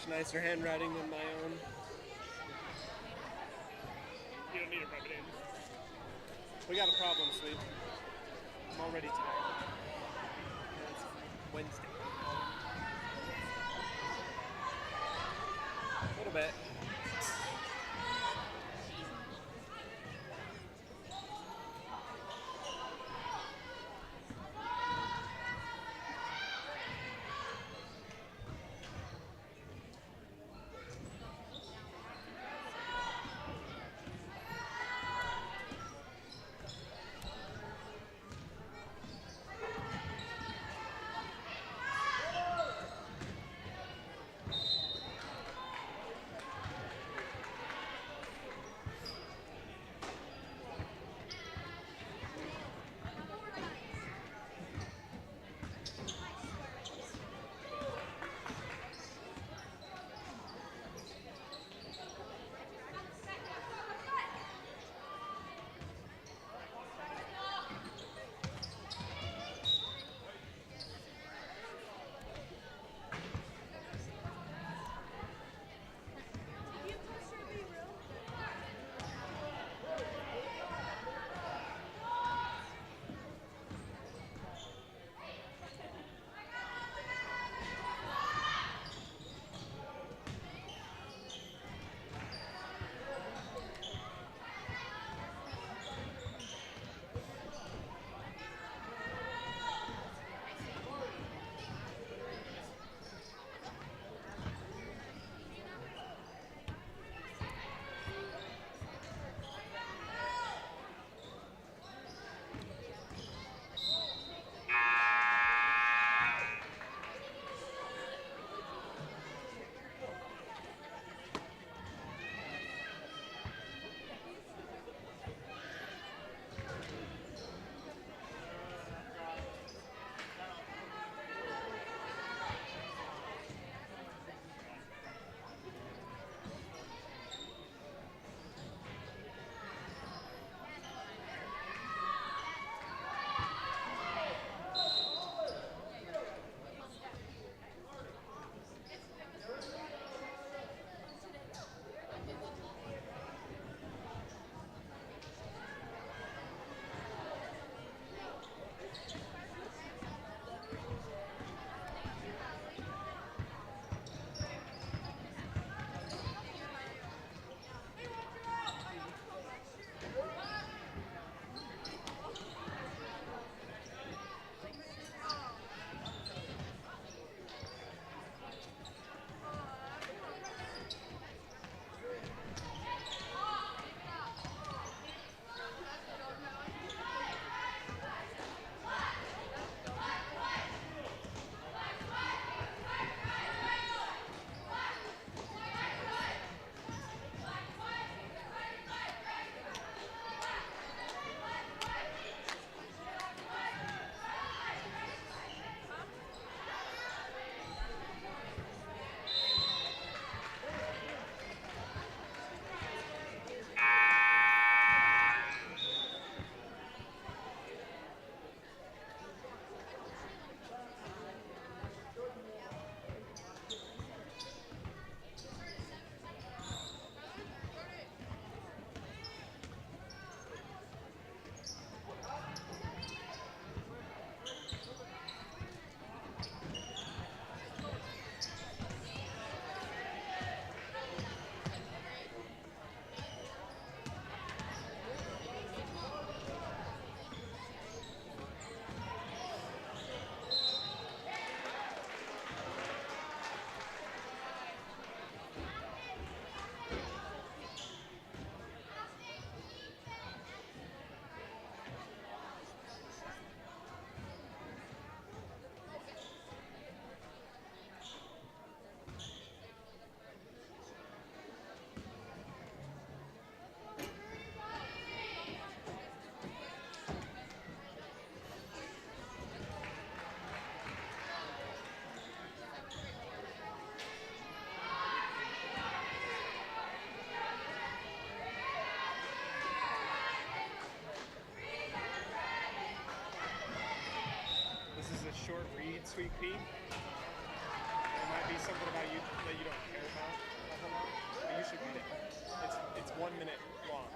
much nicer handwriting than my own. You don't need to rub it in. We got a problem, Sweet. I'm already tired. It's Wednesday. A little bit. This is a short read, Sweet Pea. might be something about you that you don't care about a whole lot, but you should read it. It's 1 minute long.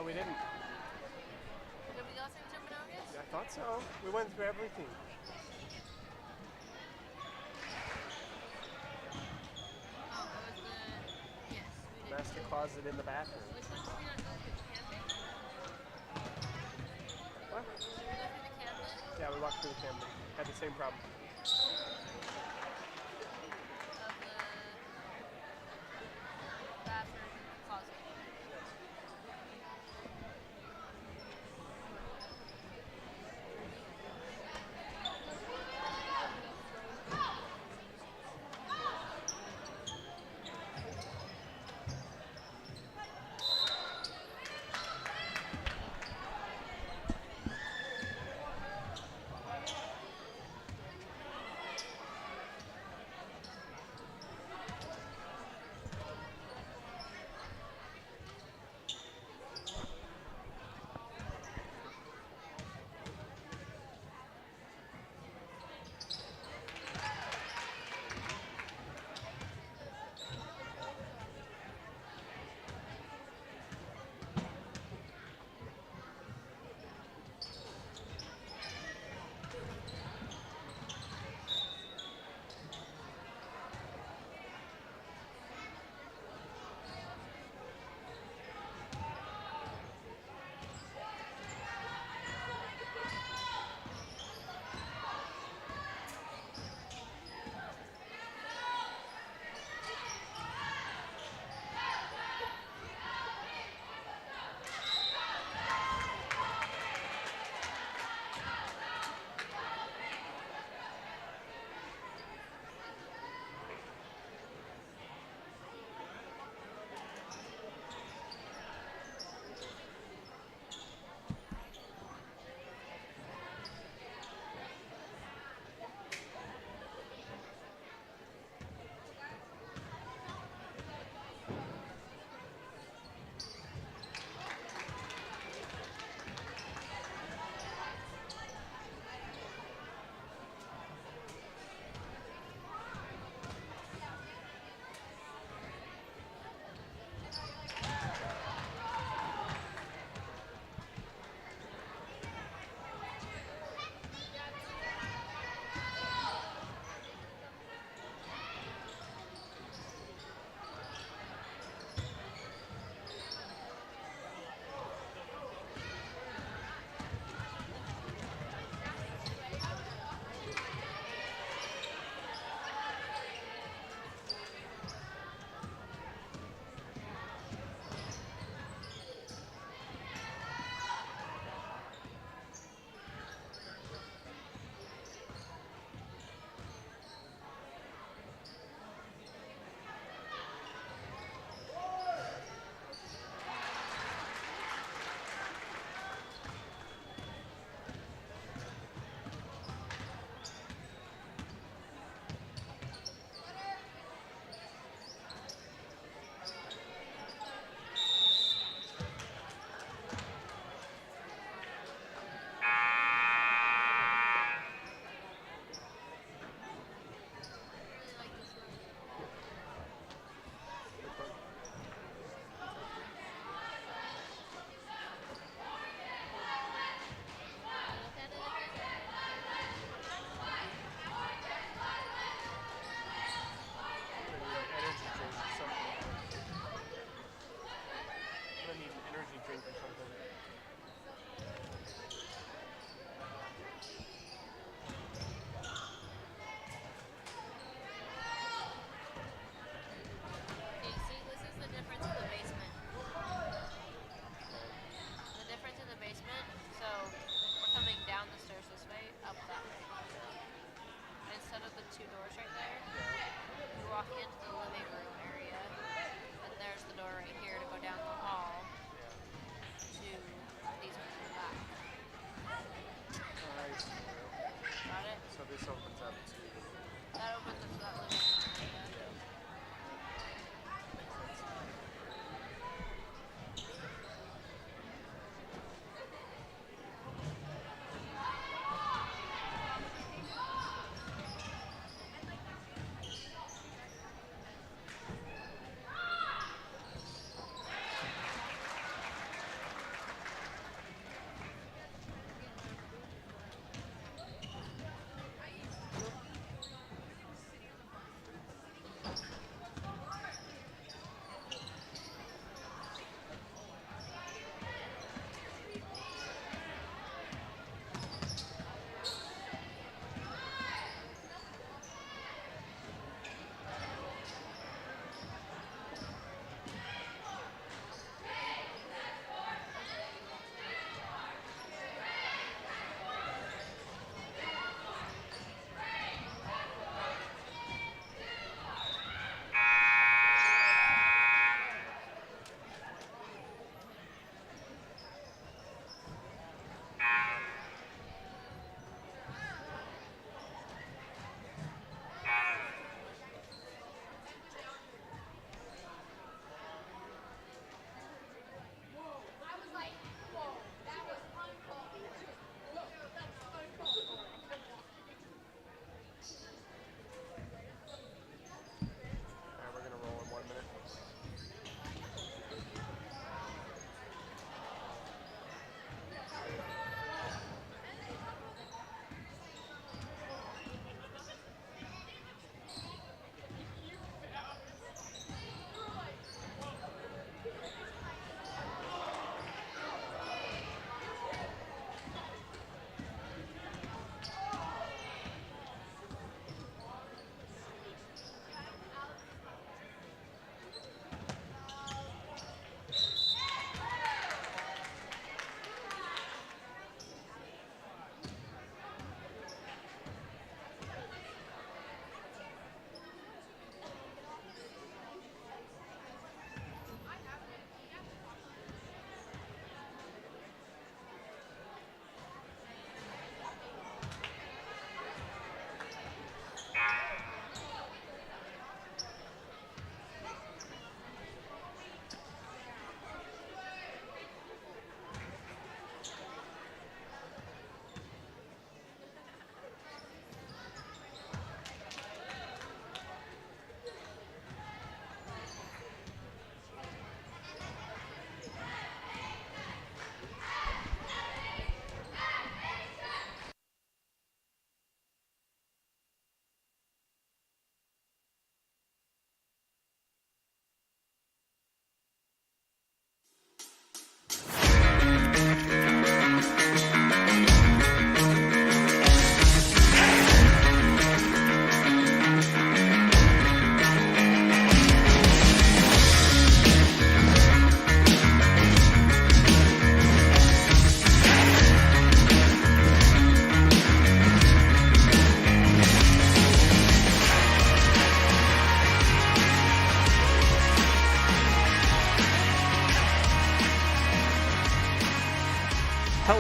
we didn't. Did we go through Timbernogas? I thought so. We went through everything. Oh, what was the... Yes, we did. Master closet in the bathroom. Which one did we not go through? The cabinet? What? Did we go through the cabinet? Yeah, we walked through the cabinet. Had the same problem. Of the bathroom closet.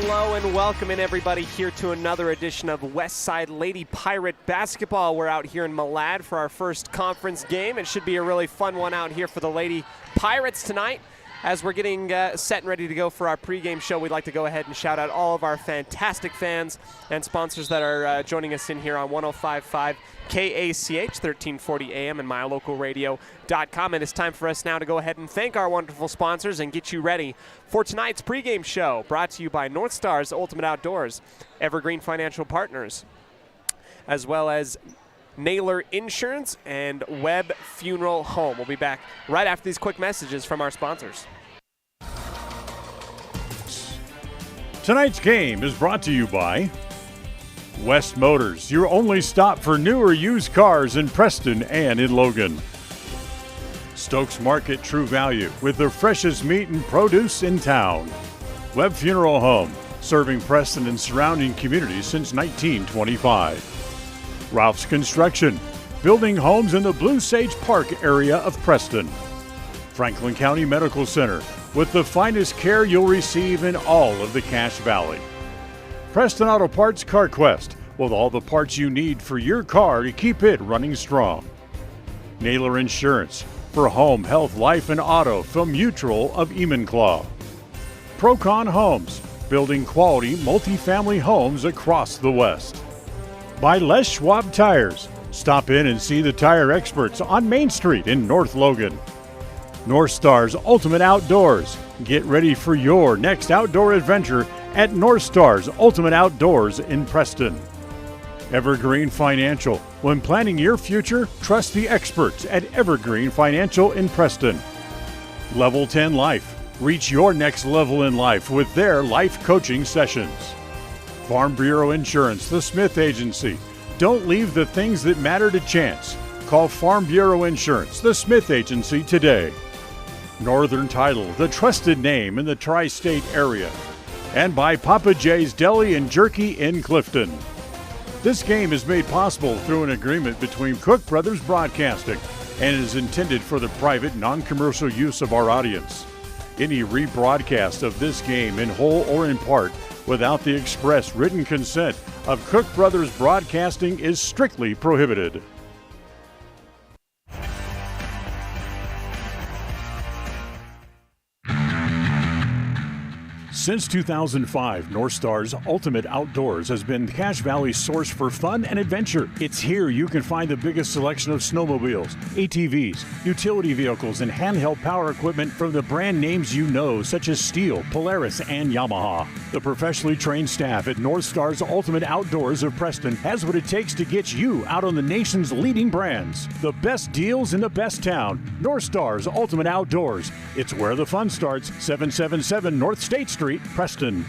Hello and welcome in, everybody, here to another edition of Westside Lady Pirate Basketball. We're out here in Malad for our first conference game. It should be a really fun one out here for the Lady Pirates tonight. As we're getting set and ready to go for our pregame show, we'd like to go ahead and shout out all of our fantastic fans and sponsors that are joining us in here on 105.5 KACH, 1340 AM, and mylocalradio.com. And it's time for us now to go ahead and thank our wonderful sponsors and get you ready for tonight's pregame show, brought to you by North Stars Ultimate Outdoors, Evergreen Financial Partners, as well as Naylor Insurance and Webb Funeral Home. We'll be back right after these quick messages from our sponsors. Tonight's game is brought to you by West Motors, your only stop for new or used cars in Preston and in Logan. Stokes Market True Value, with the freshest meat and produce in town. Webb Funeral Home, serving Preston and surrounding communities since 1925. Ralph's Construction, building homes in the Blue Sage Park area of Preston. Franklin County Medical Center, with the finest care you'll receive in all of the Cache Valley. Preston Auto Parts CarQuest, with all the parts you need for your car to keep it running strong. Naylor Insurance, for home, health, life, and auto from Mutual of Enumclaw. Procon Homes, building quality multifamily homes across the West. By Les Schwab Tires. Stop in and see the tire experts on Main Street in North Logan. North Stars Ultimate Outdoors. Get ready for your next outdoor adventure at North Stars Ultimate Outdoors in Preston. Evergreen Financial. When planning your future, trust the experts at Evergreen Financial in Preston. Level 10 Life. Reach your next level in life with their life coaching sessions. Farm Bureau Insurance, the Smith Agency. Don't leave the things that matter to chance. Call Farm Bureau Insurance, the Smith Agency, today. Northern Title, the trusted name in the tri-state area. And by Papa J's Deli and Jerky in Clifton. This game is made possible through an agreement between Cook Brothers Broadcasting and is intended for the private, non-commercial use of our audience. Any rebroadcast of this game in whole or in part without the express written consent of Cook Brothers Broadcasting is strictly prohibited. Since 2005, North Stars Ultimate Outdoors has been Cache Valley's source for fun and adventure. It's here you can find the biggest selection of snowmobiles, ATVs, utility vehicles, and handheld power equipment from the brand names you know, such as Steel, Polaris, and Yamaha. The professionally trained staff at North Stars Ultimate Outdoors of Preston has what it takes to get you out on the nation's leading brands. The best deals in the best town. North Stars Ultimate Outdoors. It's where the fun starts. 777 North State Street, Preston.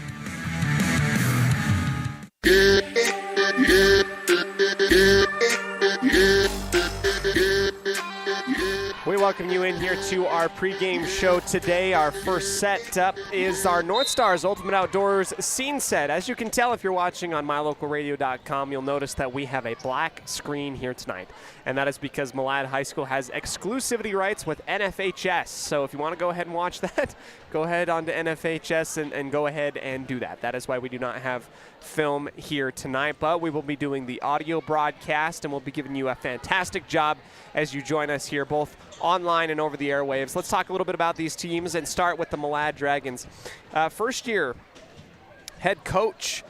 We welcome you in here to our pregame show today. Our first set up is our North Stars Ultimate Outdoors scene set. As you can tell if you're watching on mylocalradio.com, you'll notice that we have a black screen here tonight. And that is because Malad High School has exclusivity rights with NFHS. So if you want to go ahead and watch that, go ahead onto NFHS and go ahead and do that. That is why we do not have film here tonight, but we will be doing the audio broadcast, and we'll be giving you a fantastic job as you join us here, both online and over the airwaves. Let's talk a little bit about these teams and start with the Malad Dragons. First year head coach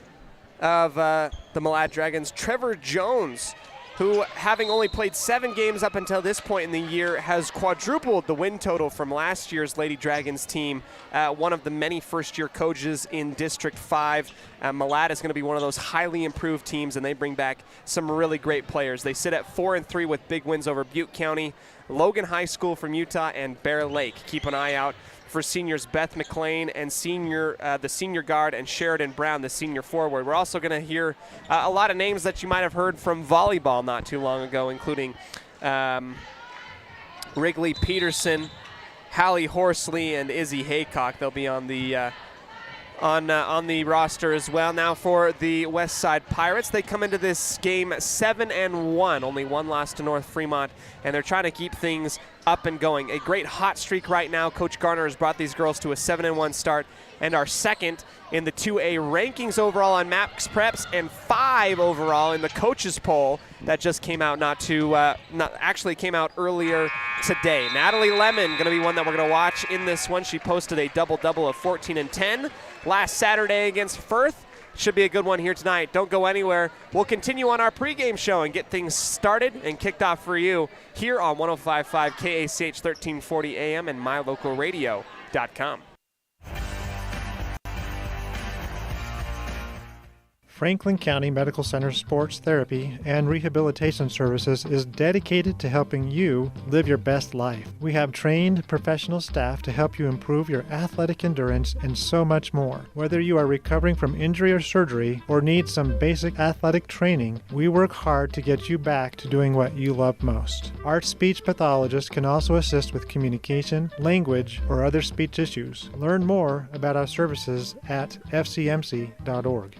of the Malad Dragons, Trevor Jones, who, having only played 7 games up until this point in the year, has quadrupled the win total from last year's Lady Dragons team. One of the many first-year coaches in District 5. Malad is going to be one of those highly improved teams, and they bring back some really great players. They sit at 4-3 with big wins over Butte County, Logan High School from Utah, and Bear Lake. Keep an eye out for seniors Beth McLean and the senior guard, and Sheridan Brown, the senior forward. We're also going to hear a lot of names that you might have heard from volleyball not too long ago, including Wrigley Peterson, Hallie Horsley, and Izzy Haycock. They'll be on the roster as well. Now for the West Side Pirates, they come into this game 7-1, only one loss to North Fremont, and they're trying to keep things up and going. A great hot streak right now. Coach Garner has brought these girls to a 7-1 start, and are second in the 2A rankings overall on Max Preps, and 5 overall in the coaches poll that just came out came out earlier today. Natalie Lemon going to be one that we're going to watch in this one. She posted a double-double of 14 and 10 last Saturday against Firth. Should be a good one here tonight. Don't go anywhere. We'll continue on our pregame show and get things started and kicked off for you here on 105.5 KACH 1340 AM and mylocalradio.com. Franklin County Medical Center Sports Therapy and Rehabilitation Services is dedicated to helping you live your best life. We have trained professional staff to help you improve your athletic endurance and so much more. Whether you are recovering from injury or surgery or need some basic athletic training, we work hard to get you back to doing what you love most. Our speech pathologist can also assist with communication, language, or other speech issues. Learn more about our services at fcmc.org.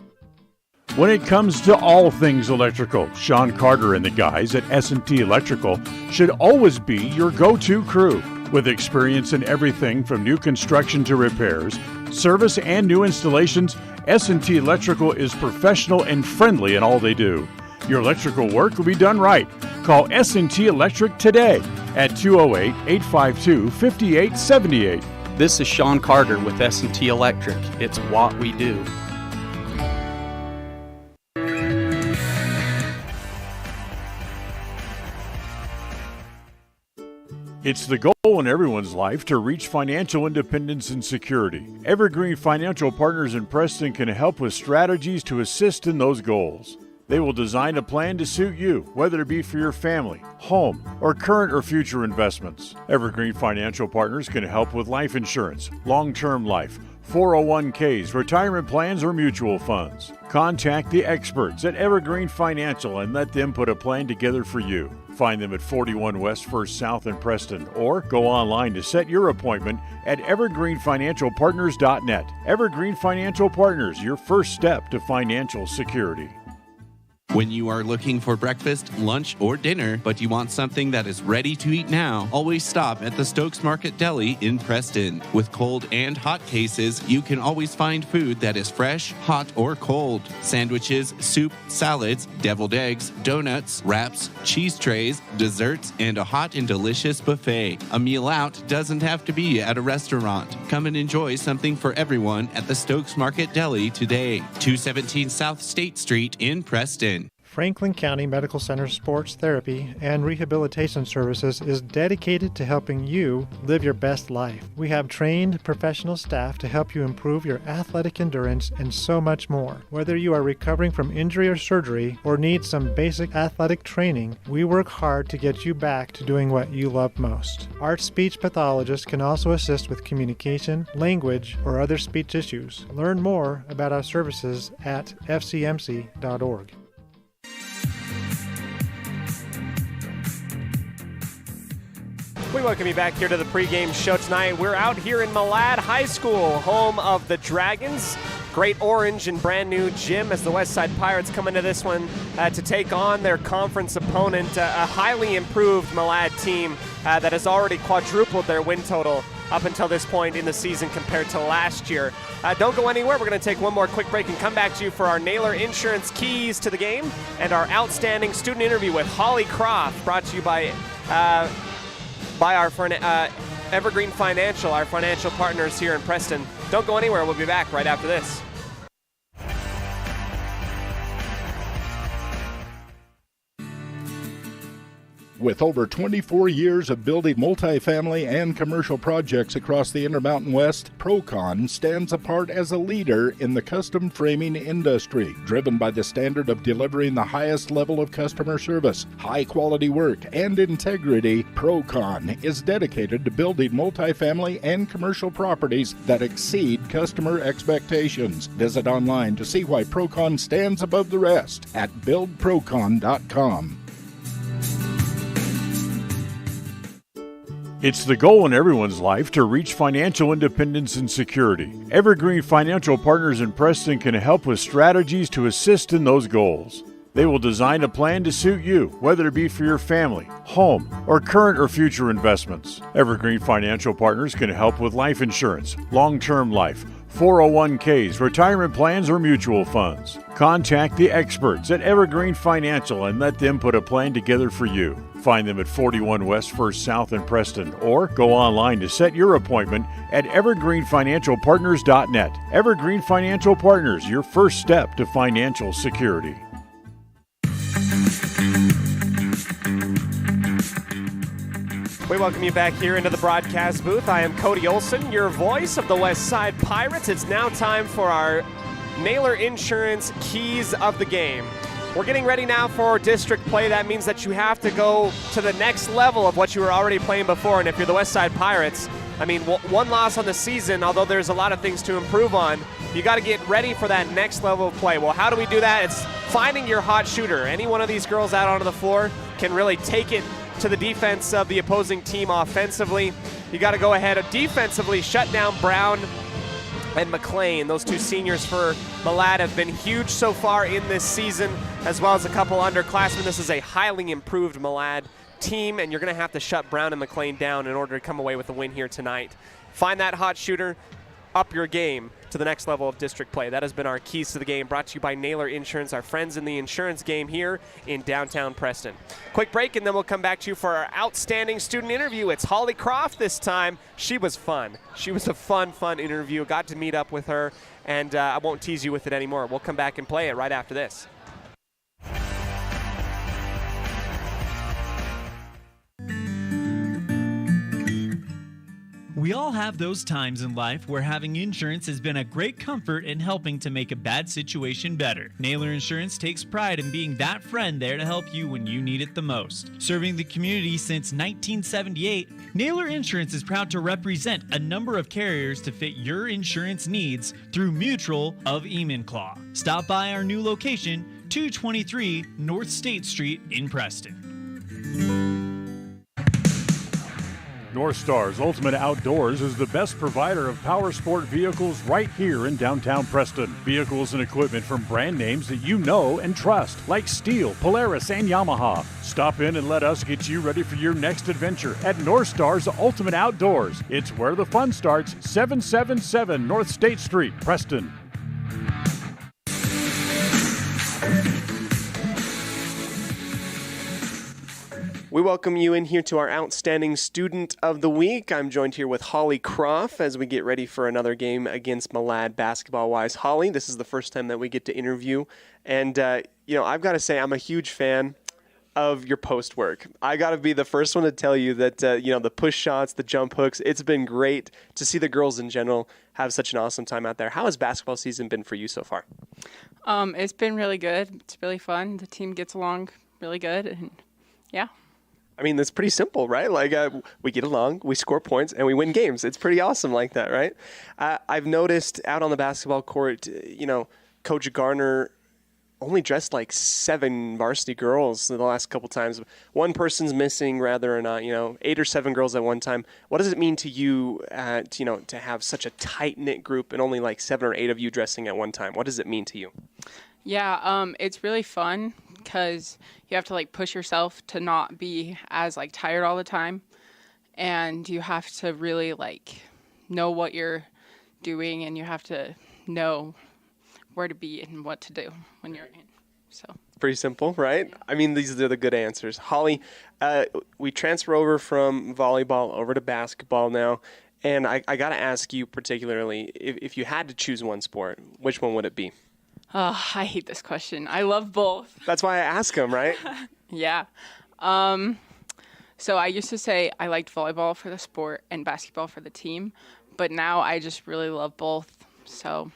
When it comes to all things electrical, Sean Carter and the guys at S&T Electrical should always be your go-to crew. With experience in everything from new construction to repairs, service, and new installations, S&T Electrical is professional and friendly in all they do. Your electrical work will be done right. Call S&T Electric today at 208-852-5878. This is Sean Carter with S&T Electric. It's what we do. It's the goal in everyone's life to reach financial independence and security. Evergreen Financial Partners in Preston can help with strategies to assist in those goals. They will design a plan to suit you, whether it be for your family, home, or current or future investments. Evergreen Financial Partners can help with life insurance, long-term life, 401ks, retirement plans, or mutual funds. Contact the experts at Evergreen Financial and let them put a plan together for you. Find them at 41 West 1st South in Preston, or go online to set your appointment at evergreenfinancialpartners.net. Evergreen Financial Partners, your first step to financial security. When you are looking for breakfast, lunch, or dinner, but you want something that is ready to eat now, always stop at the Stokes Market Deli in Preston. With cold and hot cases, you can always find food that is fresh, hot, or cold. Sandwiches, soup, salads, deviled eggs, donuts, wraps, cheese trays, desserts, and a hot and delicious buffet. A meal out doesn't have to be at a restaurant. Come and enjoy something for everyone at the Stokes Market Deli today. 217 South State Street in Preston. Franklin County Medical Center Sports Therapy and Rehabilitation Services is dedicated to helping you live your best life. We have trained professional staff to help you improve your athletic endurance and so much more. Whether you are recovering from injury or surgery or need some basic athletic training, we work hard to get you back to doing what you love most. Our speech pathologist can also assist with communication, language, or other speech issues. Learn more about our services at fcmc.org. We welcome you back here to the pregame show tonight. We're out here in Malad High School, home of the Dragons. Great orange and brand new gym as the Westside Pirates come into this one to take on their conference opponent, a highly improved Malad team that has already quadrupled their win total up until this point in the season compared to last year. Don't go anywhere. We're going to take one more quick break and come back to you for our Naylor Insurance keys to the game and our outstanding student interview with Holly Croft, brought to you by our Evergreen Financial, our financial partners here in Preston. Don't go anywhere. We'll be back right after this. With over 24 years of building multifamily and commercial projects across the Intermountain West, Procon stands apart as a leader in the custom framing industry, driven by the standard of delivering the highest level of customer service, high-quality work, and integrity. Procon is dedicated to building multifamily and commercial properties that exceed customer expectations. Visit online to see why Procon stands above the rest at buildprocon.com. It's the goal in everyone's life to reach financial independence and security. Evergreen Financial Partners in Preston can help with strategies to assist in those goals. They will design a plan to suit you, whether it be for your family, home, or current or future investments. Evergreen Financial Partners can help with life insurance, long-term life, 401ks, retirement plans, or mutual funds. Contact the experts at Evergreen Financial and let them put a plan together for you. Find them at 41 West 1st South in Preston or go online to set your appointment at evergreenfinancialpartners.net. Evergreen Financial Partners, your first step to financial security. We welcome you back here into the broadcast booth. I am Cody Olsen, your voice of the West Side Pirates. It's now time for our Naylor Insurance Keys of the Game. We're getting ready now for district play. That means that you have to go to the next level of what you were already playing before. And if you're the West Side Pirates, I mean, one loss on the season, although there's a lot of things to improve on, you got to get ready for that next level of play. Well, how do we do that? It's finding your hot shooter. Any one of these girls out onto the floor can really take it to the defense of the opposing team offensively. You got to go ahead and defensively shut down Brown and McLean. Those two seniors for Malad have been huge so far in this season, as well as a couple underclassmen. This is a highly improved Malad team, and you're going to have to shut Brown and McLean down in order to come away with a win here tonight. Find that hot shooter, up your game to the next level of district play. That has been our keys to the game, brought to you by Naylor Insurance, our friends in the insurance game here in downtown Preston. Quick break, and then we'll come back to you for our outstanding student interview. It's Holly Croft this time. She was fun. She was a fun interview. Got to meet up with her, and I won't tease you with it anymore. We'll come back and play it right after this. We all have those times in life where having insurance has been a great comfort in helping to make a bad situation better. Naylor Insurance takes pride in being that friend there to help you when you need it the most. Serving the community since 1978, Naylor Insurance is proud to represent a number of carriers to fit your insurance needs through Mutual of Enumclaw. Stop by our new location, 223 North State Street in Preston. North Star's Ultimate Outdoors is the best provider of power sport vehicles right here in downtown Preston. Vehicles and equipment from brand names that you know and trust, like Steel, Polaris, and Yamaha. Stop in and let us get you ready for your next adventure at North Star's Ultimate Outdoors. It's where the fun starts, 777 North State Street, Preston. We welcome you in here to our Outstanding Student of the Week. I'm joined here with Holly Croft as we get ready for another game against Malad basketball-wise. Holly, this is the first time that we get to interview. And, I've got to say I'm a huge fan of your post work. I got to be the first one to tell you that, the push shots, the jump hooks, it's been great to see the girls in general have such an awesome time out there. How has basketball season been for you so far? It's been really good. It's really fun. The team gets along really good, and yeah. I mean, that's pretty simple, right? Like, we get along, we score points, and we win games. It's pretty awesome like that, right? I've noticed out on the basketball court, Coach Garner only dressed like 7 varsity girls the last couple times. One person's missing, rather or not, 8 or 7 girls at one time. What does it mean to you, to have such a tight-knit group and only like 7 or 8 of you dressing at one time? What does it mean to you? Yeah, it's really fun because you have to push yourself to not be as tired all the time, and you have to really know what you're doing, and you have to know where to be and what to do when you're in. So pretty simple, right? I mean, these are the good answers. Holly, we transfer over from volleyball over to basketball now, and I got to ask you particularly, if you had to choose one sport, which one would it be? Oh, I hate this question. I love both. That's why I ask them, right? Yeah. So I used to say I liked volleyball for the sport and basketball for the team, but now I just really love both. So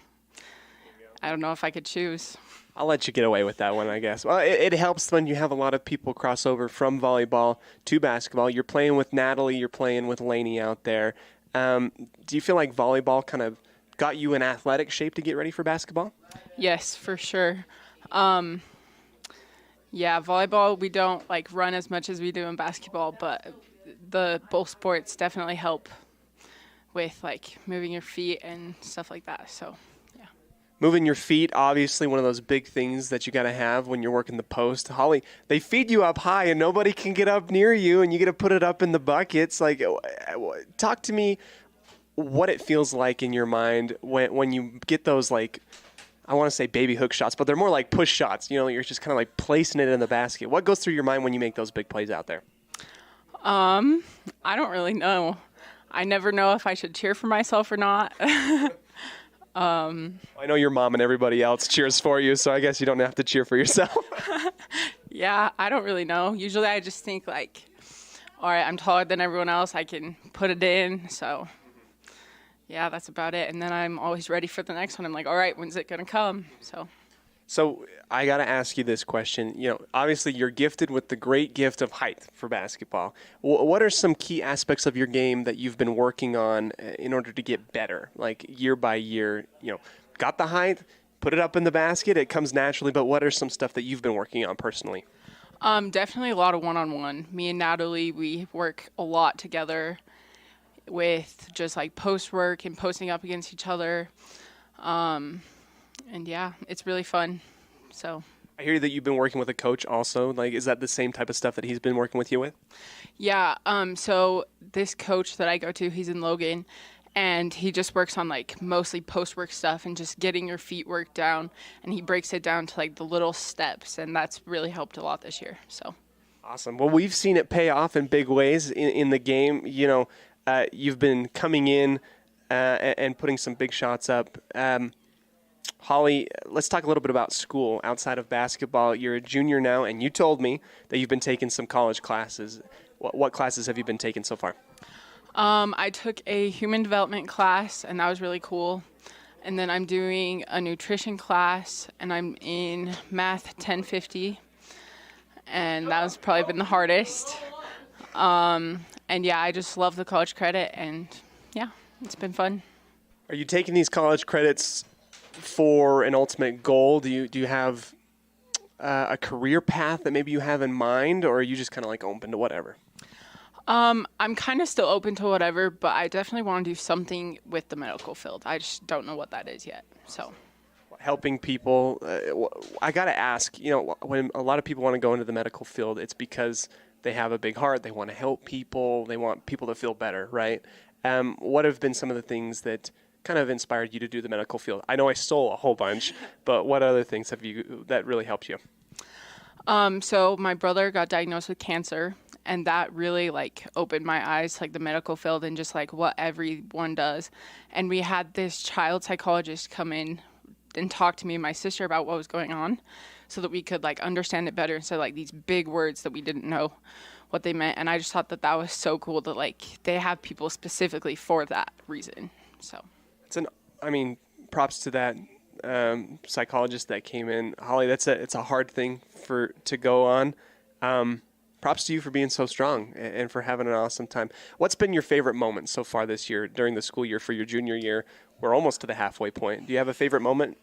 I don't know if I could choose. I'll let you get away with that one, I guess. Well, it helps when you have a lot of people cross over from volleyball to basketball. You're playing with Natalie, you're playing with Lainey out there. Do you feel like volleyball kind of got you in athletic shape to get ready for basketball? Yes, for sure. Yeah, volleyball, we don't run as much as we do in basketball, but both sports definitely help with moving your feet and stuff like that. So, yeah. Moving your feet, obviously one of those big things that you got to have when you're working the post. Holly, they feed you up high and nobody can get up near you, and you got to put it up in the buckets. Talk to me. what it feels like in your mind when you get those, like, I want to say baby hook shots, but they're more like push shots. You know, you're just kind of like placing it in the basket. What goes through your mind when you make those big plays out there? I don't really know. I never know if I should cheer for myself or not. I know your mom and everybody else cheers for you, so I guess you don't have to cheer for yourself. Yeah, I don't really know. Usually I just think like, all right, I'm taller than everyone else. I can put it in. So, yeah, that's about it. And then I'm always ready for the next one. I'm like, all right, when's it going to come? So I got to ask you this question. You know, obviously you're gifted with the great gift of height for basketball. What are some key aspects of your game that you've been working on in order to get better, like year by year? You know, got the height, put it up in the basket, it comes naturally, but what are some stuff that you've been working on personally? Definitely a lot of one-on-one. Me and Natalie, we work a lot together with just like post work and posting up against each other. And yeah, it's really fun. So I hear that you've been working with a coach also. Like, is that the same type of stuff that he's been working with you with? Yeah. So this coach that I go to, he's in Logan, and he just works on like mostly post work stuff and just getting your feet work down. And he breaks it down to like the little steps, and that's really helped a lot this year. So awesome. Well, we've seen it pay off in big ways in the game. You know, you've been coming in and putting some big shots up. Holly, let's talk a little bit about school outside of basketball. You're a junior now, and you told me that you've been taking some college classes. What classes have you been taking so far? I took a human development class, and that was really cool. And then I'm doing a nutrition class, and I'm in math 1050, and that was probably been the hardest. And yeah, I just love the college credit, and yeah, it's been fun. Are you taking these college credits for an ultimate goal? Do you have a career path that maybe you have in mind, or are you just kind of like open to whatever? I'm kind of still open to whatever, but I definitely want to do something with the medical field. I just don't know what that is yet. So, helping people. I got to ask, you know, when a lot of people want to go into the medical field, it's because they have a big heart. They want to help people. They want people to feel better, right? What have been some of the things that kind of inspired you to do the medical field? I know I stole a whole bunch, but what other things have you that really helped you? So my brother got diagnosed with cancer, and that really like opened my eyes to like the medical field and just like what everyone does. And we had this child psychologist come in and talk to me and my sister about what was going on so that we could like understand it better instead of like these big words that we didn't know what they meant. And I just thought that that was so cool that like they have people specifically for that reason. So props to that psychologist that came in. Holly, it's a hard thing to go on. Props to you for being so strong and for having an awesome time. What's been your favorite moment so far this year during the school year for your junior year? We're almost to the halfway point. Do you have a favorite moment?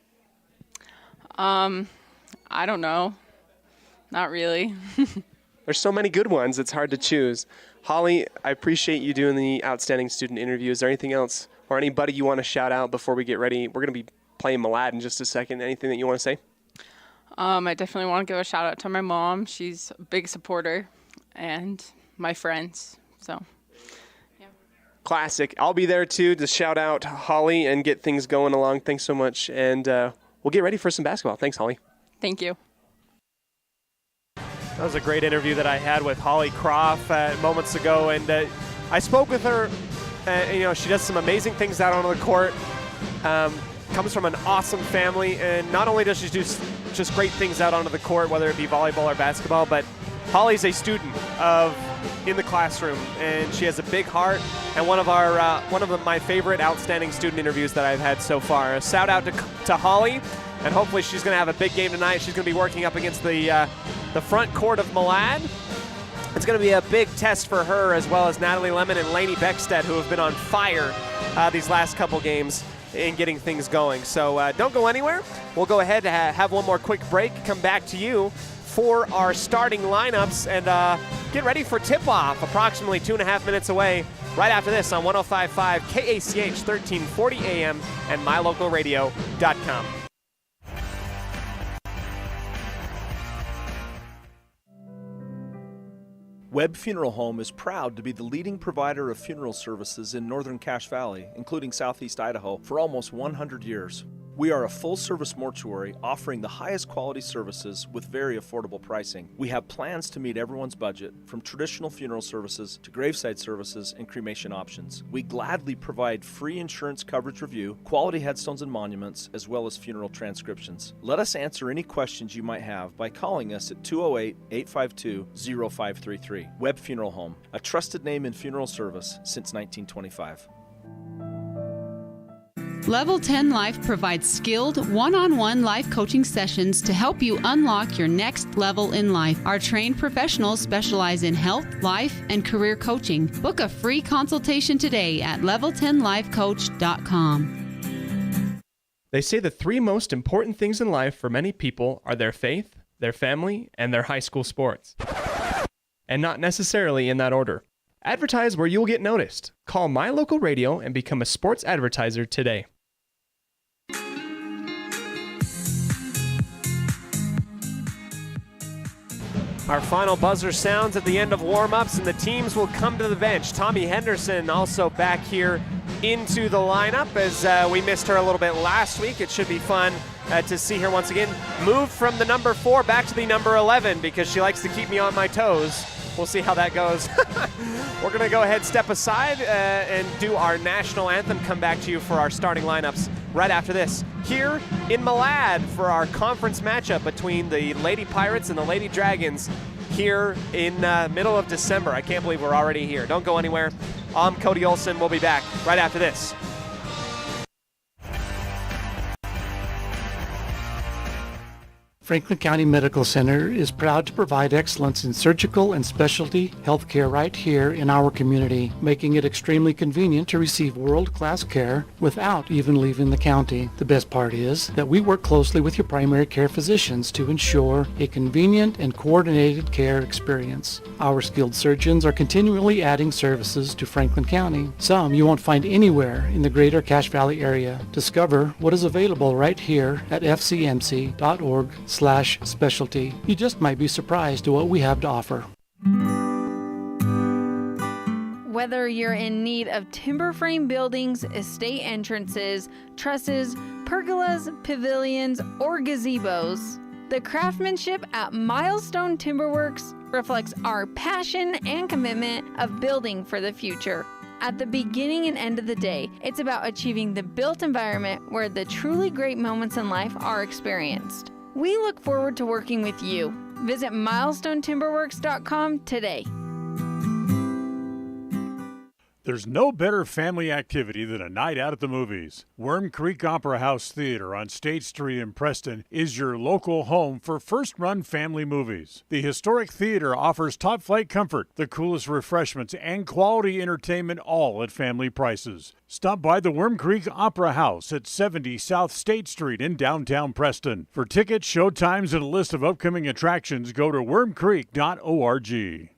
I don't know. Not really. There's so many good ones, it's hard to choose. Holly, I appreciate you doing the outstanding student interview. Is there anything else or anybody you want to shout out before we get ready? We're going to be playing Malad in just a second. Anything that you want to say? I definitely want to give a shout out to my mom. She's a big supporter, and my friends. So, yeah. Classic. I'll be there too to shout out Holly and get things going along. Thanks so much. And we'll get ready for some basketball. Thanks, Holly. Thank you. That was a great interview that I had with Holly Croft moments ago. And I spoke with her. She does some amazing things out on the court. Comes from an awesome family, and not only does she do just great things out onto the court, whether it be volleyball or basketball, but Holly's a student in the classroom, and she has a big heart, and one of my favorite outstanding student interviews that I've had so far. A shout out to Holly, and hopefully she's going to have a big game tonight. She's going to be working up against the front court of Malad. It's going to be a big test for her, as well as Natalie Lemon and Lainey Beckstead, who have been on fire these last couple games in getting things going. So don't go anywhere. We'll go ahead and have one more quick break, come back to you for our starting lineups, and get ready for tip-off approximately 2.5 minutes away right after this on 105.5 KACH 1340 AM and mylocalradio.com. Webb Funeral Home is proud to be the leading provider of funeral services in northern Cache Valley, including southeast Idaho, for almost 100 years. We are a full-service mortuary offering the highest quality services with very affordable pricing. We have plans to meet everyone's budget, from traditional funeral services to graveside services and cremation options. We gladly provide free insurance coverage review, quality headstones and monuments, as well as funeral transcriptions. Let us answer any questions you might have by calling us at 208-852-0533. Webb Funeral Home, a trusted name in funeral service since 1925. Level 10 Life provides skilled, one-on-one life coaching sessions to help you unlock your next level in life. Our trained professionals specialize in health, life, and career coaching. Book a free consultation today at level10lifecoach.com. They say the three most important things in life for many people are their faith, their family, and their high school sports. And not necessarily in that order. Advertise where you'll get noticed. Call My Local Radio and become a sports advertiser today. Our final buzzer sounds at the end of warm-ups, and the teams will come to the bench. Tommy Henderson also back here into the lineup, as we missed her a little bit last week. It should be fun to see her once again move from the number 4 back to the number 11 because she likes to keep me on my toes. We'll see how that goes. We're going to go ahead, step aside, and do our national anthem. Come back to you for our starting lineups right after this. Here in Malad for our conference matchup between the Lady Pirates and the Lady Dragons here in middle of December. I can't believe we're already here. Don't go anywhere. I'm Cody Olsen. We'll be back right after this. Franklin County Medical Center is proud to provide excellence in surgical and specialty healthcare right here in our community, making it extremely convenient to receive world-class care without even leaving the county. The best part is that we work closely with your primary care physicians to ensure a convenient and coordinated care experience. Our skilled surgeons are continually adding services to Franklin County, some you won't find anywhere in the greater Cache Valley area. Discover what is available right here at fcmc.org/specialty. You just might be surprised at what we have to offer. Whether you're in need of timber frame buildings, estate entrances, trusses, pergolas, pavilions, or gazebos, the craftsmanship at Milestone Timberworks reflects our passion and commitment of building for the future. At the beginning and end of the day, it's about achieving the built environment where the truly great moments in life are experienced. We look forward to working with you. Visit milestonetimberworks.com today. There's no better family activity than a night out at the movies. Worm Creek Opera House Theater on State Street in Preston is your local home for first-run family movies. The historic theater offers top-flight comfort, the coolest refreshments, and quality entertainment, all at family prices. Stop by the Worm Creek Opera House at 70 South State Street in downtown Preston. For tickets, show times, and a list of upcoming attractions, go to wormcreek.org.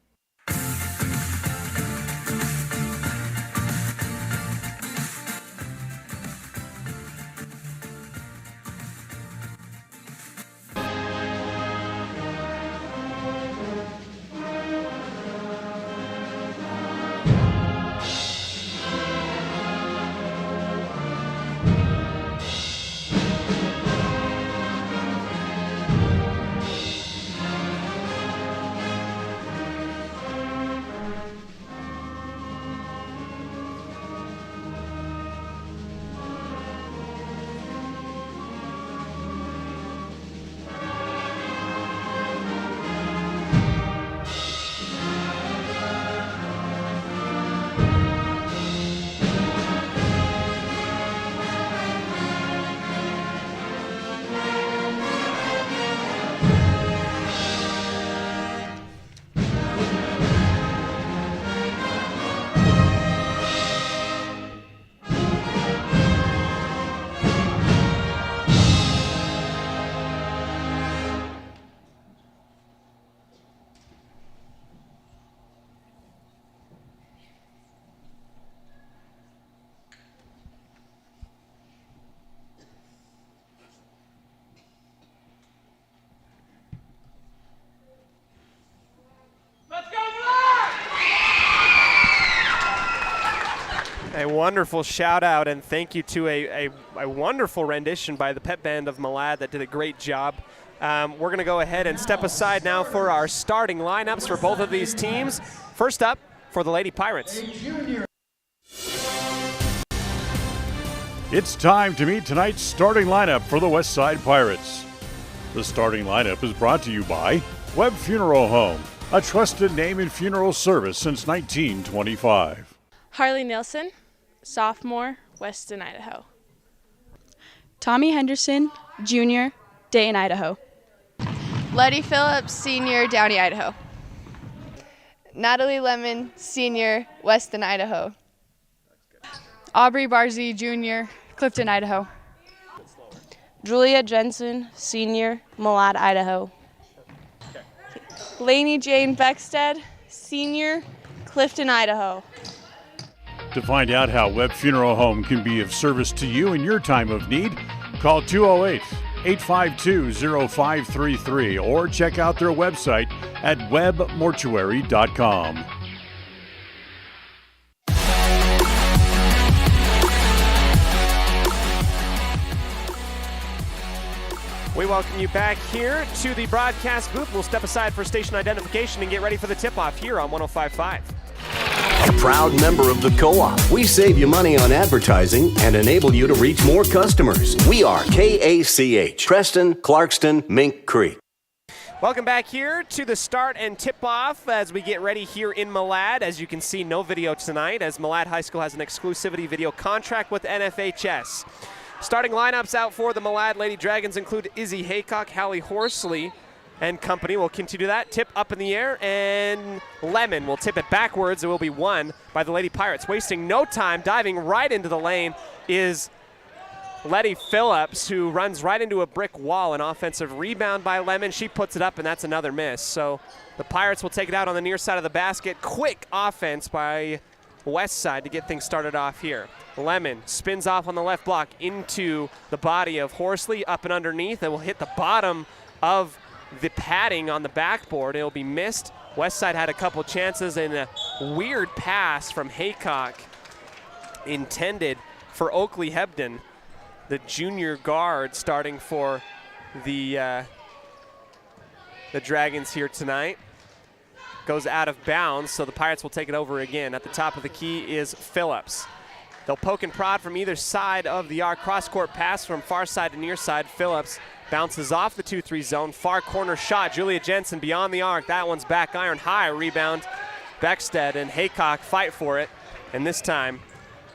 A wonderful shout out and thank you to a wonderful rendition by the pep band of Malad that did a great job. We're going to go ahead and step aside now for our starting lineups for both of these teams. First up for the Lady Pirates. It's time to meet tonight's starting lineup for the Westside Pirates. The starting lineup is brought to you by Webb Funeral Home, a trusted name in funeral service since 1925. Harley Nilsson, sophomore, Weston, Idaho. Tommy Henderson, junior, Dayton, Idaho. Letty Phillips, senior, Downey, Idaho. Natalie Lemon, senior, Weston, Idaho. Aubrey Barzee, junior, Clifton, Idaho. Julia Jensen, senior, Malad, Idaho. Lainey Jane Beckstead, senior, Clifton, Idaho. To find out how Webb Funeral Home can be of service to you in your time of need, call 208-852-0533 or check out their website at webbmortuary.com. We welcome you back here to the broadcast booth. We'll step aside for station identification and get ready for the tip-off here on 105.5. A proud member of the Co-op, we save you money on advertising and enable you to reach more customers. We are KACH, Preston, Clarkston, Mink Creek. Welcome back here to the start and tip-off as we get ready here in Malad. As you can see, no video tonight as Malad High School has an exclusivity video contract with NFHS. Starting lineups out for the Malad Lady Dragons include Izzy Haycock, Hallie Horsley, and company. Will continue that. Tip up in the air, and Lemon will tip it backwards. It will be won by the Lady Pirates. Wasting no time, diving right into the lane is Letty Phillips, who runs right into a brick wall. An offensive rebound by Lemon. She puts it up, and that's another miss. So the Pirates will take it out on the near side of the basket. Quick offense by West Side to get things started off here. Lemon spins off on the left block into the body of Horsley, up and underneath. It will hit the bottom of the padding on the backboard. It'll be missed. West Side had a couple chances, and a weird pass from Haycock intended for Oakley Hebden, the junior guard starting for the Dragons here tonight. Goes out of bounds, so the Pirates will take it over again. At the top of the key is Phillips. They'll poke and prod from either side of the arc. Cross-court pass from far side to near side. Phillips bounces off the 2-3 zone. Far corner shot. Julia Jensen beyond the arc. That one's back iron high. Rebound. Beckstead and Haycock fight for it. And this time,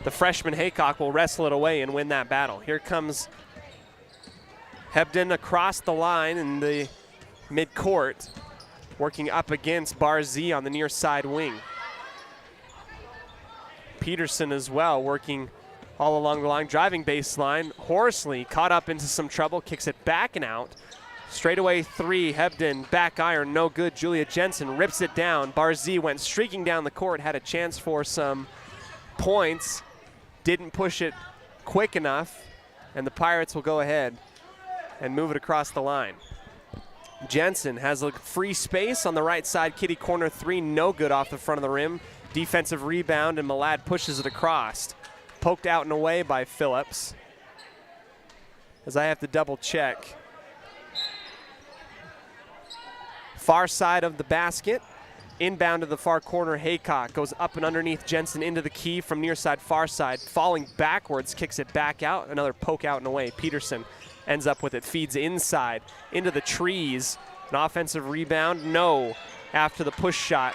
the freshman Haycock will wrestle it away and win that battle. Here comes Hebden across the line in the midcourt, working up against Barzee on the near side wing. Peterson as well, working all along the line, driving baseline. Horsley caught up into some trouble, kicks it back and out. Straightaway three, Hebden, back iron, no good. Julia Jensen rips it down. Barzee went streaking down the court, had a chance for some points, didn't push it quick enough, and the Pirates will go ahead and move it across the line. Jensen has a free space on the right side, kitty corner three, no good off the front of the rim. Defensive rebound, and Malad pushes it across. Poked out and away by Phillips, as I have to double check. Far side of the basket, inbound to the far corner, Haycock goes up and underneath Jensen into the key from near side, far side, falling backwards, kicks it back out, another poke out and away. Peterson ends up with it, feeds inside, into the trees. An offensive rebound, no, after the push shot.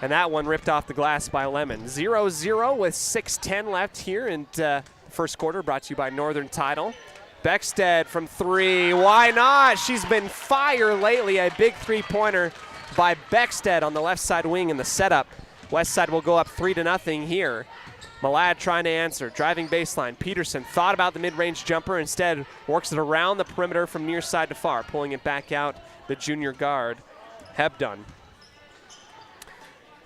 And that one ripped off the glass by Lemon. 0-0 with 6:10 left here in first quarter, brought to you by Northern Title. Beckstead from three, why not? She's been fire lately. A big three-pointer by Beckstead on the left side wing in the setup. West Side will go up 3-0 here. Malad trying to answer, driving baseline. Peterson thought about the mid-range jumper, instead works it around the perimeter from near side to far, pulling it back out, the junior guard, Hebden.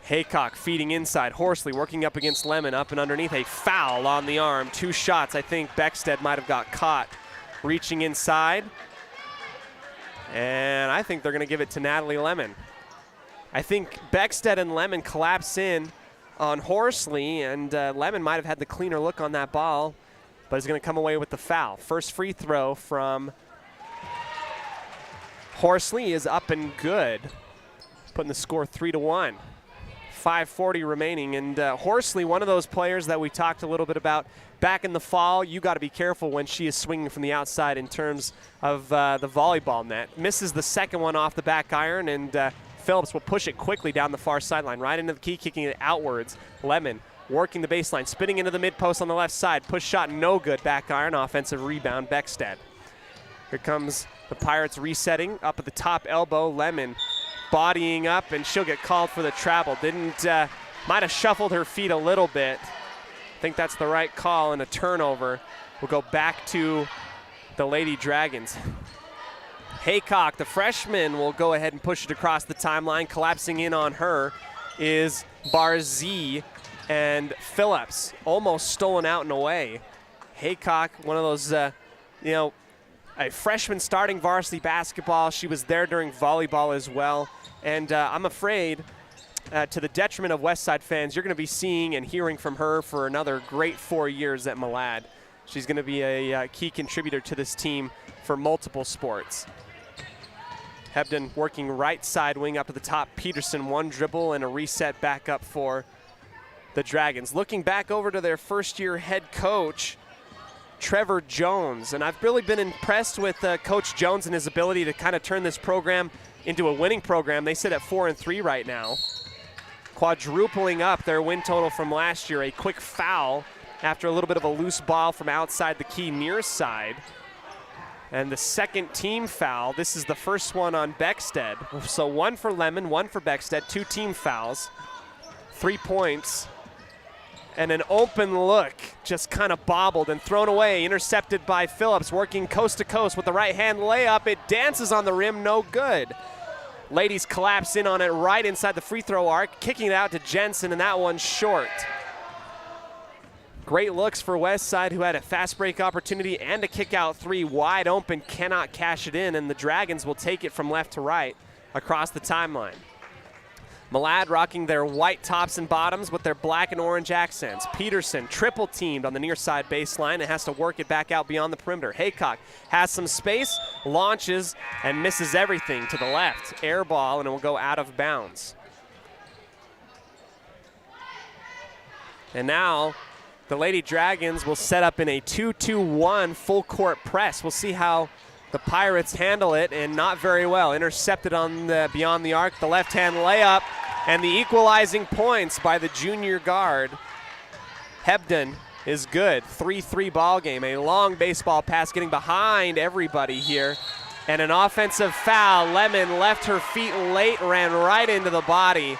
Haycock feeding inside. Horsley working up against Lemon, up and underneath. A foul on the arm. Two shots. I think Beckstead might have got caught reaching inside. And I think they're going to give it to Natalie Lemon. I think Beckstead and Lemon collapse in on Horsley, and Lemon might have had the cleaner look on that ball, but is going to come away with the foul. First free throw from Horsley is up and good, putting the score 3-1. 5:40 remaining, and Horsley, one of those players that we talked a little bit about back in the fall. You got to be careful when she is swinging from the outside in terms of the volleyball net. Misses the second one off the back iron, and Phillips will push it quickly down the far sideline, right into the key, kicking it outwards. Lemon working the baseline, spinning into the mid post on the left side. Push shot, no good. Back iron, offensive rebound, Beckstead. Here comes the Pirates resetting up at the top elbow. Lemon bodying up, and she'll get called for the travel. Might have shuffled her feet a little bit. I think that's the right call, and a turnover. We'll go back to the Lady Dragons. Haycock, the freshman, will go ahead and push it across the timeline. Collapsing in on her is Barzee, and Phillips almost stolen out and away. Haycock, one of those, a freshman starting varsity basketball. She was there during volleyball as well. And I'm afraid, to the detriment of Westside fans, you're going to be seeing and hearing from her for another great 4 years at Malad. She's going to be a key contributor to this team for multiple sports. Hebden working right side wing up to the top. Peterson, one dribble and a reset back up for the Dragons. Looking back over to their first-year head coach, Trevor Jones, and I've really been impressed with Coach Jones and his ability to kind of turn this program into a winning program. They sit at 4-3 right now, quadrupling up their win total from last year. A quick foul after a little bit of a loose ball from outside the key near side, and the second team foul. This is the first one on Beckstead. So one for Lemon, one for Beckstead, 2 team fouls, 3 points. And an open look, just kind of bobbled and thrown away, intercepted by Phillips, working coast to coast with the right hand layup. It dances on the rim, no good. Ladies collapse in on it right inside the free throw arc, kicking it out to Jensen, and that one's short. Great looks for Westside, who had a fast break opportunity and a kick out three, wide open, cannot cash it in, and the Dragons will take it from left to right across the timeline. Malad rocking their white tops and bottoms with their black and orange accents. Peterson triple teamed on the near side baseline and has to work it back out beyond the perimeter. Haycock has some space, launches, and misses everything to the left. Air ball, and it will go out of bounds. And now the Lady Dragons will set up in a 2-2-1 full court press. We'll see how the Pirates handle it, and not very well. Intercepted on the beyond the arc, the left-hand layup, and the equalizing points by the junior guard. Hebden is good. 3-3 ball game. A long baseball pass getting behind everybody here, and an offensive foul. Lemon left her feet late, ran right into the body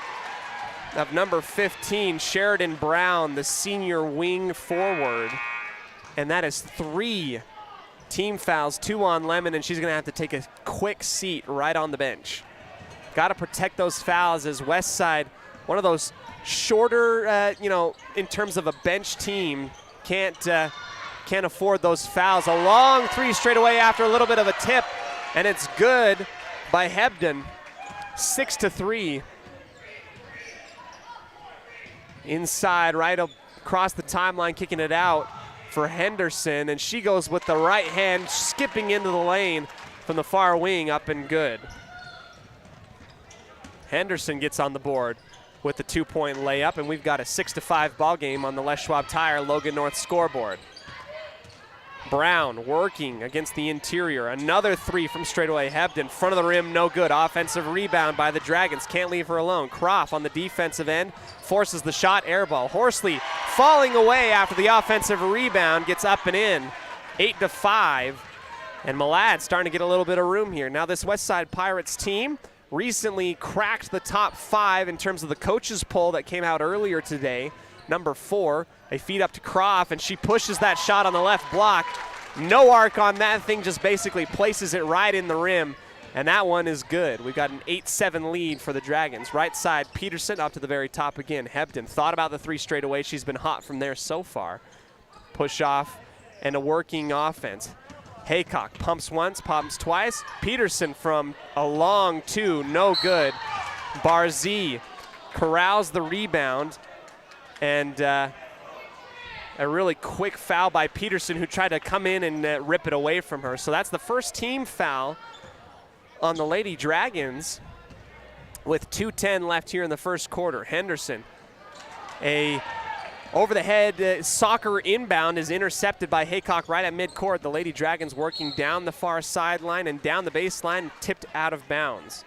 of number 15, Sheridan Brown, the senior wing forward, and that is 3 team fouls, 2 on Lemon, and she's going to have to take a quick seat right on the bench. Got to protect those fouls as Westside, one of those shorter, in terms of a bench team, can't afford those fouls. A long 3 straight away after a little bit of a tip, and it's good by Hebden. 6-3. Inside, right across the timeline, kicking it out for Henderson, and she goes with the right hand, skipping into the lane from the far wing, up and good. Henderson gets on the board with the 2-point layup, and we've got a 6-5 ball game on the Les Schwab Tire Logan North scoreboard. Brown working against the interior. Another 3 from straightaway Hebden. Front of the rim, no good. Offensive rebound by the Dragons. Can't leave her alone. Croft on the defensive end forces the shot, air ball. Horsley falling away after the offensive rebound, gets up and in. 8-5. And Malad starting to get a little bit of room here. Now this Westside Pirates team recently cracked the top 5 in terms of the coaches poll that came out earlier today. Number 4, a feed up to Croft, and she pushes that shot on the left block. No arc on that thing, just basically places it right in the rim, and that one is good. We've got an 8-7 lead for the Dragons. Right side, Peterson up to the very top again. Hebden thought about the 3 straight away. She's been hot from there so far. Push off and a working offense. Haycock pumps once, pumps twice. Peterson from a long 2, no good. Barzee corrals the rebound, And a really quick foul by Peterson, who tried to come in and rip it away from her. So that's the first team foul on the Lady Dragons with 2:10 left here in the first quarter. Henderson, a over-the-head soccer inbound is intercepted by Haycock right at midcourt. The Lady Dragons working down the far sideline and down the baseline, tipped out of bounds.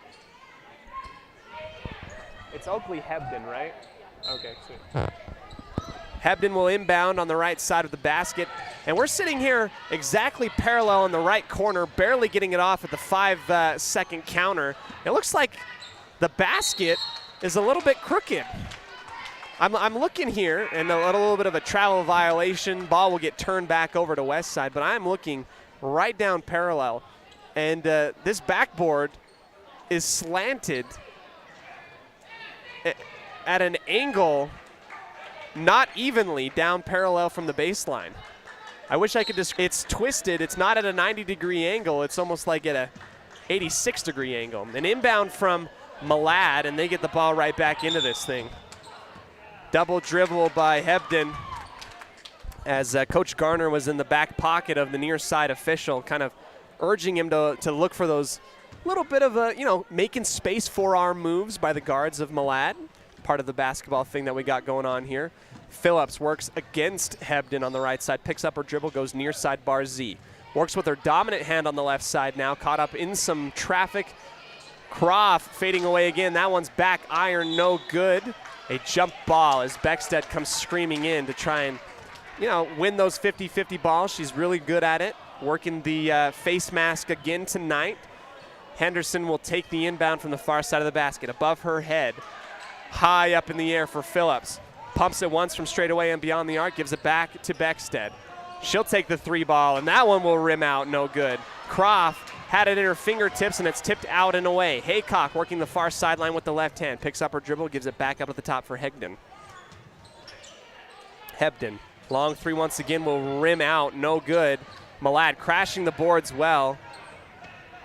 It's Oakley Hebden, right? Okay, sweet. Hebden will inbound on the right side of the basket. And we're sitting here exactly parallel in the right corner, barely getting it off at the 5-second counter. It looks like the basket is a little bit crooked. I'm looking here, and a little bit of a travel violation. Ball will get turned back over to West Side, but I'm looking right down parallel. And this backboard is slanted at an angle not evenly down parallel from the baseline. I wish I could it's twisted. It's not at a 90-degree angle. It's almost like at a 86-degree angle. An inbound from Malad, and they get the ball right back into this thing. Double dribble by Hebden as Coach Garner was in the back pocket of the near side official, kind of urging him to look for those little bit of making space forearm moves by the guards of Malad. Part of the basketball thing that we got going on here. Phillips works against Hebden on the right side, picks up her dribble, goes near side bar Z. Works with her dominant hand on the left side now, caught up in some traffic. Croft fading away again. That one's back iron, no good. A jump ball as Beckstead comes screaming in to try and, win those 50-50 balls. She's really good at it. Working the face mask again tonight. Henderson will take the inbound from the far side of the basket. Above her head, high up in the air for Phillips. Pumps it once from straight away and beyond the arc, gives it back to Beckstead. She'll take the 3 ball, and that one will rim out, no good. Croft had it in her fingertips, and it's tipped out and away. Haycock working the far sideline with the left hand. Picks up her dribble, gives it back up at the top for Hebden. Long 3 once again will rim out, no good. Malad crashing the boards well.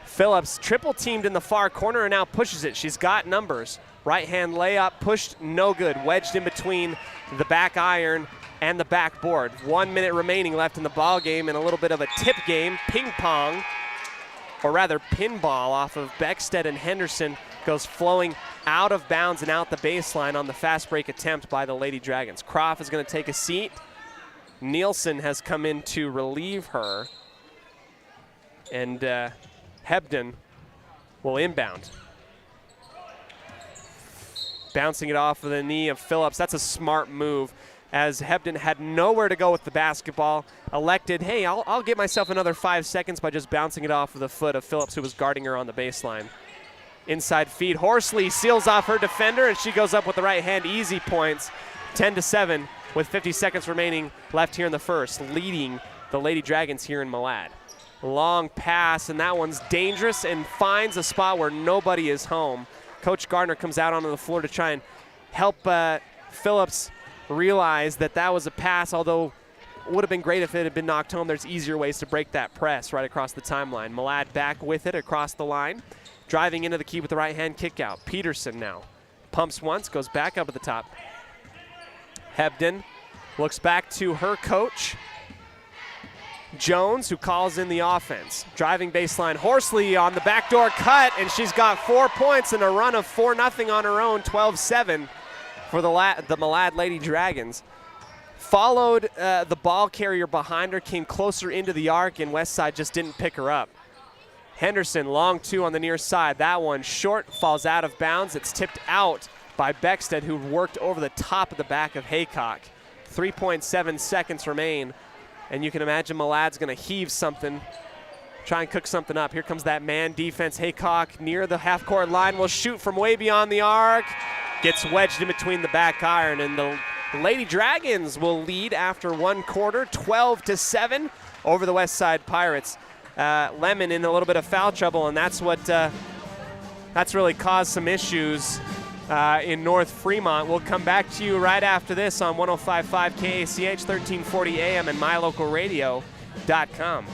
Phillips triple teamed in the far corner and now pushes it. She's got numbers. Right hand layup, pushed, no good. Wedged in between the back iron and the backboard. 1 minute remaining left in the ball game, and a little bit of a tip game. Ping pong, or rather pinball, off of Beckstead and Henderson goes flowing out of bounds and out the baseline on the fast break attempt by the Lady Dragons. Croft is going to take a seat. Nielsen has come in to relieve her, and Hebden will inbound. Bouncing it off of the knee of Phillips. That's a smart move, as Hebden had nowhere to go with the basketball. Elected, hey, I'll get myself another 5 seconds by just bouncing it off of the foot of Phillips, who was guarding her on the baseline. Inside feed, Horsley seals off her defender, and she goes up with the right hand. Easy points, 10-7 with 50 seconds remaining left here in the first, leading the Lady Dragons here in Malad. Long pass, and that one's dangerous and finds a spot where nobody is home. Coach Gardner comes out onto the floor to try and help Phillips realize that was a pass, although it would have been great if it had been knocked home. There's easier ways to break that press right across the timeline. Malad back with it across the line, driving into the key with the right hand kick out. Peterson now pumps once, goes back up at the top. Hebden looks back to her coach, Jones, who calls in the offense. Driving baseline, Horsley on the backdoor cut, and she's got 4 points and a run of 4-0 on her own, 12-7 for the Malad Lady Dragons. Followed the ball carrier behind her, came closer into the arc, and Westside just didn't pick her up. Henderson, long 2 on the near side. That one short, falls out of bounds. It's tipped out by Beckstead, who worked over the top of the back of Haycock. 3.7 seconds remain. And you can imagine Malad's going to heave something, try and cook something up. Here comes that man defense. Haycock near the half-court line will shoot from way beyond the arc. Gets wedged in between the back iron, and the Lady Dragons will lead after 1 quarter, 12-7 over the West Side Pirates. Lemon in a little bit of foul trouble, and that's really caused some issues in North Fremont. We'll come back to you right after this on 105.5 KACH, 1340 AM, and mylocalradio.com.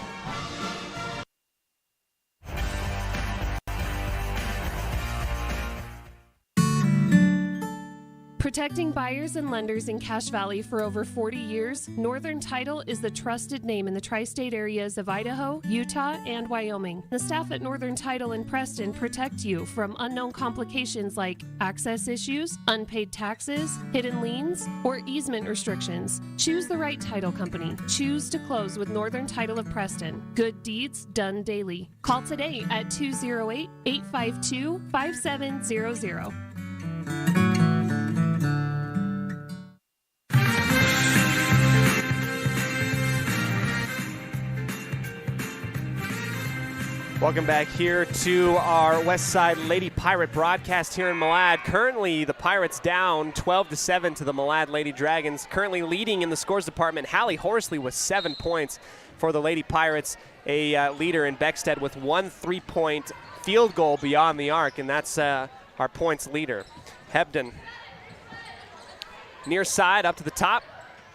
Protecting buyers and lenders in Cache Valley for over 40 years, Northern Title is the trusted name in the tri-state areas of Idaho, Utah, and Wyoming. The staff at Northern Title in Preston protect you from unknown complications like access issues, unpaid taxes, hidden liens, or easement restrictions. Choose the right title company. Choose to close with Northern Title of Preston. Good deeds done daily. Call today at 208-852-5700. Welcome back here to our Westside Lady Pirate broadcast here in Malad. Currently, the Pirates down 12-7 to the Malad Lady Dragons. Currently leading in the scores department, Hallie Horsley with 7 points for the Lady Pirates. A leader in Beckstead with 1 3-point field goal beyond the arc, and that's our points leader. Hebden near side up to the top.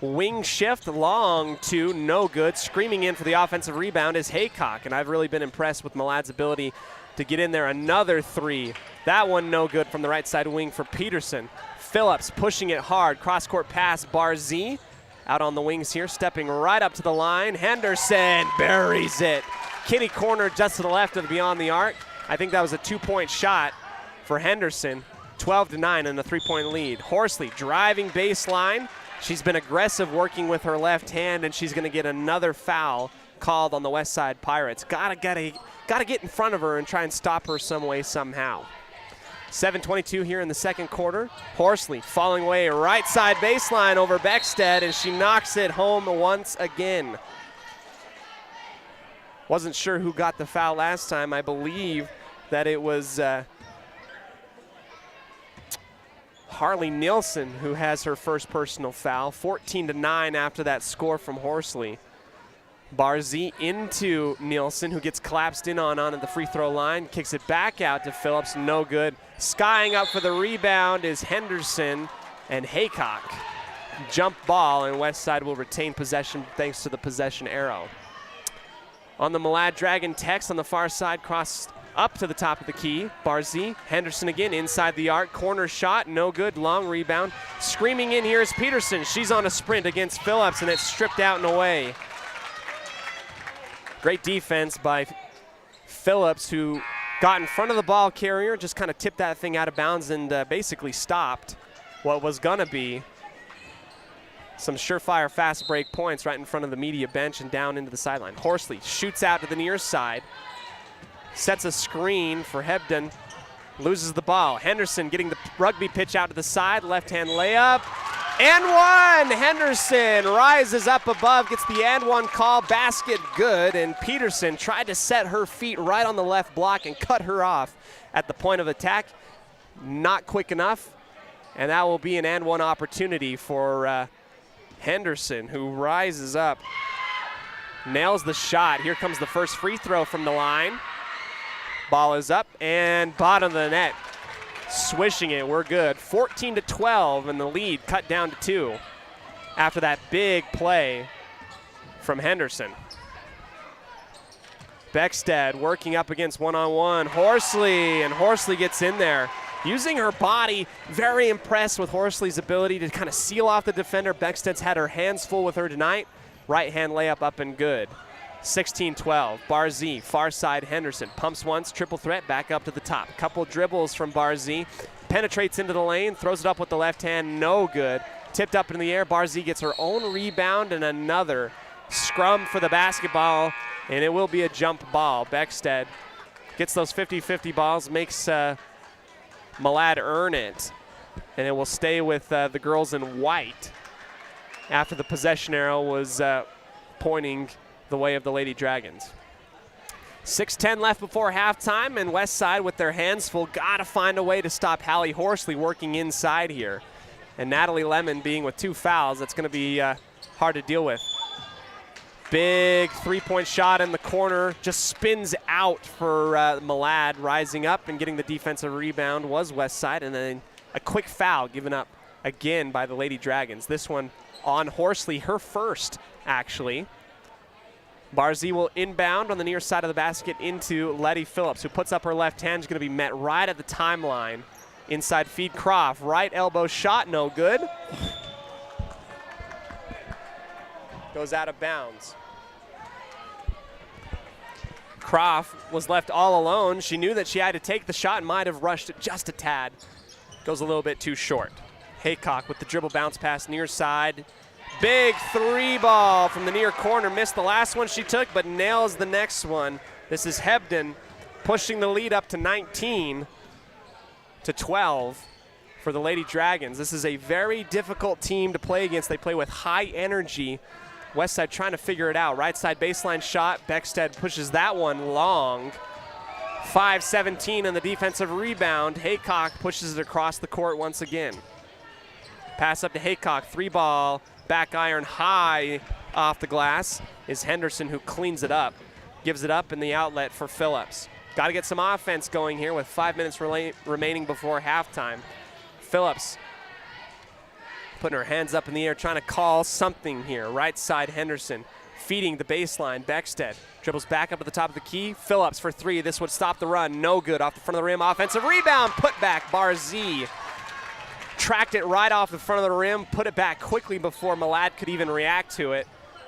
Wing shift, long two, no good. Screaming in for the offensive rebound is Haycock, and I've really been impressed with Malad's ability to get in there. Another three. That one no good from the right side wing for Peterson. Phillips pushing it hard. Cross-court pass, Barzee out on the wings here, stepping right up to the line. Henderson buries it. Kitty corner just to the left of beyond the arc. I think that was a 2-point shot for Henderson. 12-9 and a 3-point lead. Horsley driving baseline. She's been aggressive working with her left hand, and she's going to get another foul called on the West Side Pirates. Gotta get in front of her and try and stop her some way, somehow. 7:22 here in the second quarter. Horsley falling away right side baseline over Beckstead, and she knocks it home once again. Wasn't sure who got the foul last time. I believe that it was Harley Nielsen, who has her first personal foul. 14-9 after that score from Horsley. Barzee into Nielsen, who gets collapsed in on at the free throw line. Kicks it back out to Phillips, no good. Skying up for the rebound is Henderson and Haycock. Jump ball, and Westside will retain possession thanks to the possession arrow. On the Malad Dragon text on the far side, cross up to the top of the key. Barzee, Henderson again inside the arc. Corner shot, no good. Long rebound. Screaming in here is Peterson. She's on a sprint against Phillips, and it's stripped out and away. Great defense by Phillips, who got in front of the ball carrier, just kind of tipped that thing out of bounds and basically stopped what was going to be some surefire fast break points right in front of the media bench and down into the sideline. Horsley shoots out to the near side. Sets a screen for Hebden, loses the ball. Henderson getting the rugby pitch out to the side, left-hand layup, and one! Henderson rises up above, gets the and one call, basket good, and Peterson tried to set her feet right on the left block and cut her off at the point of attack. Not quick enough, and that will be an and one opportunity for Henderson, who rises up, nails the shot. Here comes the first free throw from the line. Ball is up and bottom of the net. Swishing it, we're good. 14-12, and the lead cut down to 2 after that big play from Henderson. Beckstead working up against one-on-one. Horsley, and Horsley gets in there. Using her body, very impressed with Horsley's ability to kind of seal off the defender. Beckstead's had her hands full with her tonight. Right hand layup up and good. 16-12, Barzee, far side Henderson, pumps once, triple threat, back up to the top. Couple dribbles from Barzee, penetrates into the lane, throws it up with the left hand, no good. Tipped up in the air, Barzee gets her own rebound and another scrum for the basketball, and it will be a jump ball. Beckstead gets those 50-50 balls, makes Malad earn it, and it will stay with the girls in white after the possession arrow was pointing the way of the Lady Dragons. 6:10 left before halftime, and Westside with their hands full, gotta find a way to stop Hallie Horsley working inside here. And Natalie Lemon being with 2 fouls, that's gonna be hard to deal with. Big 3-point shot in the corner, just spins out for Malad. Rising up and getting the defensive rebound was Westside, and then a quick foul given up again by the Lady Dragons. This one on Horsley, her first actually. Barzee will inbound on the near side of the basket into Letty Phillips, who puts up her left hand. Is going to be met right at the timeline Inside feed Croft, right elbow shot, no good. Goes out of bounds. Croft was left all alone. She knew that she had to take the shot and might have rushed it just a tad. Goes a little bit too short. Haycock with the dribble bounce pass near side. Big three ball from the near corner. Missed the last one she took, but nails the next one. This is Hebden pushing the lead up to 19 to 12 for the Lady Dragons. This is a very difficult team to play against. They play with high energy. Westside trying to figure it out. Right side baseline shot. Beckstead pushes that one long. 5-17 on the defensive rebound. Haycock pushes it across the court once again. Pass up to Haycock, three ball, back iron high off the glass is Henderson, who cleans it up. Gives it up in the outlet for Phillips. Got to get some offense going here with 5 minutes remaining before halftime. Phillips putting her hands up in the air, trying to call something here. Right side Henderson feeding the baseline. Beckstead dribbles back up at the top of the key. Phillips for three. This would stop the run. No good. Off the front of the rim. Offensive rebound. Put back. Barzee tracked it right off the front of the rim. Put it back quickly before Malad could even react to it.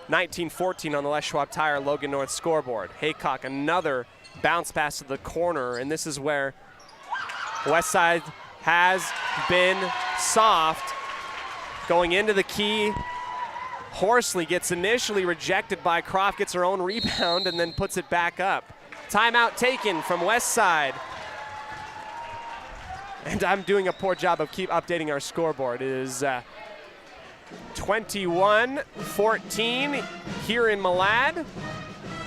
19-14 on the Les Schwab Tire Logan North scoreboard. Haycock, another bounce pass to the corner, and this is where Westside has been soft. Going into the key, Horsley gets initially rejected by Croft, gets her own rebound, and then puts it back up. Timeout taken from Westside. And I'm doing a poor job of keep updating our scoreboard. It is 21-14 here in Malad.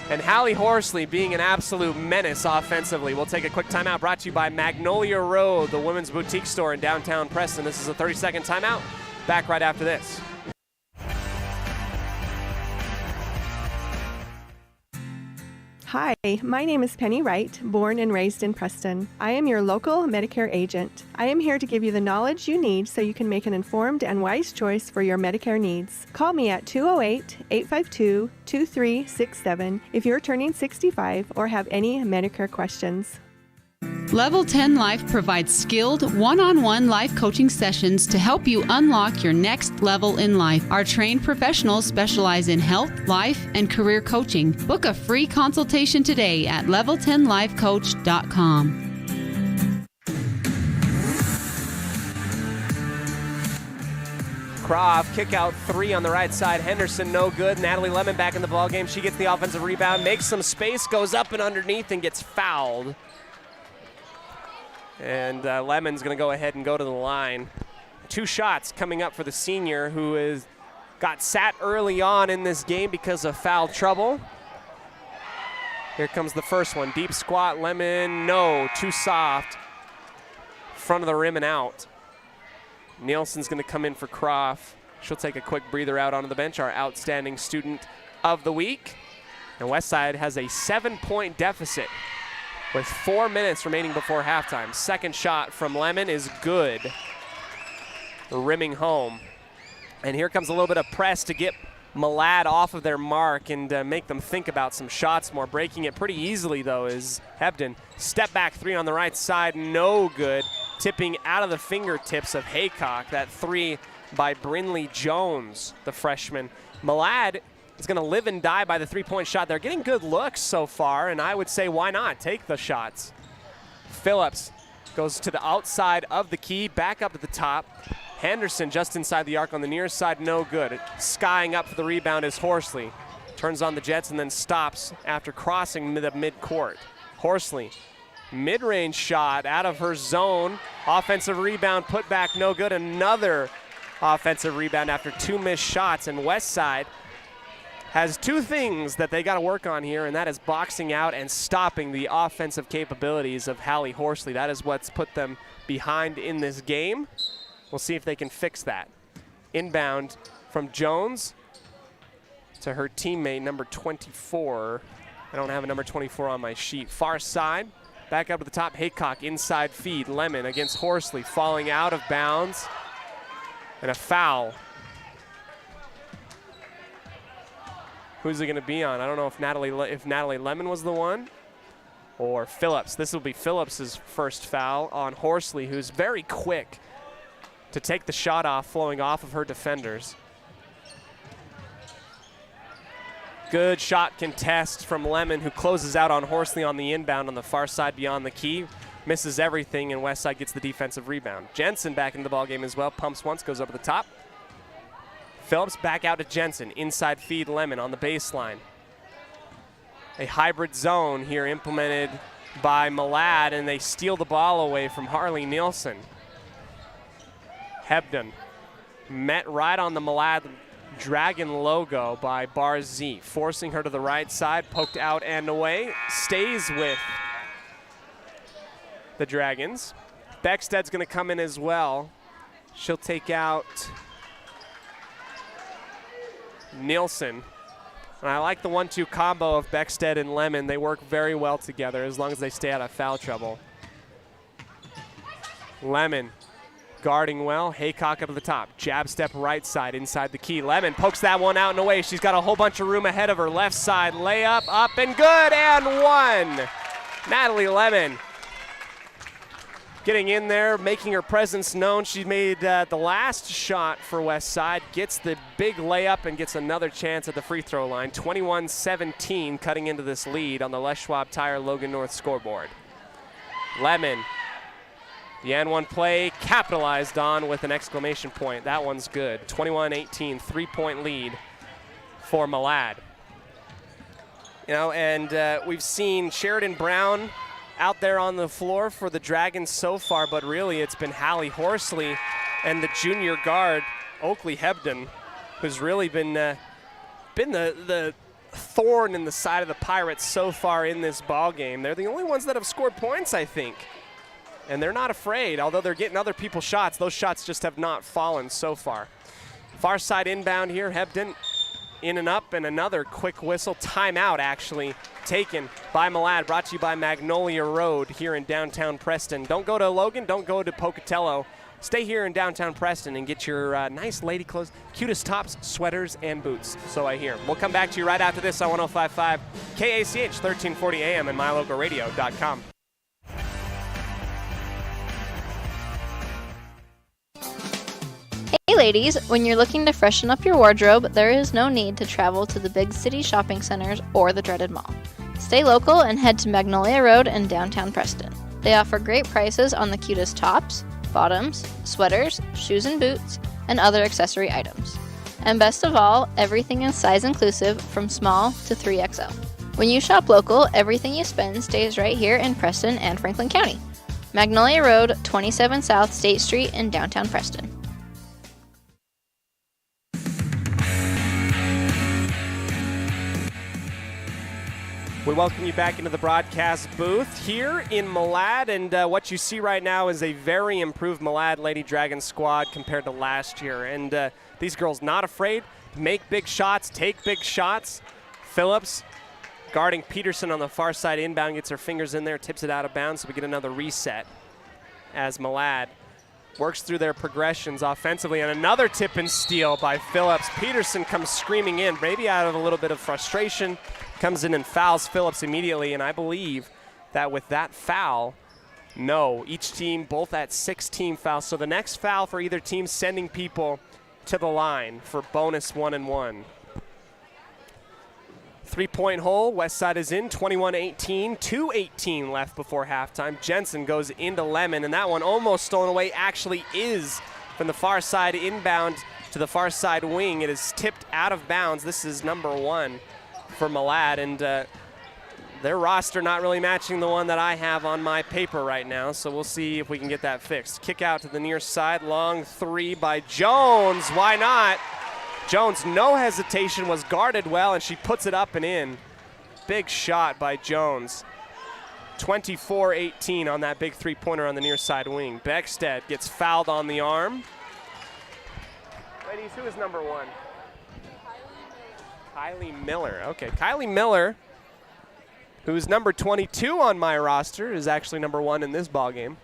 And Hallie Horsley being an absolute menace offensively. We'll take a quick timeout brought to you by Magnolia Road, the women's boutique store in downtown Preston. This is a 30-second timeout. Back right after this. Hi, my name is Penny Wright, born and raised in Preston. I am your local Medicare agent. I am here to give you the knowledge you need so you can make an informed and wise choice for your Medicare needs. Call me at 208-852-2367 if you're turning 65 or have any Medicare questions. Level 10 Life provides skilled one-on-one life coaching sessions to help you unlock your next level in life. Our trained professionals specialize in health, life, and career coaching. Book a free consultation today at level10lifecoach.com. Croft, kick out three on the right side. Henderson, no good. Natalie Lemon back in the ballgame. She gets the offensive rebound, makes some space, goes up and underneath, and gets fouled. And Lemon's going to go ahead and go to the line. Two shots coming up for the senior, who got sat early on in this game because of foul trouble. Here comes the first one. Deep squat, Lemon, no, too soft. Front of the rim and out. Nielsen's going to come in for Croft. She'll take a quick breather out onto the bench, our outstanding student of the week. And Westside has a 7-point deficit with 4 minutes remaining before halftime. Second shot from Lemon is good. Rimming home. And here comes a little bit of press to get Malad off of their mark and make them think about some shots more. Breaking it pretty easily, though, is Hebden. Step back three on the right side, no good. Tipping out of the fingertips of Haycock. That three by Brinley Jones, the freshman. Malad is going to live and die by the three-point shot. They're getting good looks so far, and I would say why not? Take the shots. Phillips goes to the outside of the key, back up at the top. Henderson just inside the arc on the near side, no good. Skying up for the rebound is Horsley. Turns on the Jets and then stops after crossing the midcourt. Horsley, mid-range shot out of her zone. Offensive rebound, put back, no good. Another offensive rebound after two missed shots, and Westside has two things that they got to work on here, and that is boxing out and stopping the offensive capabilities of Hallie Horsley. That is what's put them behind in this game. We'll see if they can fix that. Inbound from Jones to her teammate, number 24. I don't have a number 24 on my sheet. Far side, back up to the top. Haycock, inside feed. Lemon against Horsley, falling out of bounds. And a foul. Who's it going to be on? I don't know if Natalie Lemon was the one. or Phillips. This will be Phillips' first foul on Horsley, who's very quick to take the shot off, flowing off of her defenders. Good shot contest from Lemon, who closes out on Horsley on the inbound on the far side beyond the key. Misses everything, and Westside gets the defensive rebound. Jensen back into the ballgame as well. Pumps once, goes over the top. Phillips back out to Jensen. Inside feed Lemon on the baseline. A hybrid zone here implemented by Malad, and they steal the ball away from Harley Nielsen. Hebden met right on the Malad Dragon logo by Barzee, forcing her to the right side, poked out and away, stays with the Dragons. Becksted's gonna come in as well. She'll take out Nielsen. And I like the 1-2 combo of Beckstead and Lemon. They work very well together as long as they stay out of foul trouble. Lemon guarding well. Haycock up at the top. Jab step right side inside the key. Lemon pokes that one out and away. She's got a whole bunch of room ahead of her. Left side layup up and good and one. Natalie Lemon getting in there, making her presence known. She made the last shot for Westside, gets the big layup and gets another chance at the free throw line. 21-17 cutting into this lead on the Les Schwab Tire Logan North scoreboard. Lemon, the N1 play capitalized on with an exclamation point. That one's good. 21-18, 3-point lead for Malad. You know, and we've seen Sheridan Brown out there on the floor for the Dragons so far, but really it's been Hallie Horsley and the junior guard, Oakley Hebden, who's really been the thorn in the side of the Pirates so far in this ball game. They're the only ones that have scored points, I think. And they're not afraid, although they're getting other people's shots. Those shots just have not fallen so far. Far side inbound here, Hebden in and up, and another quick whistle. Timeout, actually, taken by Malad, brought to you by Magnolia Road here in downtown Preston. Don't go to Logan, don't go to Pocatello. Stay here in downtown Preston and get your nice lady clothes, cutest tops, sweaters, and boots, so I hear. We'll come back to you right after this on 105.5 KACH, 1340 AM and mylocalradio.com. Hey ladies, when you're looking to freshen up your wardrobe, there is no need to travel to the big city shopping centers or the dreaded mall. Stay local and head to Magnolia Road in downtown Preston. They offer great prices on the cutest tops, bottoms, sweaters, shoes and boots, and other accessory items. And best of all, everything is size inclusive from small to 3XL. When you shop local, everything you spend stays right here in Preston and Franklin County. Magnolia Road, 27 South State Street in downtown Preston. We welcome you back into the broadcast booth here in Malad, and what you see right now is a very improved Malad Lady Dragon squad compared to last year. And these girls not afraid, make big shots, take big shots. Phillips guarding Peterson on the far side inbound, gets her fingers in there, tips it out of bounds, so we get another reset as Malad works through their progressions offensively. And another tip and steal by Phillips. Peterson comes screaming in, maybe out of a little bit of frustration, comes in and fouls Phillips immediately, and I believe that with that foul, no, each team both at 6 team fouls. So the next foul for either team sending people to the line for bonus 1-and-1. 3-point hole, Westside is in, 21-18, 2:18 left before halftime. Jensen goes into Lemon, and that one almost stolen away, actually is from the far side inbound to the far side wing. It is tipped out of bounds. This is number 1 for Malad, and their roster not really matching the one that I have on my paper right now, so we'll see if we can get that fixed. Kick out to the near side, long 3 by Jones. Why not? Jones, no hesitation, was guarded well, and she puts it up and in. Big shot by Jones. 24-18 on that big 3-pointer on the near side wing. Beckstead gets fouled on the arm. Ladies, who is number 1? Kylie Miller. Okay, Kylie Miller, who's number 22 on my roster, is actually number 1 in this ball game.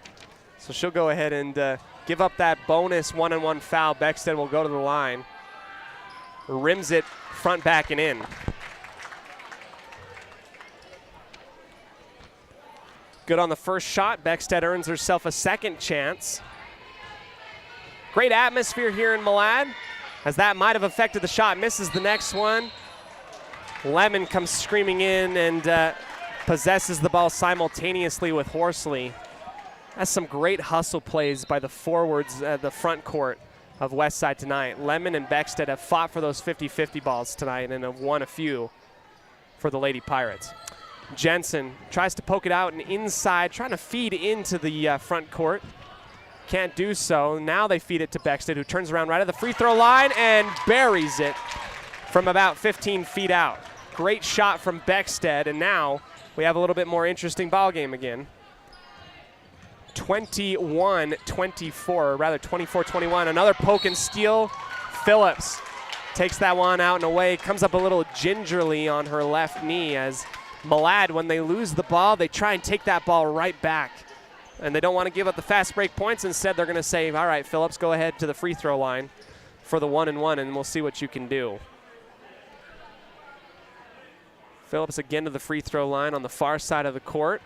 So she'll go ahead and give up that bonus 1-and-1 foul. Beckstead will go to the line. Rims it front, back, and in. Good on the first shot. Beckstead earns herself a second chance. Great atmosphere here in Malad, as that might have affected the shot. Misses the next one. Lemon comes screaming in and possesses the ball simultaneously with Horsley. That's some great hustle plays by the forwards at the front court of Westside tonight. Lemon and Beckstead have fought for those 50-50 balls tonight and have won a few for the Lady Pirates. Jensen tries to poke it out and inside, trying to feed into the front court. Can't do so. Now they feed it to Beckstead, who turns around right at the free throw line and buries it from about 15 feet out. Great shot from Beckstead, and now we have a little bit more interesting ball game again. 21-24, or rather 24-21. Another poke and steal. Phillips takes that one out and away. Comes up a little gingerly on her left knee, as Malad, when they lose the ball, they try and take that ball right back. And they don't want to give up the fast break points. Instead, they're going to say, all right, Phillips, go ahead to the free throw line for the 1-and-1, and we'll see what you can do. Phillips again to the free throw line on the far side of the court.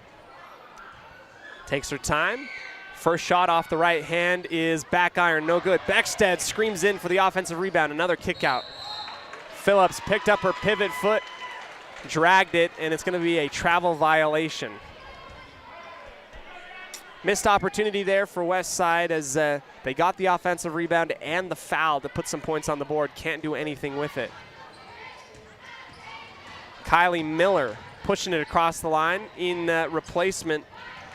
Takes her time. First shot off the right hand is back iron, no good. Beckstead screams in for the offensive rebound, another kick out. Phillips picked up her pivot foot, dragged it, and it's going to be a travel violation. Missed opportunity there for Westside, as they got the offensive rebound and the foul to put some points on the board. Can't do anything with it. Kylie Miller pushing it across the line in replacement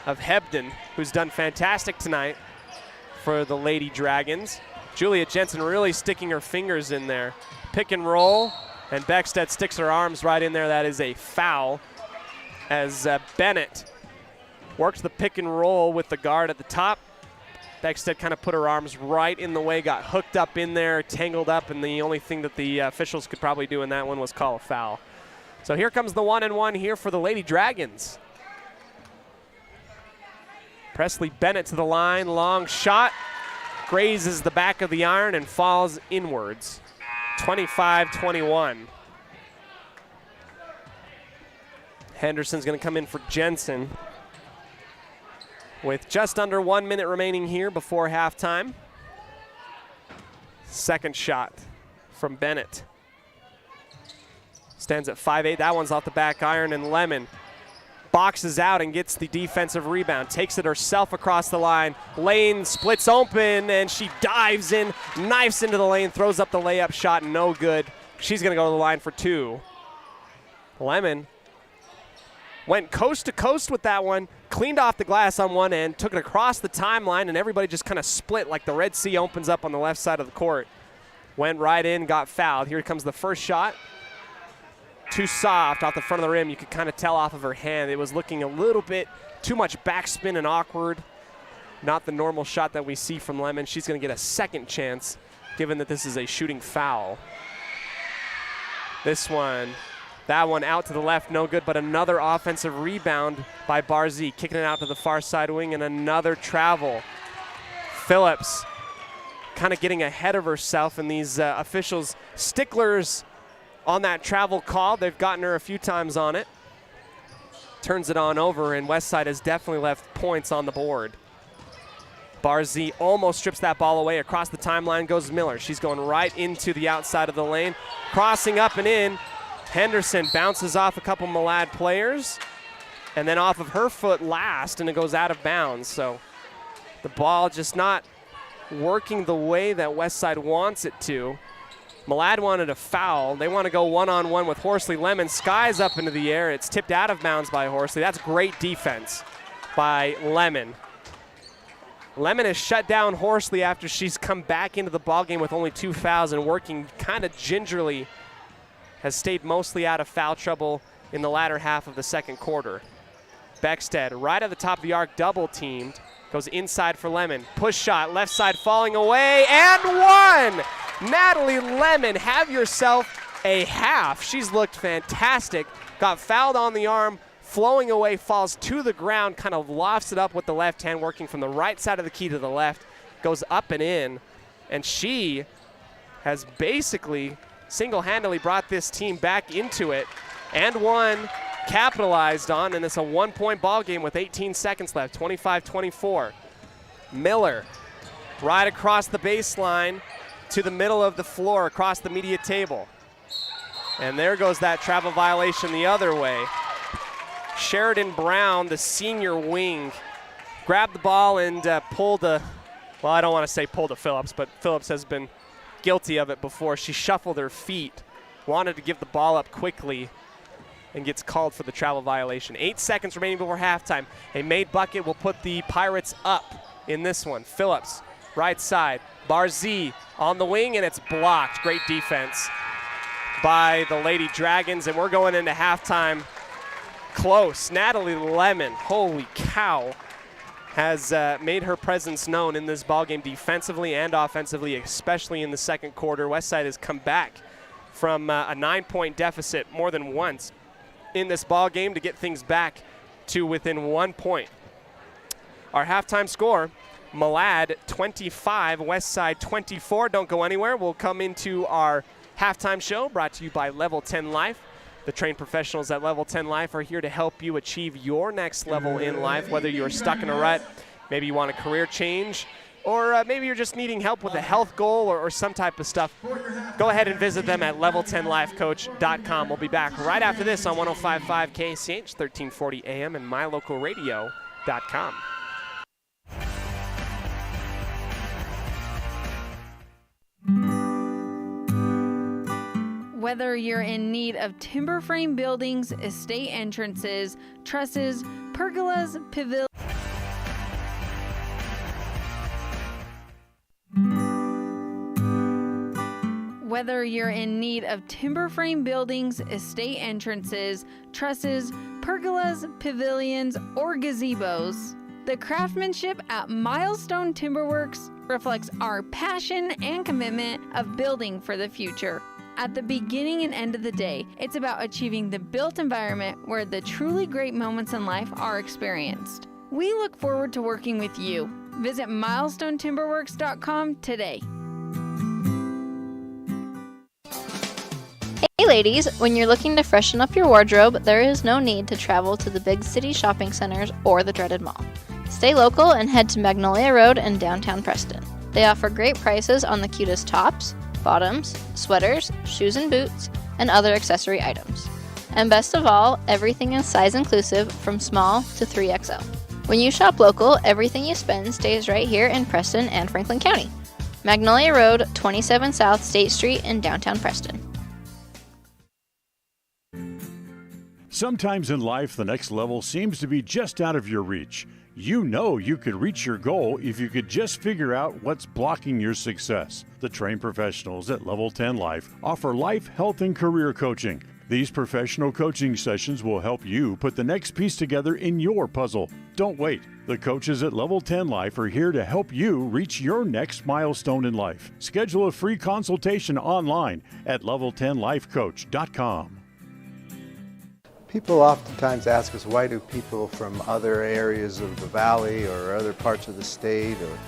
of Hebden, who's done fantastic tonight for the Lady Dragons. Julia Jensen really sticking her fingers in there. Pick and roll, and Beckstead sticks her arms right in there. That is a foul, as Bennett works the pick and roll with the guard at the top. Beckstead kind of put her arms right in the way, got hooked up in there, tangled up, and the only thing that the officials could probably do in that one was call a foul. So here comes the 1-and-1 here for the Lady Dragons. Presley Bennett to the line, long shot, grazes the back of the iron and falls inwards. 25-21. Henderson's going to come in for Jensen with just under 1 minute remaining here before halftime. Second shot from Bennett. Stands at 5'8". That one's off the back iron, and Lemon boxes out and gets the defensive rebound. Takes it herself across the line. Lane splits open, and she dives in, knifes into the lane, throws up the layup shot, no good. She's going to go to the line for two. Lemon went coast to coast with that one, cleaned off the glass on one end, took it across the timeline, and everybody just kind of split like the Red Sea opens up on the left side of the court. Went right in, got fouled. Here comes the first shot. Too soft off the front of the rim. You could kind of tell off of her hand. It was looking a little bit too much backspin and awkward. Not the normal shot that we see from Lemon. She's going to get a second chance, given that this is a shooting foul. This one, that one out to the left, no good, but another offensive rebound by Barzee, kicking it out to the far side wing, and another travel. Phillips kind of getting ahead of herself, and these officials, sticklers on that travel call. They've gotten her a few times on it. Turns it on over, and Westside has definitely left points on the board. Barzee almost strips that ball away. Across the timeline goes Miller. She's going right into the outside of the lane. Crossing up and in. Henderson bounces off a couple Malad players, and then off of her foot last, and it goes out of bounds. So the ball just not working the way that Westside wants it to. Malad wanted a foul. They want to go one-on-one with Horsley. Lemon skies up into the air. It's tipped out of bounds by Horsley. That's great defense by Lemon. Lemon has shut down Horsley after she's come back into the ballgame with only 2 fouls, and working kind of gingerly, has stayed mostly out of foul trouble in the latter half of the second quarter. Beckstead right at the top of the arc, double teamed. Goes inside for Lemon. Push shot, left side falling away, and one! Natalie Lemon, have yourself a half. She's looked fantastic. Got fouled on the arm, flowing away, falls to the ground, kind of lofts it up with the left hand, working from the right side of the key to the left, goes up and in, and she has basically single-handedly brought this team back into it, and one capitalized on, and it's a one-point ball game with 18 seconds left, 25-24. Miller right across the baseline to the middle of the floor, across the media table. And there goes that travel violation the other way. Sheridan Brown, the senior wing, grabbed the ball and pulled a, well, I don't want to say pulled a Phillips, but Phillips has been guilty of it before. She shuffled her feet, wanted to give the ball up quickly, and gets called for the travel violation. 8 seconds remaining before halftime. A made bucket will put the Pirates up in this one. Phillips, right side. Barzee on the wing, and it's blocked. Great defense by the Lady Dragons, and we're going into halftime close. Natalie Lemon, holy cow, has made her presence known in this ballgame defensively and offensively, especially in the second quarter. Westside has come back from a 9-point deficit more than once in this ballgame to get things back to within 1 point. Our halftime score, Malad 25, Westside 24. Don't go anywhere. We'll come into our halftime show brought to you by Level 10 Life. The trained professionals at Level 10 Life are here to help you achieve your next level in life, whether you're stuck in a rut, maybe you want a career change, or maybe you're just needing help with a health goal or some type of stuff. Go ahead and visit them at level10lifecoach.com. We'll be back right after this on 105.5 KACH, 1340 AM, and mylocalradio.com. Whether you're in need of timber frame buildings, estate entrances, trusses, pergolas, pavilions, whether you're in need of timber frame buildings, estate entrances, trusses, pergolas, pavilions, or gazebos, the craftsmanship at Milestone Timberworks reflects our passion and commitment of building for the future. At the beginning and end of the day, it's about achieving the built environment where the truly great moments in life are experienced. We look forward to working with you. Visit milestonetimberworks.com today. Hey ladies, when you're looking to freshen up your wardrobe, there is no need to travel to the big city shopping centers or the dreaded mall. Stay local and head to Magnolia Road in downtown Preston. They offer great prices on the cutest tops, bottoms, sweaters, shoes and boots, and other accessory items. And best of all, everything is size inclusive from small to 3XL. When you shop local, everything you spend stays right here in Preston and Franklin County. Magnolia Road, 27 South State Street in downtown Preston. Sometimes in life, the next level seems to be just out of your reach. You know you could reach your goal if you could just figure out what's blocking your success. The trained professionals at Level 10 Life offer life, health, and career coaching. These professional coaching sessions will help you put the next piece together in your puzzle. Don't wait. The coaches at Level 10 Life are here to help you reach your next milestone in life. Schedule a free consultation online at level10lifecoach.com. People oftentimes ask us, why do people from other areas of the valley or other parts of the state or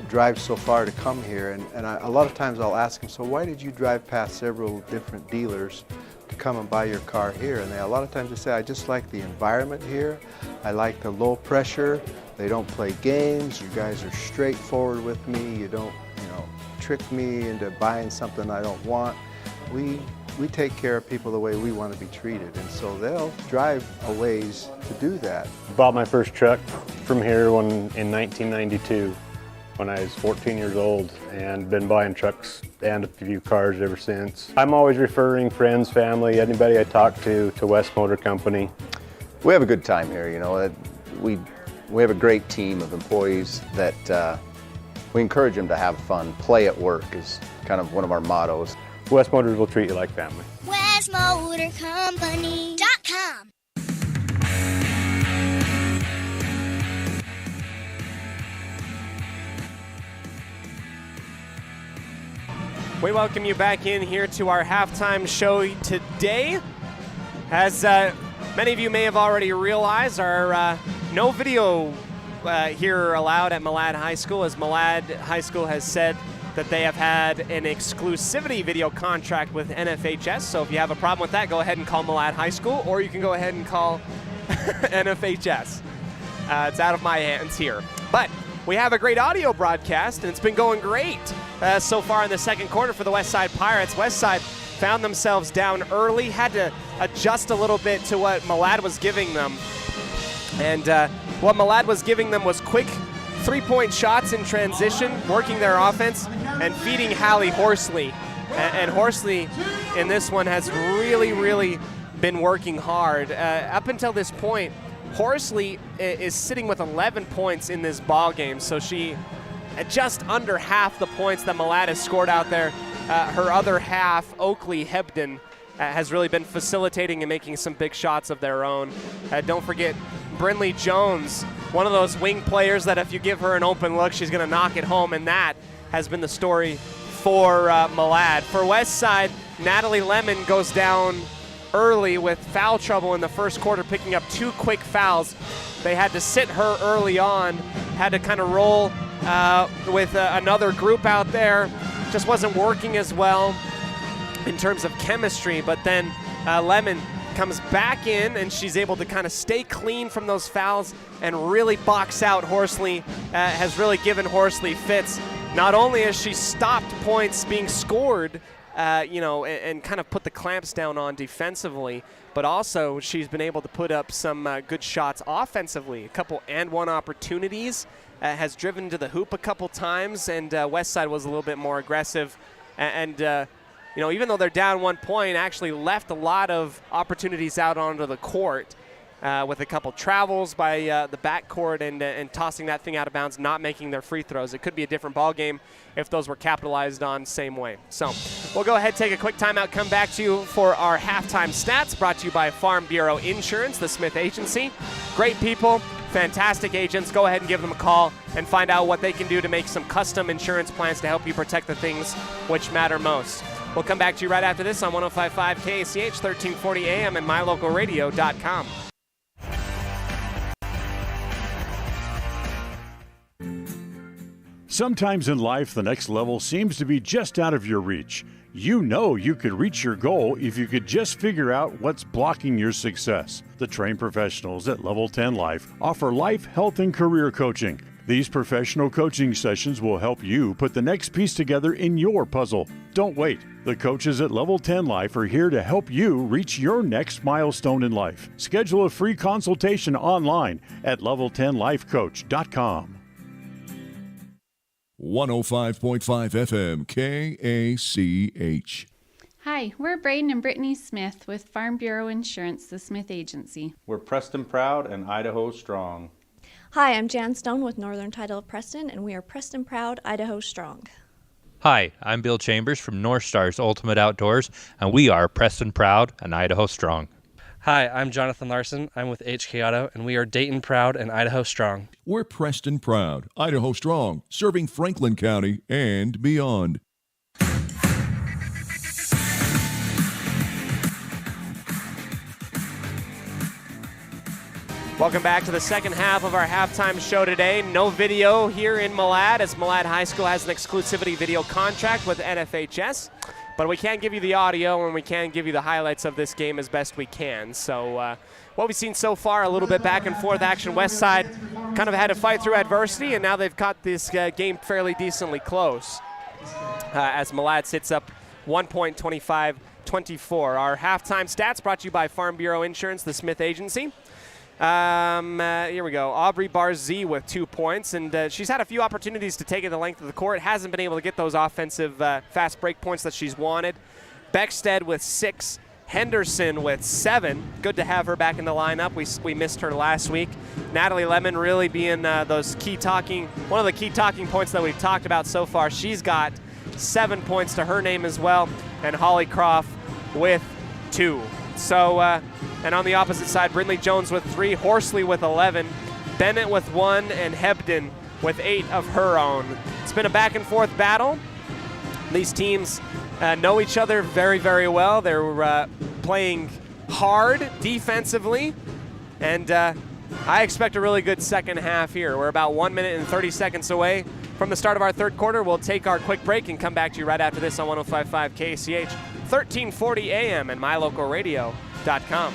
drive so far to come here? And a lot of times I'll ask them, so why did you drive past several different dealers to come and buy your car here? And a lot of times they say, I just like the environment here. I like the low pressure. They don't play games. You guys are straightforward with me. You don't, trick me into buying something I don't want. We take care of people the way we want to be treated, and so they'll drive a ways to do that. Bought my first truck from here in 1992 when I was 14 years old, and been buying trucks and a few cars ever since. I'm always referring friends, family, anybody I talk to West Motor Company. We have a good time here, We have a great team of employees that we encourage them to have fun. Play at work is kind of one of our mottos. West Motors will treat you like family. WestMotorCompany.com. We welcome you back in here to our halftime show today. As many of you may have already realized, our no video here allowed at Malad High School, as Malad High School has said that they have had an exclusivity video contract with NFHS. So if you have a problem with that, go ahead and call Malad High School, or you can go ahead and call NFHS. It's out of my hands here. But we have a great audio broadcast, and it's been going great so far in the second quarter for the Westside Pirates. Westside found themselves down early, had to adjust a little bit to what Malad was giving them. And what Malad was giving them was quick three-point shots in transition, working their offense, and feeding Hallie Horsley. And Horsley in this one has really, really been working hard. Up until this point, Horsley is sitting with 11 points in this ball game, so she just under half the points that Malad has scored out there. Her other half, Oakley Hebden, has really been facilitating and making some big shots of their own. Don't forget Brinley Jones, one of those wing players that if you give her an open look, she's going to knock it home, and that has been the story for Malad. For Westside, Natalie Lemon goes down early with foul trouble in the first quarter, picking up 2 quick fouls. They had to sit her early on, had to kind of roll with another group out there. Just wasn't working as well in terms of chemistry, but then Lemon comes back in, and she's able to kind of stay clean from those fouls and really box out Horsley. Has really given Horsley fits. Not only has she stopped points being scored, and kind of put the clamps down on defensively, but also she's been able to put up some good shots offensively. A couple and one opportunities, has driven to the hoop a couple times, and Westside was a little bit more aggressive. Even though they're down 1 point, actually left a lot of opportunities out onto the court with a couple travels by the backcourt and tossing that thing out of bounds, not making their free throws. It could be a different ball game if those were capitalized on same way. So we'll go ahead, take a quick timeout, come back to you for our halftime stats, brought to you by Farm Bureau Insurance, the Smith Agency. Great people, fantastic agents. Go ahead and give them a call and find out what they can do to make some custom insurance plans to help you protect the things which matter most. We'll come back to you right after this on 105.5 KACH, 1340 AM, and mylocalradio.com. Sometimes in life, the next level seems to be just out of your reach. You know you could reach your goal if you could just figure out what's blocking your success. The trained professionals at Level 10 Life offer life, health, and career coaching. These professional coaching sessions will help you put the next piece together in your puzzle. Don't wait. The coaches at Level 10 Life are here to help you reach your next milestone in life. Schedule a free consultation online at level10lifecoach.com. 105.5 FM KACH. Hi, we're Braden and Brittany Smith with Farm Bureau Insurance, the Smith Agency. We're Preston Proud and Idaho Strong. Hi, I'm Jan Stone with Northern Title of Preston, and we are Preston Proud, Idaho Strong. Hi, I'm Bill Chambers from North Stars Ultimate Outdoors, and we are Preston Proud and Idaho Strong. Hi, I'm Jonathan Larson. I'm with HK Auto, and we are Dayton Proud and Idaho Strong. We're Preston Proud, Idaho Strong, serving Franklin County and beyond. Welcome back to the second half of our halftime show today. No video here in Malad, as Malad High School has an exclusivity video contract with NFHS. But we can give you the audio, and we can give you the highlights of this game as best we can. So what we've seen so far, a little bit back and forth action. Westside kind of had to fight through adversity, and now they've got this game fairly decently close as Malad sits up 1 point, 25-24. Our halftime stats brought to you by Farm Bureau Insurance, the Smith Agency. Here we go. Aubrey Barzee with 2 points, and she's had a few opportunities to take it the length of the court. Hasn't been able to get those offensive fast break points that she's wanted. Beckstead with 6. Henderson with 7. Good to have her back in the lineup. We missed her last week. Natalie Lemon really being one of the key talking points that we've talked about so far. She's got 7 points to her name as well, and Holly Croft with 2. So, and on the opposite side, Brindley Jones with 3, Horsley with 11, Bennett with 1, and Hebden with 8 of her own. It's been a back and forth battle. These teams know each other very, very well. They're playing hard defensively, and I expect a really good second half here. We're about 1 minute and 30 seconds away From the start of our third quarter, we'll take our quick break and come back to you right after this on 105.5 KCH, 1340 AM and mylocalradio.com.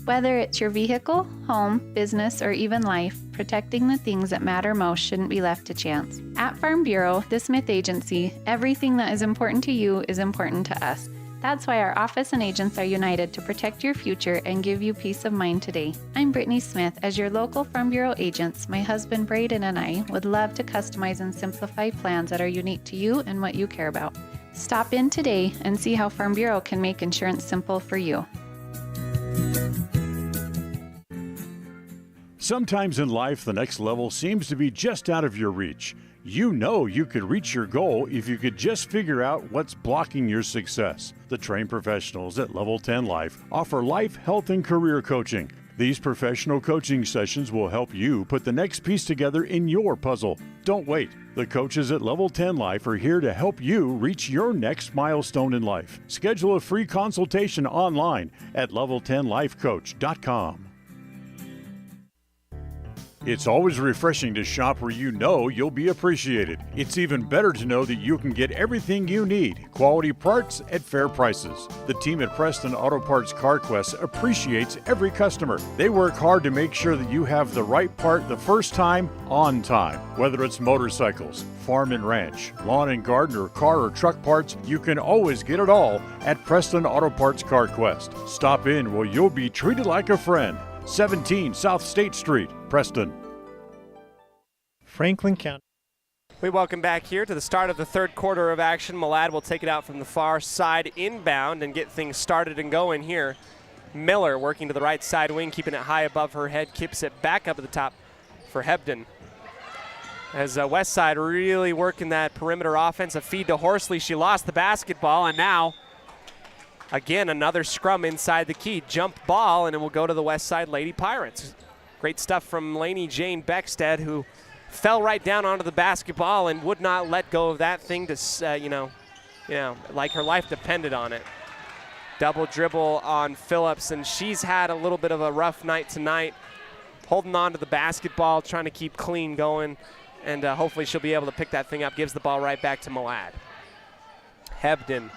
Whether it's your vehicle, home, business, or even life, protecting the things that matter most shouldn't be left to chance. At Farm Bureau, the Smith Agency, everything that is important to you is important to us. That's why our office and agents are united to protect your future and give you peace of mind today. I'm Brittany Smith. As your local Farm Bureau agents, my husband Braden and I would love to customize and simplify plans that are unique to you and what you care about. Stop in today and see how Farm Bureau can make insurance simple for you. Sometimes in life, the next level seems to be just out of your reach. You know you could reach your goal if you could just figure out what's blocking your success. The trained professionals at Level 10 Life offer life, health, and career coaching. These professional coaching sessions will help you put the next piece together in your puzzle. Don't wait. The coaches at Level 10 Life are here to help you reach your next milestone in life. Schedule a free consultation online at level10lifecoach.com. It's always refreshing to shop where you know you'll be appreciated. It's even better to know that you can get everything you need, quality parts at fair prices. The team at Preston Auto Parts CarQuest appreciates every customer. They work hard to make sure that you have the right part the first time, on time. Whether it's motorcycles, farm and ranch, lawn and garden, or car or truck parts, you can always get it all at Preston Auto Parts CarQuest. Stop in where you'll be treated like a friend. 17 South State Street, Preston. Franklin County. We welcome back here to the start of the third quarter of action. Malad will take it out from the far side inbound and get things started and going here. Miller working to the right side wing, keeping it high above her head, keeps it back up at the top for Hebden. As West Side really working that perimeter offense, a feed to Horsley. She lost the basketball, and now again, another scrum inside the key. Jump ball, and it will go to the West Side Lady Pirates. Great stuff from Lainey Jane Beckstead, who fell right down onto the basketball and would not let go of that thing to, like her life depended on it. Double dribble on Phillips, and she's had a little bit of a rough night tonight, holding on to the basketball, trying to keep clean going, and hopefully she'll be able to pick that thing up. Gives the ball right back to Malad. Hebden.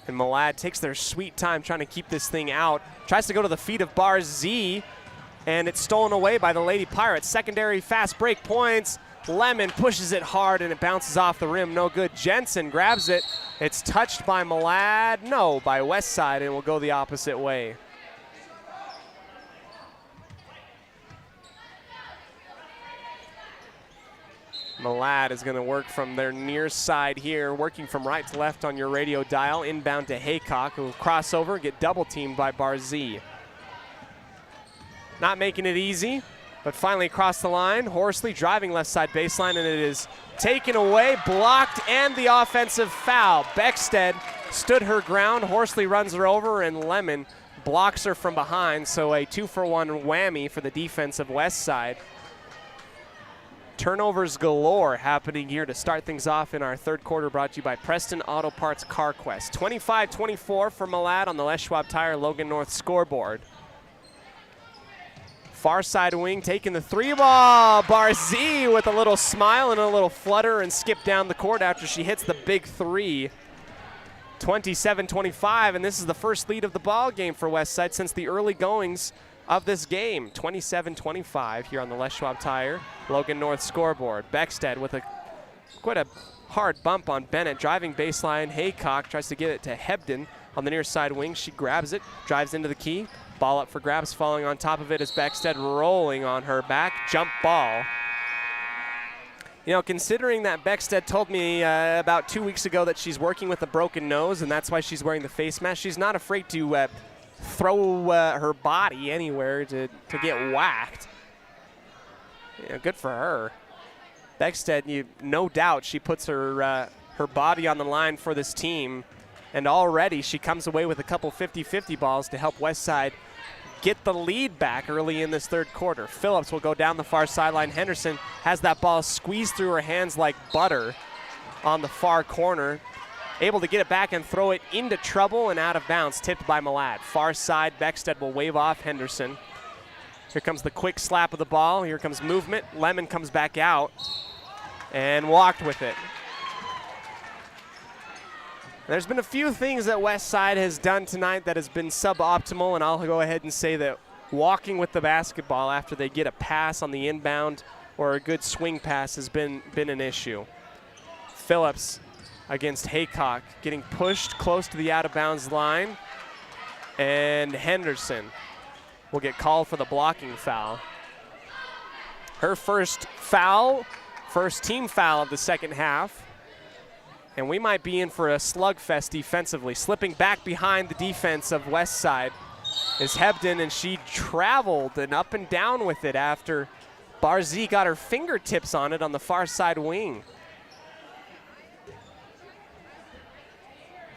And Malad takes their sweet time trying to keep this thing out. Tries to go to the feet of Bar Z, and it's stolen away by the Lady Pirates. Secondary fast break points. Lemon pushes it hard, and it bounces off the rim. No good. Jensen grabs it. It's touched by Malad. No, by West Side, and will go the opposite way. Malad is going to work from their near side here, working from right to left on your radio dial. Inbound to Haycock, who will cross over and get double teamed by Barzee. Not making it easy, but finally across the line. Horsley driving left side baseline, and it is taken away, blocked, and the offensive foul. Beckstead stood her ground. Horsley runs her over, and Lemon blocks her from behind. So a 2-for-1 whammy for the defense of West Side. Turnovers galore happening here to start things off in our third quarter, brought to you by Preston Auto Parts CarQuest. 25-24 for Malad on the Les Schwab Tire Logan North scoreboard. Far side wing taking the three ball. Barzee with a little smile and a little flutter and skip down the court after she hits the big three. 27-25, and this is the first lead of the ball game for West Side since the early goings of this game. 27-25 here on the Les Schwab Tire Logan North scoreboard. Beckstead with quite a hard bump on Bennett. Driving baseline, Haycock tries to get it to Hebden on the near side wing. She grabs it, drives into the key. Ball up for grabs, falling on top of it is Beckstead rolling on her back. Jump ball. You know, considering that Beckstead told me about 2 weeks ago that she's working with a broken nose and that's why she's wearing the face mask, she's not afraid to throw her body anywhere to get whacked. Yeah, good for her. Beckstead, no doubt she puts her body on the line for this team, and already she comes away with a couple 50-50 balls to help West Side get the lead back early in this third quarter. Phillips will go down the far sideline. Henderson has that ball squeezed through her hands like butter on the far corner. able to get it back and throw it into trouble and out of bounds, tipped by Malad. Far side, Beckstead will wave off Henderson. Here comes the quick slap of the ball. Here comes movement. Lemon comes back out and walked with it. There's been a few things that Westside has done tonight that has been suboptimal, and I'll go ahead and say that walking with the basketball after they get a pass on the inbound or a good swing pass has been an issue. Phillips against Haycock, getting pushed close to the out-of-bounds line, and Henderson will get called for the blocking foul. Her first team foul of the second half, and we might be in for a slugfest defensively. Slipping back behind the defense of Westside is Hebden, and she traveled and up and down with it after Barzee got her fingertips on it on the far side wing.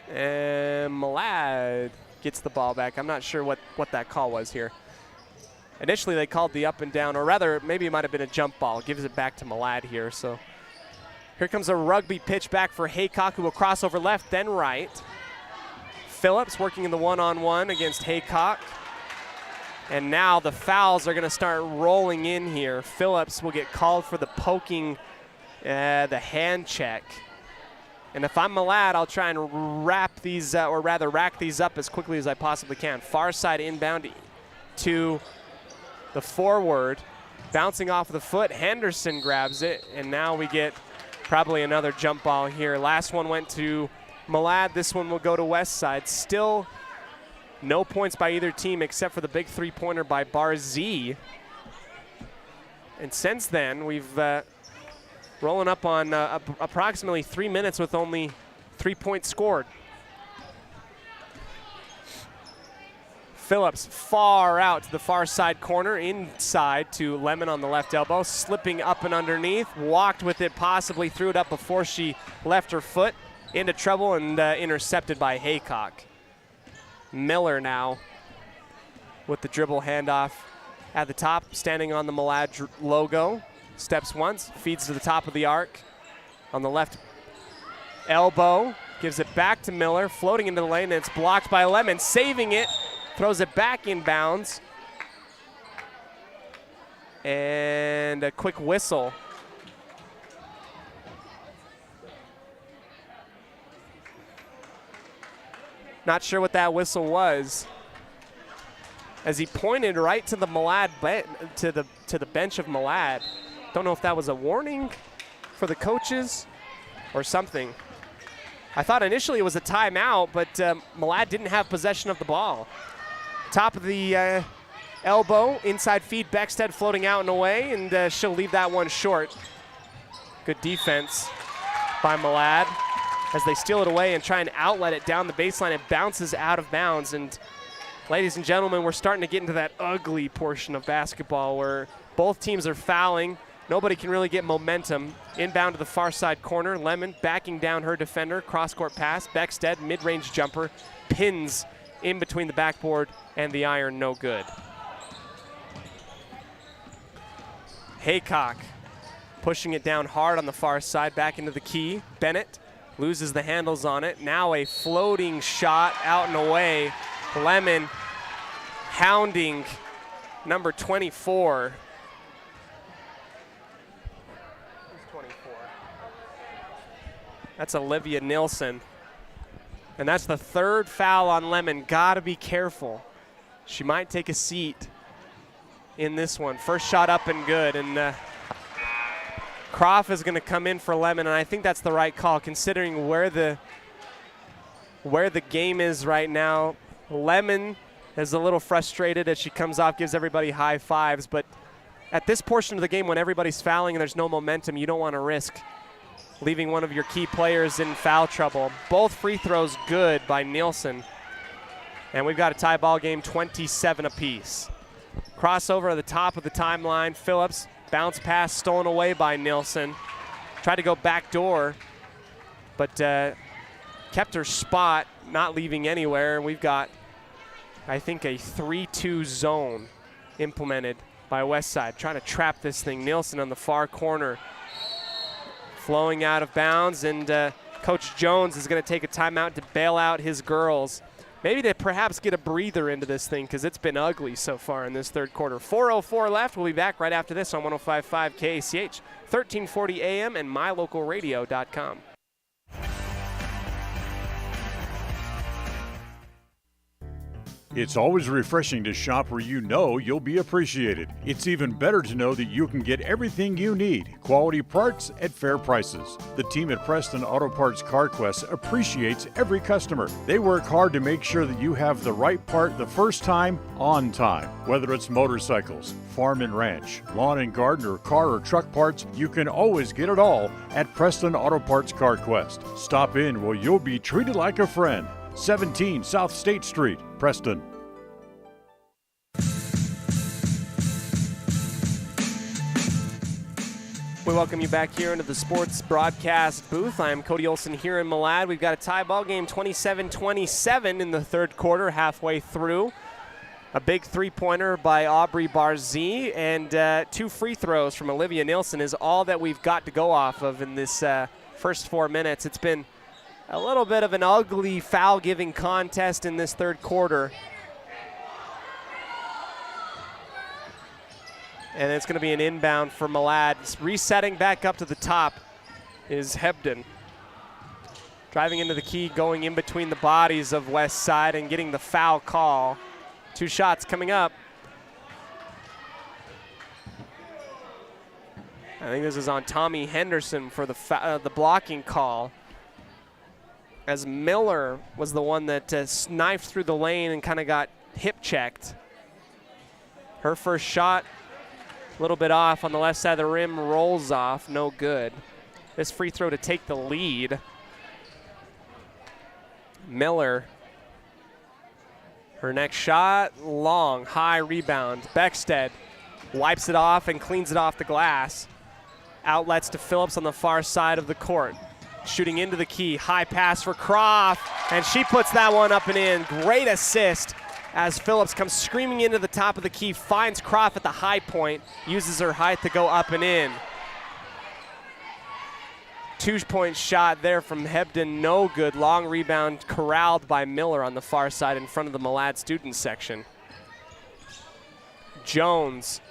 And Malad gets the ball back. I'm not sure what that call was here. Initially they called the up and down, or rather maybe it might have been a jump ball. Gives it back to Malad here. So here comes a rugby pitch back for Haycock, who will cross over left, then right. Phillips working in the one-on-one against Haycock. And now the fouls are going to start rolling in here. Phillips will get called for the poking, the hand check. And if I'm Malad, I'll try and rack these up as quickly as I possibly can. Far side inbound to the forward. Bouncing off the foot, Henderson grabs it, and now we get probably another jump ball here. Last one went to Malad. This one will go to Westside. Still no points by either team except for the big three-pointer by Barzee. And since then, we've rolling up on approximately 3 minutes with only 3 points scored. Phillips far out to the far side corner, inside to Lemon on the left elbow, slipping up and underneath, walked with it, possibly threw it up before she left her foot, into trouble and intercepted by Haycock. Miller now with the dribble handoff at the top, standing on the Malad logo. Steps once, feeds to the top of the arc. On the left elbow, gives it back to Miller, floating into the lane, and it's blocked by Lemon, saving it, throws it back in bounds. And a quick whistle. Not sure what that whistle was, as he pointed right to the Malad to the bench of Malad. Don't know if that was a warning for the coaches or something. I thought initially it was a timeout, but Malad didn't have possession of the ball. Top of the elbow, inside feed, Beckstead floating out and away, and she'll leave that one short. Good defense by Malad as they steal it away and try and outlet it down the baseline. It bounces out of bounds, and ladies and gentlemen, we're starting to get into that ugly portion of basketball where both teams are fouling. Nobody can really get momentum. Inbound to the far side corner. Lemon backing down her defender. Cross-court pass. Beckstead, mid-range jumper. Pins in between the backboard and the iron, no good. Haycock pushing it down hard on the far side, back into the key. Bennett loses the handles on it. Now a floating shot out and away. Lemon hounding number 24. That's Olivia Nilsson. And that's the third foul on Lemon. Gotta be careful. She might take a seat in this one. First shot up and good. And Croft is gonna come in for Lemon, and I think that's the right call considering where the game is right now. Lemon is a little frustrated as she comes off, gives everybody high fives, but at this portion of the game when everybody's fouling and there's no momentum, you don't want to risk leaving one of your key players in foul trouble. Both free throws good by Nielsen. And we've got a tie ball game, 27 apiece. Crossover at the top of the timeline. Phillips, bounce pass stolen away by Nielsen. Tried to go back door, but kept her spot, not leaving anywhere. And we've got, I think, a 3-2 zone implemented by Westside. Trying to trap this thing. Nielsen on the far corner. Flowing out of bounds, and Coach Jones is going to take a timeout to bail out his girls. Maybe to perhaps get a breather into this thing because it's been ugly so far in this third quarter. 4:04 left. We'll be back right after this on 105.5 KACH, 1340 AM and mylocalradio.com. It's always refreshing to shop where you know you'll be appreciated. It's even better to know that you can get everything you need, quality parts at fair prices. The team at Preston Auto Parts CarQuest appreciates every customer. They work hard to make sure that you have the right part the first time, on time. Whether it's motorcycles, farm and ranch, lawn and garden, or car or truck parts, you can always get it all at Preston Auto Parts CarQuest. Stop in where you'll be treated like a friend. 17 South State Street, Preston. We welcome you back here into the sports broadcast booth. I am Cody Olsen here in Malad. We've got a tie ball game, 27-27 in the third quarter, halfway through. A big three-pointer by Aubrey Barzee and 2 free throws from Olivia Nielsen is all that we've got to go off of in this first 4 minutes. It's been a little bit of an ugly foul-giving contest in this third quarter. And it's going to be an inbound for Malad. Resetting back up to the top is Hebden. Driving into the key, going in between the bodies of West Side and getting the foul call. 2 shots coming up. I think this is on Tommy Henderson for the blocking call, as Miller was the one that knifed through the lane and kind of got hip checked. Her first shot, a little bit off on the left side of the rim, rolls off, no good. This free throw to take the lead. Miller, her next shot, long, high rebound. Beckstead wipes it off and cleans it off the glass. Outlets to Phillips on the far side of the court. Shooting into the key, high pass for Croft, and she puts that one up and in. Great assist as Phillips comes screaming into the top of the key, finds Croft at the high point, uses her height to go up and in. 2-point shot there from Hebden, no good. Long rebound corralled by Miller on the far side in front of the Malad student section. Jones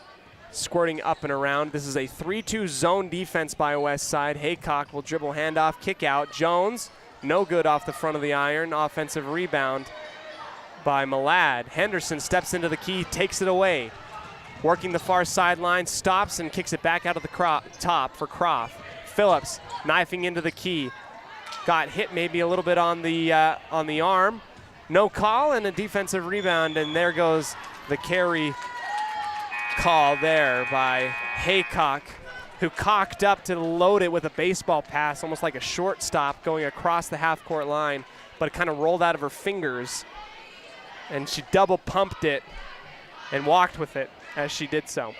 squirting up and around. This is a 3-2 zone defense by West Side. Haycock will dribble, handoff, kick out. Jones, no good off the front of the iron. Offensive rebound by Malad. Henderson steps into the key, takes it away. Working the far sideline, stops and kicks it back out of the top for Croft. Phillips knifing into the key. Got hit maybe a little bit on the arm. No call and a defensive rebound, and there goes the carry call there by Haycock, who cocked up to load it with a baseball pass, almost like a shortstop going across the half-court line, but it kind of rolled out of her fingers, and she double pumped it and walked with it as she did so.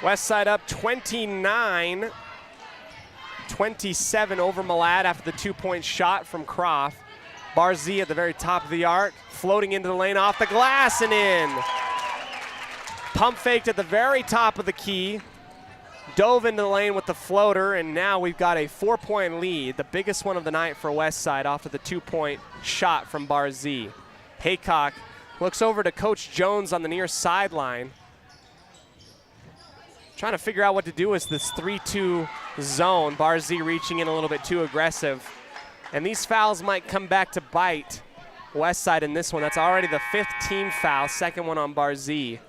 West Side up 29-27 over Malad after the 2-point shot from Croft. Barzee at the very top of the arc, floating into the lane off the glass and in. Pump faked at the very top of the key, dove into the lane with the floater, and now we've got a 4-point lead, the biggest one of the night for West Side off of the 2-point shot from Barzee. Haycock looks over to Coach Jones on the near sideline, trying to figure out what to do with this 3-2 zone. Barzee reaching in a little bit too aggressive. And these fouls might come back to bite West Side in this one. That's already the 5th team foul, second one on Barzee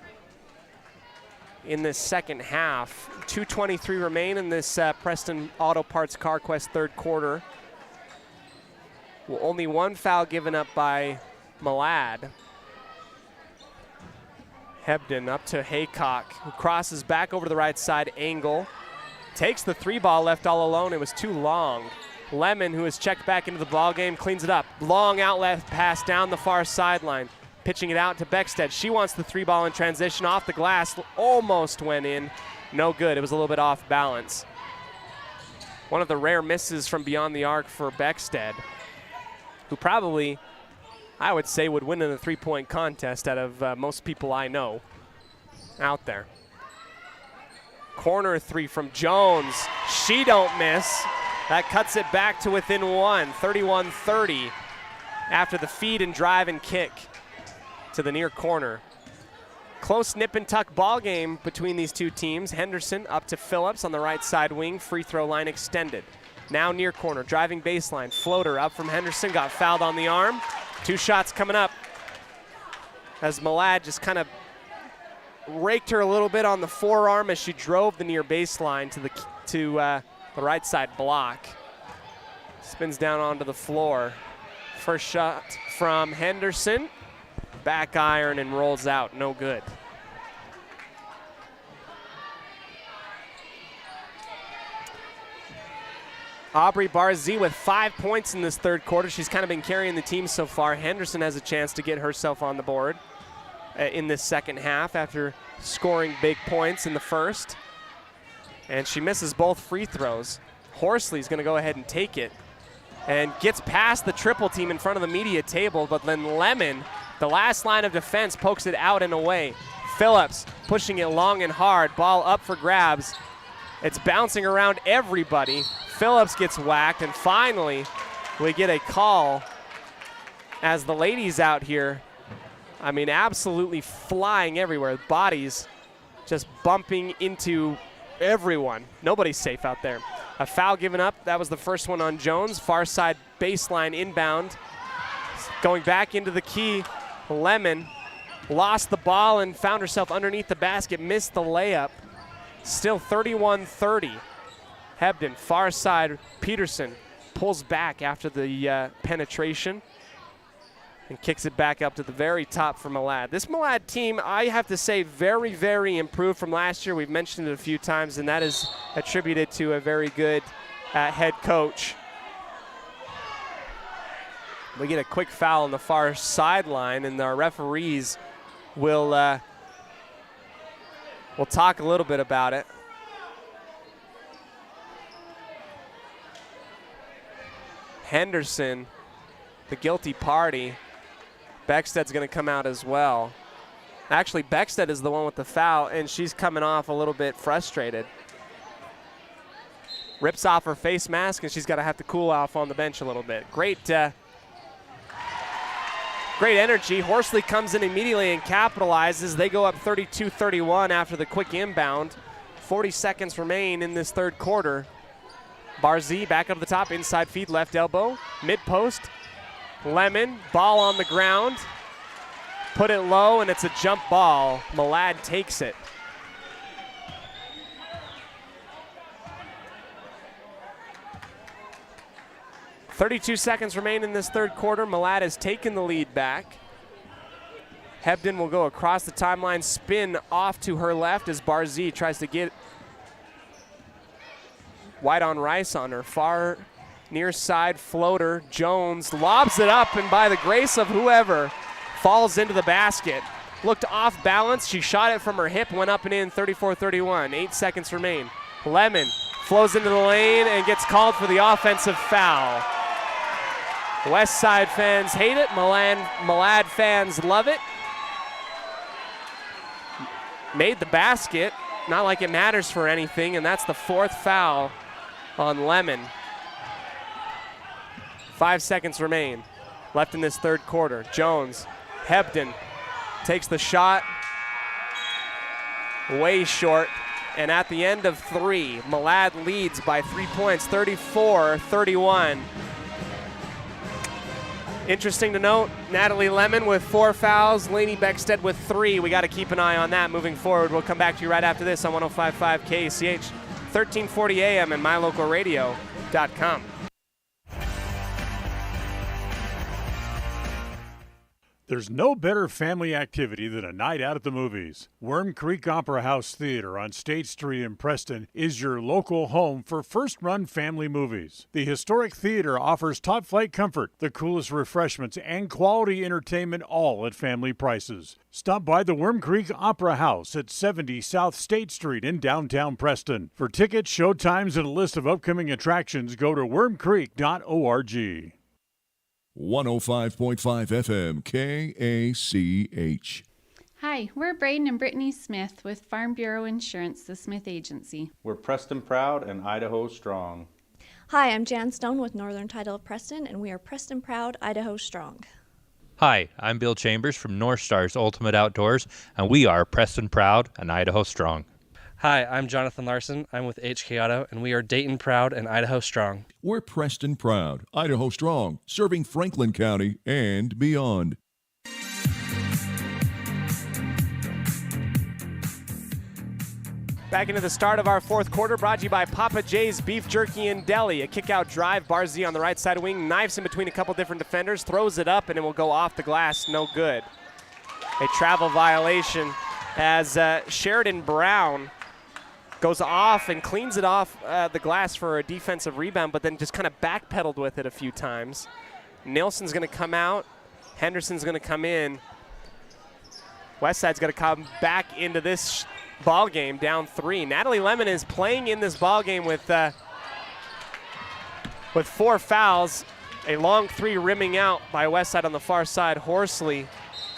in this second half. 2:23 remain in this Preston Auto Parts CarQuest third quarter. Well, only 1 foul given up by Malad. Hebden up to Haycock, who crosses back over to the right side angle. Takes the 3-ball, left all alone. It was too long. Lemon, who has checked back into the ball game, cleans it up. Long outlet pass down the far sideline. Pitching it out to Beckstead. She wants the 3-ball in transition off the glass. Almost went in. No good. It was a little bit off balance. One of the rare misses from beyond the arc for Beckstead, who probably, I would say, would win in a 3-point contest out of most people I know out there. Corner 3 from Jones. She don't miss. That cuts it back to within one, 31-30, after the feed and drive and kick to the near corner. Close nip and tuck ball game between these two teams. Henderson up to Phillips on the right side wing, free throw line extended. Now near corner, driving baseline, floater up from Henderson, got fouled on the arm. 2 shots coming up as Malad just kind of raked her a little bit on the forearm as she drove the near baseline to the right side block. Spins down onto the floor. First shot from Henderson. Back iron and rolls out, no good. Aubrey Barzee with 5 points in this third quarter. She's kind of been carrying the team so far. Henderson has a chance to get herself on the board in this second half after scoring big points in the first. And she misses both free throws. Horsley's going to go ahead and take it and gets past the triple team in front of the media table, but then Lemon, the last line of defense, pokes it out and away. Phillips pushing it long and hard. Ball up for grabs. It's bouncing around everybody. Phillips gets whacked, and finally we get a call as the ladies out here, I mean, absolutely flying everywhere. Bodies just bumping into everyone. Nobody's safe out there. A foul given up. That was the first one on Jones. Far side baseline inbound. Going back into the key. Lemon lost the ball and found herself underneath the basket. Missed the layup. Still 31-30. Hebden, far side. Peterson pulls back after the penetration and kicks it back up to the very top for Malad. This Malad team, I have to say, very, very improved from last year. We've mentioned it a few times, and that is attributed to a very good head coach. We get a quick foul on the far sideline, and our referees will talk a little bit about it. Henderson, the guilty party. Becksted's going to come out as well. Actually, Becksted is the one with the foul, and she's coming off a little bit frustrated. Rips off her face mask, and she's got to have to cool off on the bench a little bit. Great energy. Horsley comes in immediately and capitalizes. They go up 32-31 after the quick inbound. 40 seconds remain in this third quarter. Barzee back up to the top, inside feed, left elbow, mid-post. Lemon, ball on the ground. Put it low, and it's a jump ball. Malad takes it. .32 seconds remain in this third quarter. Malad has taken the lead back. Hebden will go across the timeline, spin off to her left as Barzee tries to get White on Rice on her far near side floater. Jones lobs it up, and by the grace of whoever, falls into the basket. Looked off balance. She shot it from her hip, went up and in. 34-31. 8 seconds remain. Lemon flows into the lane and gets called for the offensive foul. West Side fans hate it. Malad fans love it. Made the basket. Not like it matters for anything, and that's the 4th foul on Lemon. 5 seconds remain left in this third quarter. Jones, Hebden takes the shot, way short, and at the end of 3, Malad leads by 3 points, 34-31. Interesting to note, Natalie Lemon with 4 fouls, Lainey Beckstead with 3. We got to keep an eye on that moving forward. We'll come back to you right after this on 105.5 KACH, 1340 AM and mylocalradio.com. There's no better family activity than a night out at the movies. Worm Creek Opera House Theater on State Street in Preston is your local home for first-run family movies. The historic theater offers top-flight comfort, the coolest refreshments, and quality entertainment, all at family prices. Stop by the Worm Creek Opera House at 70 South State Street in downtown Preston. For tickets, show times, and a list of upcoming attractions, go to wormcreek.org. 105.5 FM KACH. Hi, we're Braden and Brittany Smith with Farm Bureau Insurance, the Smith Agency. We're Preston proud and Idaho strong. Hi, I'm Jan Stone with Northern Title of Preston, and we are Preston proud, Idaho strong. Hi, I'm Bill Chambers from North Stars Ultimate Outdoors, and we are Preston proud and Idaho strong. Hi, I'm Jonathan Larson. I'm with HK Auto, and we are Dayton proud and Idaho strong. We're Preston proud, Idaho strong, serving Franklin County and beyond. Back into the start of our fourth quarter, brought to you by Papa J's Beef Jerky and Deli. A kick-out drive, Barzy on the right side wing, knifes in between a couple different defenders, throws it up, and it will go off the glass, no good. A travel violation as Sheridan Brown goes off and cleans it off the glass for a defensive rebound, but then just kind of backpedaled with it a few times. Nilsson's going to come out. Henderson's going to come in. Westside's going to come back into this ball game down 3. Natalie Lemon is playing in this ball game with 4 fouls. A long 3 rimming out by Westside on the far side. Horsley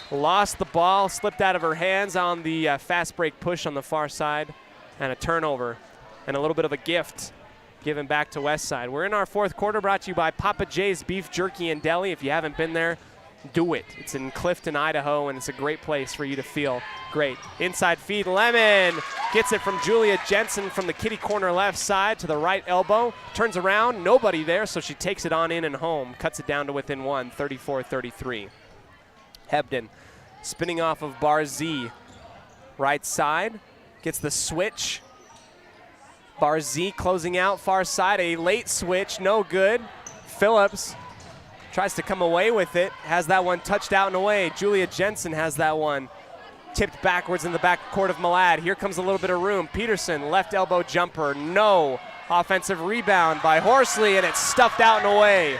lost the ball, slipped out of her hands on the fast break push on the far side, and a turnover and a little bit of a gift given back to Westside. We're in our fourth quarter, brought to you by Papa J's Beef Jerky and Deli. If you haven't been there, do it. It's in Clifton, Idaho, and it's a great place for you to feel great. Inside feed, Lemon gets it from Julia Jensen from the kitty corner left side to the right elbow. Turns around, nobody there, so she takes it on in and home. Cuts it down to within 1, 34-33. Hebden spinning off of Barzy. Right side, gets the switch. Barzy closing out far side, a late switch, no good. Phillips tries to come away with it, has that one touched out and away. Julia Jensen has that one tipped backwards in the back court of Malad. Here comes a little bit of room. Peterson, left elbow jumper, no. Offensive rebound by Horsley, and it's stuffed out and away.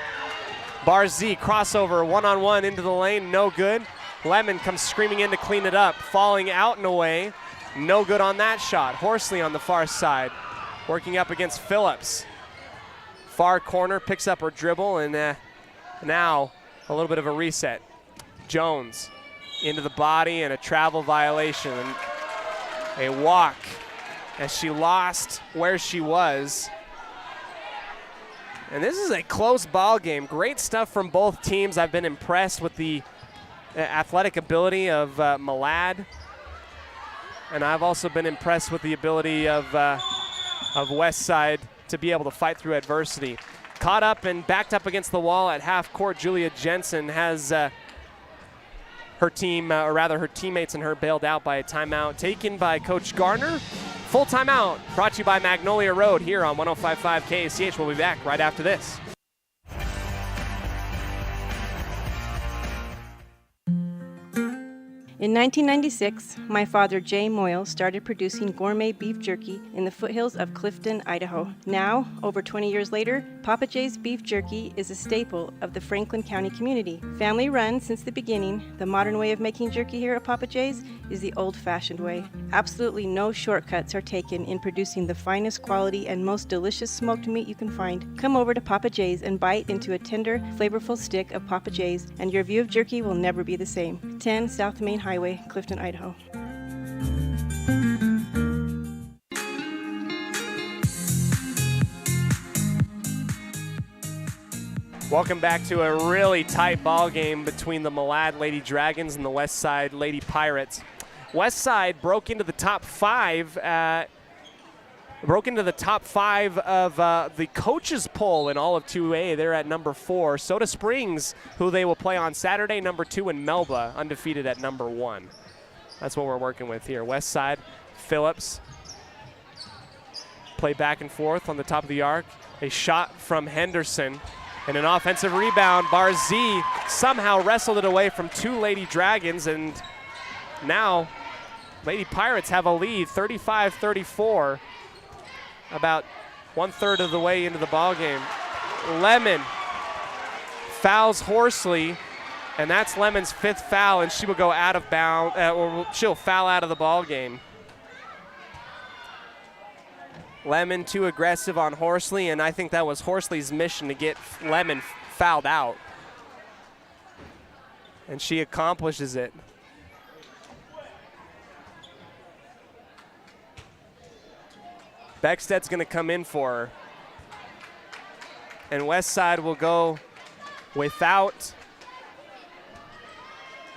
Barzy, crossover, one-on-one into the lane, no good. Lemon comes screaming in to clean it up, falling out and away. No good on that shot. Horsley on the far side, working up against Phillips. Far corner, picks up her dribble, and now a little bit of a reset. Jones into the body and a travel violation. And a walk as she lost where she was. And this is a close ball game. Great stuff from both teams. I've been impressed with the athletic ability of Malad. And I've also been impressed with the ability of Westside to be able to fight through adversity. Caught up and backed up against the wall at half court, Julia Jensen has her teammates and her bailed out by a timeout taken by Coach Garner. Full timeout brought to you by Magnolia Road here on 105.5 KACH. We'll be back right after this. In 1996, my father, Jay Moyle, started producing gourmet beef jerky in the foothills of Clifton, Idaho. Now, over 20 years later, Papa J's Beef Jerky is a staple of the Franklin County community. Family run since the beginning, the modern way of making jerky here at Papa J's is the old-fashioned way. Absolutely no shortcuts are taken in producing the finest quality and most delicious smoked meat you can find. Come over to Papa J's and bite into a tender, flavorful stick of Papa J's, and your view of jerky will never be the same. 10 South Main Highway, Clifton, Idaho. Welcome back to a really tight ball game between the Malad Lady Dragons and the Westside Lady Pirates. Westside broke into the top 5 of the coaches poll in all of 2A. They're at number 4. Soda Springs, who they will play on Saturday, number 2, and Melba, undefeated at number 1. That's what we're working with here. Westside, Phillips, play back and forth on the top of the arc. A shot from Henderson and an offensive rebound. Barzy somehow wrestled it away from 2 Lady Dragons, and now Lady Pirates have a lead, 35-34. About 1/3 of the way into the ball game. Lemon fouls Horsley, and that's Lemon's 5th foul, and she will go out of bounds, or she'll foul out of the ball game. Lemon too aggressive on Horsley, and I think that was Horsley's mission to get Lemon fouled out. And she accomplishes it. Becksted's going to come in for her. And Westside will go without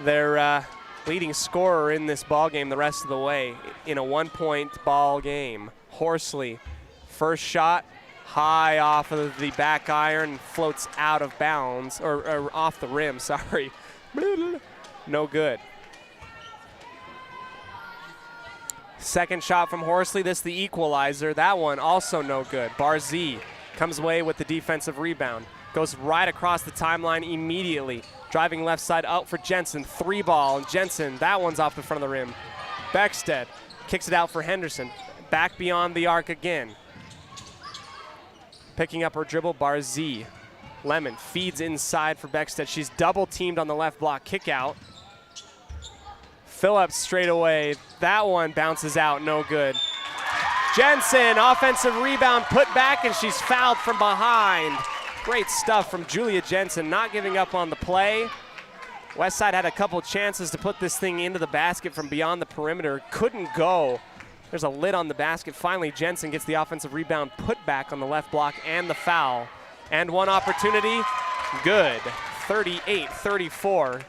their leading scorer in this ball game the rest of the way in a 1-point ball game. Horsley, first shot, high off of the back iron, floats out of bounds, or off the rim, sorry. No good. Second shot from Horsley, this the equalizer. That one also no good. Barzee comes away with the defensive rebound. Goes right across the timeline immediately. Driving left side out for Jensen. 3-ball, and Jensen, that one's off the front of the rim. Beckstead kicks it out for Henderson. Back beyond the arc again. Picking up her dribble, Barzee. Lemon feeds inside for Beckstead. She's double teamed on the left block. Kick out. Phillips straight away. That one bounces out, no good. Jensen, offensive rebound, put back, and she's fouled from behind. Great stuff from Julia Jensen, not giving up on the play. Westside had a couple chances to put this thing into the basket from beyond the perimeter. Couldn't go. There's a lid on the basket. Finally, Jensen gets the offensive rebound, put back on the left block, and the foul. And one opportunity, good. 38-34.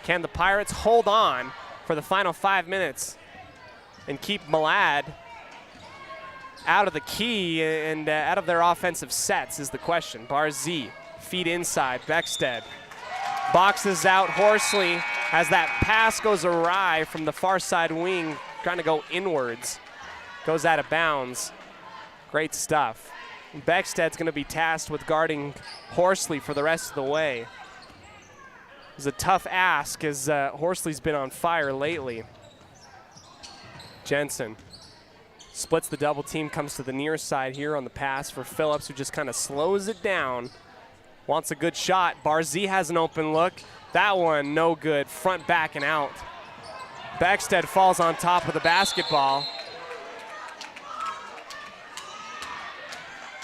Can the Pirates hold on for the final 5 minutes and keep Malad out of the key and out of their offensive sets is the question. Barzee, feed inside, Beckstead. Boxes out Horsley as that pass goes awry from the far side wing, trying to go inwards. Goes out of bounds. Great stuff. Beckstead's gonna be tasked with guarding Horsley for the rest of the way. It's a tough ask as Horsley's been on fire lately. Jensen splits the double team, comes to the near side here on the pass for Phillips, who just kind of slows it down. Wants a good shot. Barzee has an open look. That one, no good. Front, back, and out. Beckstead falls on top of the basketball.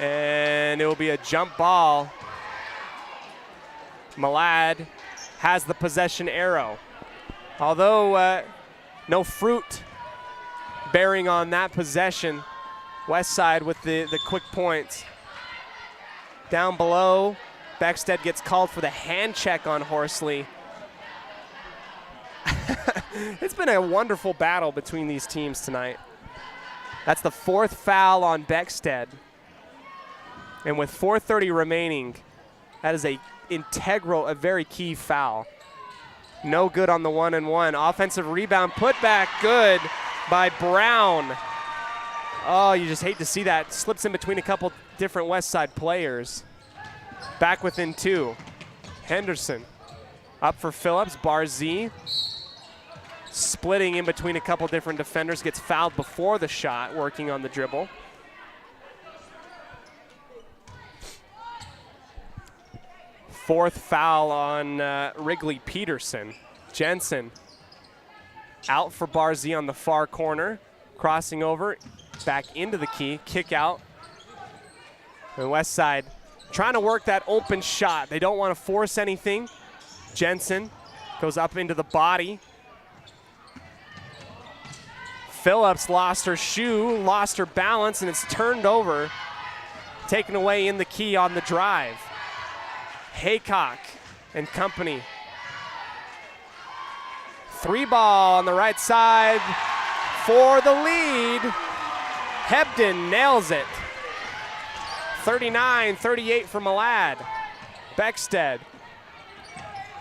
And it will be a jump ball. Malad has the possession arrow. Although no fruit bearing on that possession, Westside with the quick points. Down below, Beckstead gets called for the hand check on Horsley. It's been a wonderful battle between these teams tonight. That's the 4th foul on Beckstead. And with 4:30 remaining, that is a very key foul. No good on the 1-and-1. Offensive rebound, put back, good by Brown. Oh, you just hate to see that. Slips in between a couple different Westside players. Back within 2. Henderson up for Phillips. Barzee splitting in between a couple different defenders. Gets fouled before the shot, working on the dribble. Fourth foul on Wrigley Peterson. Jensen out for Barzee on the far corner. Crossing over, back into the key, kick out. And Westside trying to work that open shot. They don't want to force anything. Jensen goes up into the body. Phillips lost her shoe, lost her balance, and it's turned over. Taken away in the key on the drive. Haycock and company. 3-ball on the right side for the lead. Hebden nails it. 39-38 for Malad. Beckstead.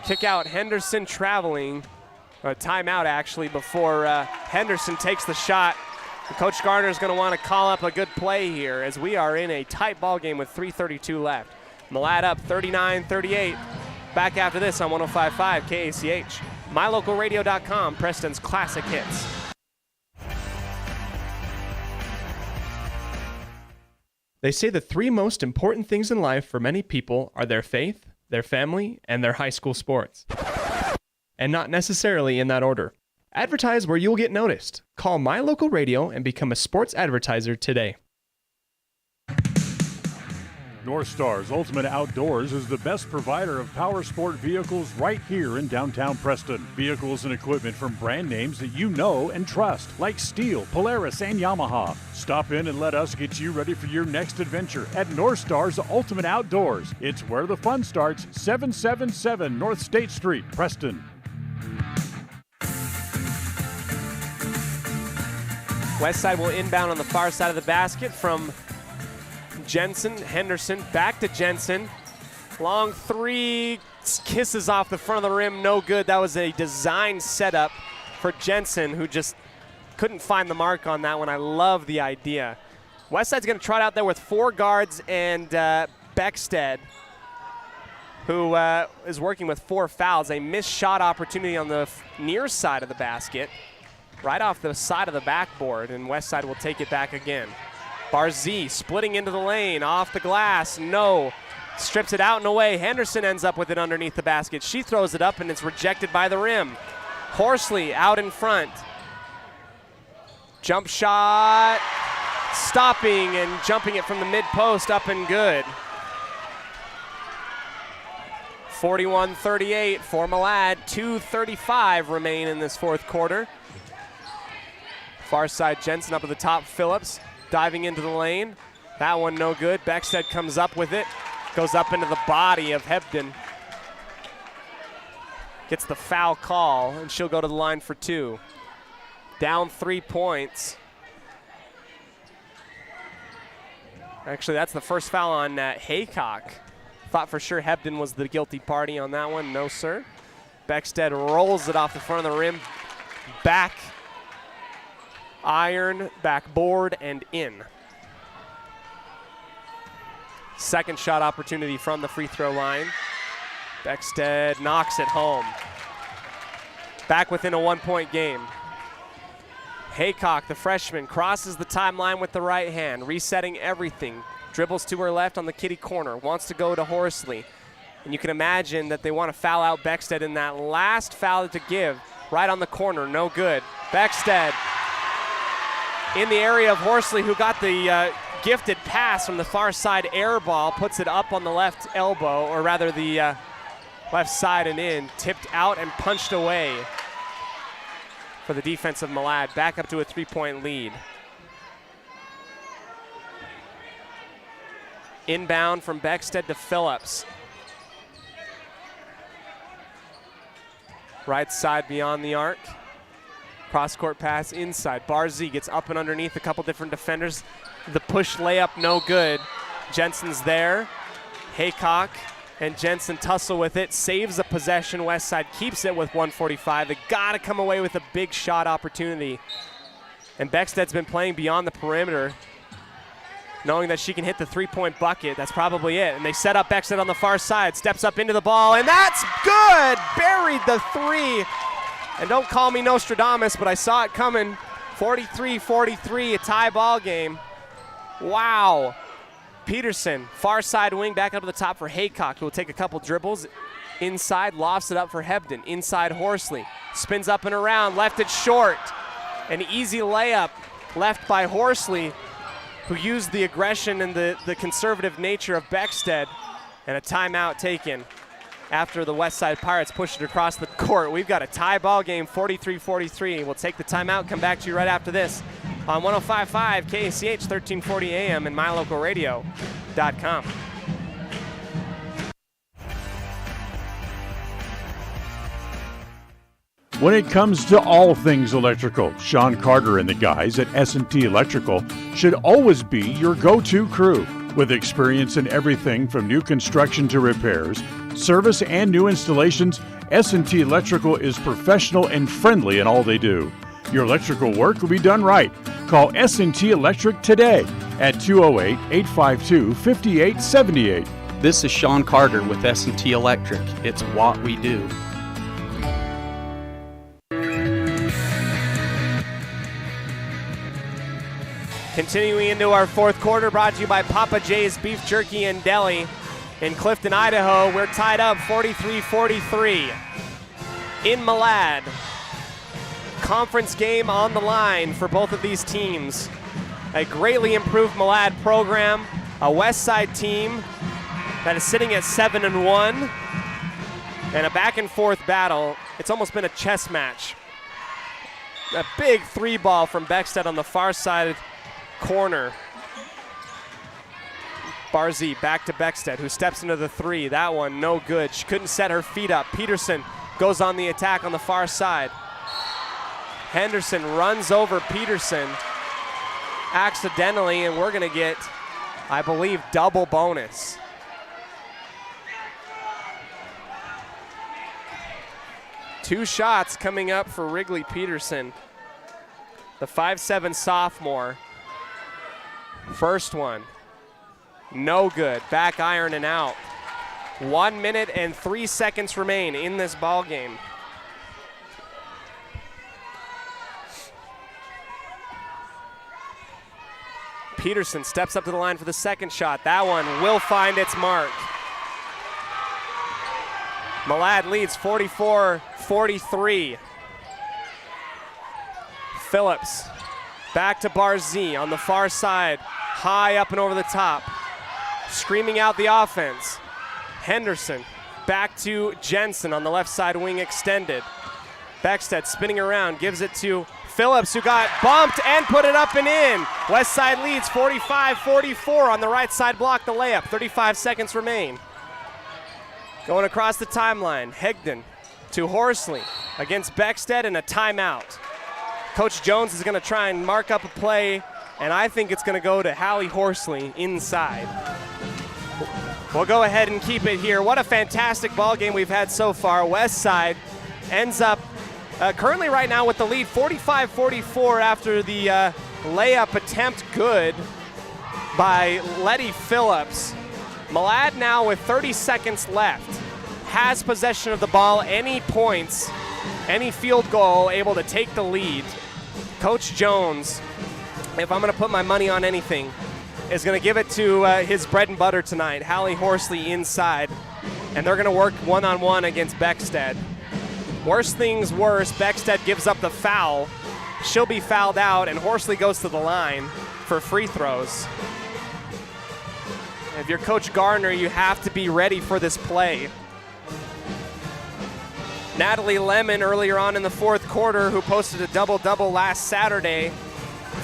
Kick out Henderson traveling. A timeout actually before Henderson takes the shot. Coach Garner is going to want to call up a good play here as we are in a tight ball game with 3:32 left. Malad up 39-38. Back after this on 105.5 KACH. MyLocalRadio.com, Preston's classic hits. They say the 3 most important things in life for many people are their faith, their family, and their high school sports. And not necessarily in that order. Advertise where you'll get noticed. Call My Local Radio and become a sports advertiser today. North Stars Ultimate Outdoors is the best provider of power sport vehicles right here in downtown Preston. Vehicles and equipment from brand names that you know and trust, like Steel, Polaris, and Yamaha. Stop in and let us get you ready for your next adventure at North Stars Ultimate Outdoors. It's where the fun starts, 777 North State Street, Preston. Westside will inbound on the far side of the basket from Jensen. Henderson back to Jensen. Long three, kisses off the front of the rim, no good. That was a design setup for Jensen, who just couldn't find the mark on that one. I love the idea. Westside's going to trot out there with 4 guards and Beckstead, who is working with 4 fouls. A missed shot opportunity on the near side of the basket, right off the side of the backboard, and Westside will take it back again. Barzee splitting into the lane, off the glass, no. Strips it out and away. Henderson ends up with it underneath the basket. She throws it up and it's rejected by the rim. Horsley out in front. Jump shot, stopping and jumping it from the mid-post, up and good. 41-38 for Malad. 2:35 remain in this fourth quarter. Far side, Jensen up at the top, Phillips diving into the lane. That one no good. Beckstead comes up with it. Goes up into the body of Hebden. Gets the foul call, and she'll go to the line for 2. Down 3 points. Actually, that's the first foul on Haycock. Thought for sure Hebden was the guilty party on that one. No, sir. Beckstead rolls it off the front of the rim. Back iron, backboard, and in. Second shot opportunity from the free throw line. Beckstead knocks it home. Back within a 1-point game. Haycock, the freshman, crosses the timeline with the right hand, resetting everything. Dribbles to her left on the kitty corner, wants to go to Horsley. And you can imagine that they want to foul out Beckstead in that last foul to give, right on the corner, no good. Beckstead in the area of Horsley, who got the gifted pass from the far side air ball, puts it up on the left elbow, or rather the left side and in, tipped out and punched away for the defense of Malad. Back up to a 3-point lead. Inbound from Beckstead to Phillips. Right side beyond the arc. Cross-court pass inside. Barzee gets up and underneath a couple different defenders. The push layup, no good. Jensen's there. Haycock and Jensen tussle with it. Saves a possession. Westside keeps it with 1:45. They got to come away with a big shot opportunity. And Beckstead's been playing beyond the perimeter, knowing that she can hit the 3-point bucket. That's probably it. And they set up Beckstead on the far side. Steps up into the ball, and that's good! Buried the 3. And don't call me Nostradamus, but I saw it coming. 43-43, a tie ball game. Wow. Peterson, far side wing, back up to the top for Haycock, who will take a couple dribbles. Inside, lofts it up for Hebden. Inside, Horsley. Spins up and around, left it short. An easy layup left by Horsley, who used the aggression and the conservative nature of Beckstead. And a timeout taken after the Westside Pirates pushed it across the court. We've got a tie ball game, 43-43. We'll take the timeout, come back to you right after this on 105.5 KACH, 1340 AM and mylocalradio.com. When it comes to all things electrical, Sean Carter and the guys at S&T Electrical should always be your go-to crew. With experience in everything from new construction to repairs, service, and new installations, S&T Electrical is professional and friendly in all they do. Your electrical work will be done right. Call S&T Electric today at 208-852-5878. This is Sean Carter with S&T Electric. It's what we do. Continuing into our fourth quarter, brought to you by Papa J's Beef Jerky and Deli in Clifton, Idaho. We're tied up 43-43 in Malad. Conference game on the line for both of these teams. A greatly improved Malad program, a Westside team that is sitting at 7-1. And a back and forth battle. It's almost been a chess match. A big 3-ball from Beckstead on the far side corner. Barzee back to Beckstead, who steps into the 3. That one no good. She couldn't set her feet up. Peterson goes on the attack on the far side. Henderson runs over Peterson accidentally, and we're going to get, I believe, double bonus. Two shots coming up for Wrigley Peterson, the 5'7" sophomore. First one, no good. Back iron and out. 1 minute and 3 seconds remain in this ball game. Peterson steps up to the line for the second shot. That one will find its mark. Malad leads 44-43. Phillips back to Barzee on the far side, high up and over the top, screaming out the offense. Henderson back to Jensen on the left side wing extended. Beckstead spinning around, gives it to Phillips, who got bumped and put it up and in. West side leads 45-44 on the right side block, the layup. 35 seconds remain. Going across the timeline, Hegden to Horsley against Beckstead, and a timeout. Coach Jones is going to try and mark up a play, and I think it's going to go to Hallie Horsley inside. We'll go ahead and keep it here. What a fantastic ball game we've had so far. West side ends up currently right now with the lead 45-44 after the layup attempt good by Letty Phillips. Malad now with 30 seconds left has possession of the ball, any points, any field goal, able to take the lead. Coach Jones, if I'm going to put my money on anything, is going to give it to his bread and butter tonight, Hallie Horsley inside, and they're going to work one-on-one against Beckstead. Worst things worse, Beckstead gives up the foul. She'll be fouled out, and Horsley goes to the line for free throws. If you're Coach Gardner, you have to be ready for this play. Natalie Lemon earlier on in the fourth quarter, who posted a double-double last Saturday,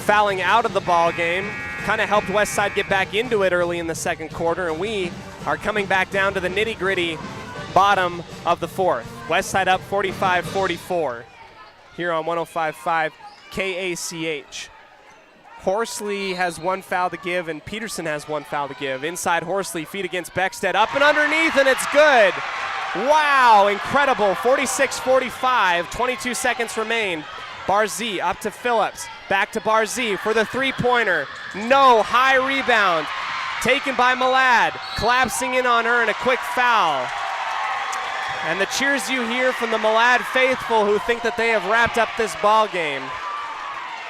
fouling out of the ball game, kind of helped Westside get back into it early in the second quarter, and we are coming back down to the nitty-gritty bottom of the fourth. Westside up 45-44 here on 105.5 KACH. Horsley has one foul to give, and Peterson has one foul to give. Inside Horsley, feet against Beckstead, up and underneath, and it's good. Wow, incredible. 46-45, 22 seconds remain. Barzee up to Phillips, back to Barzee for the three-pointer. No, high rebound, taken by Malad, collapsing in on her, and a quick foul. And the cheers you hear from the Malad faithful who think that they have wrapped up this ball game.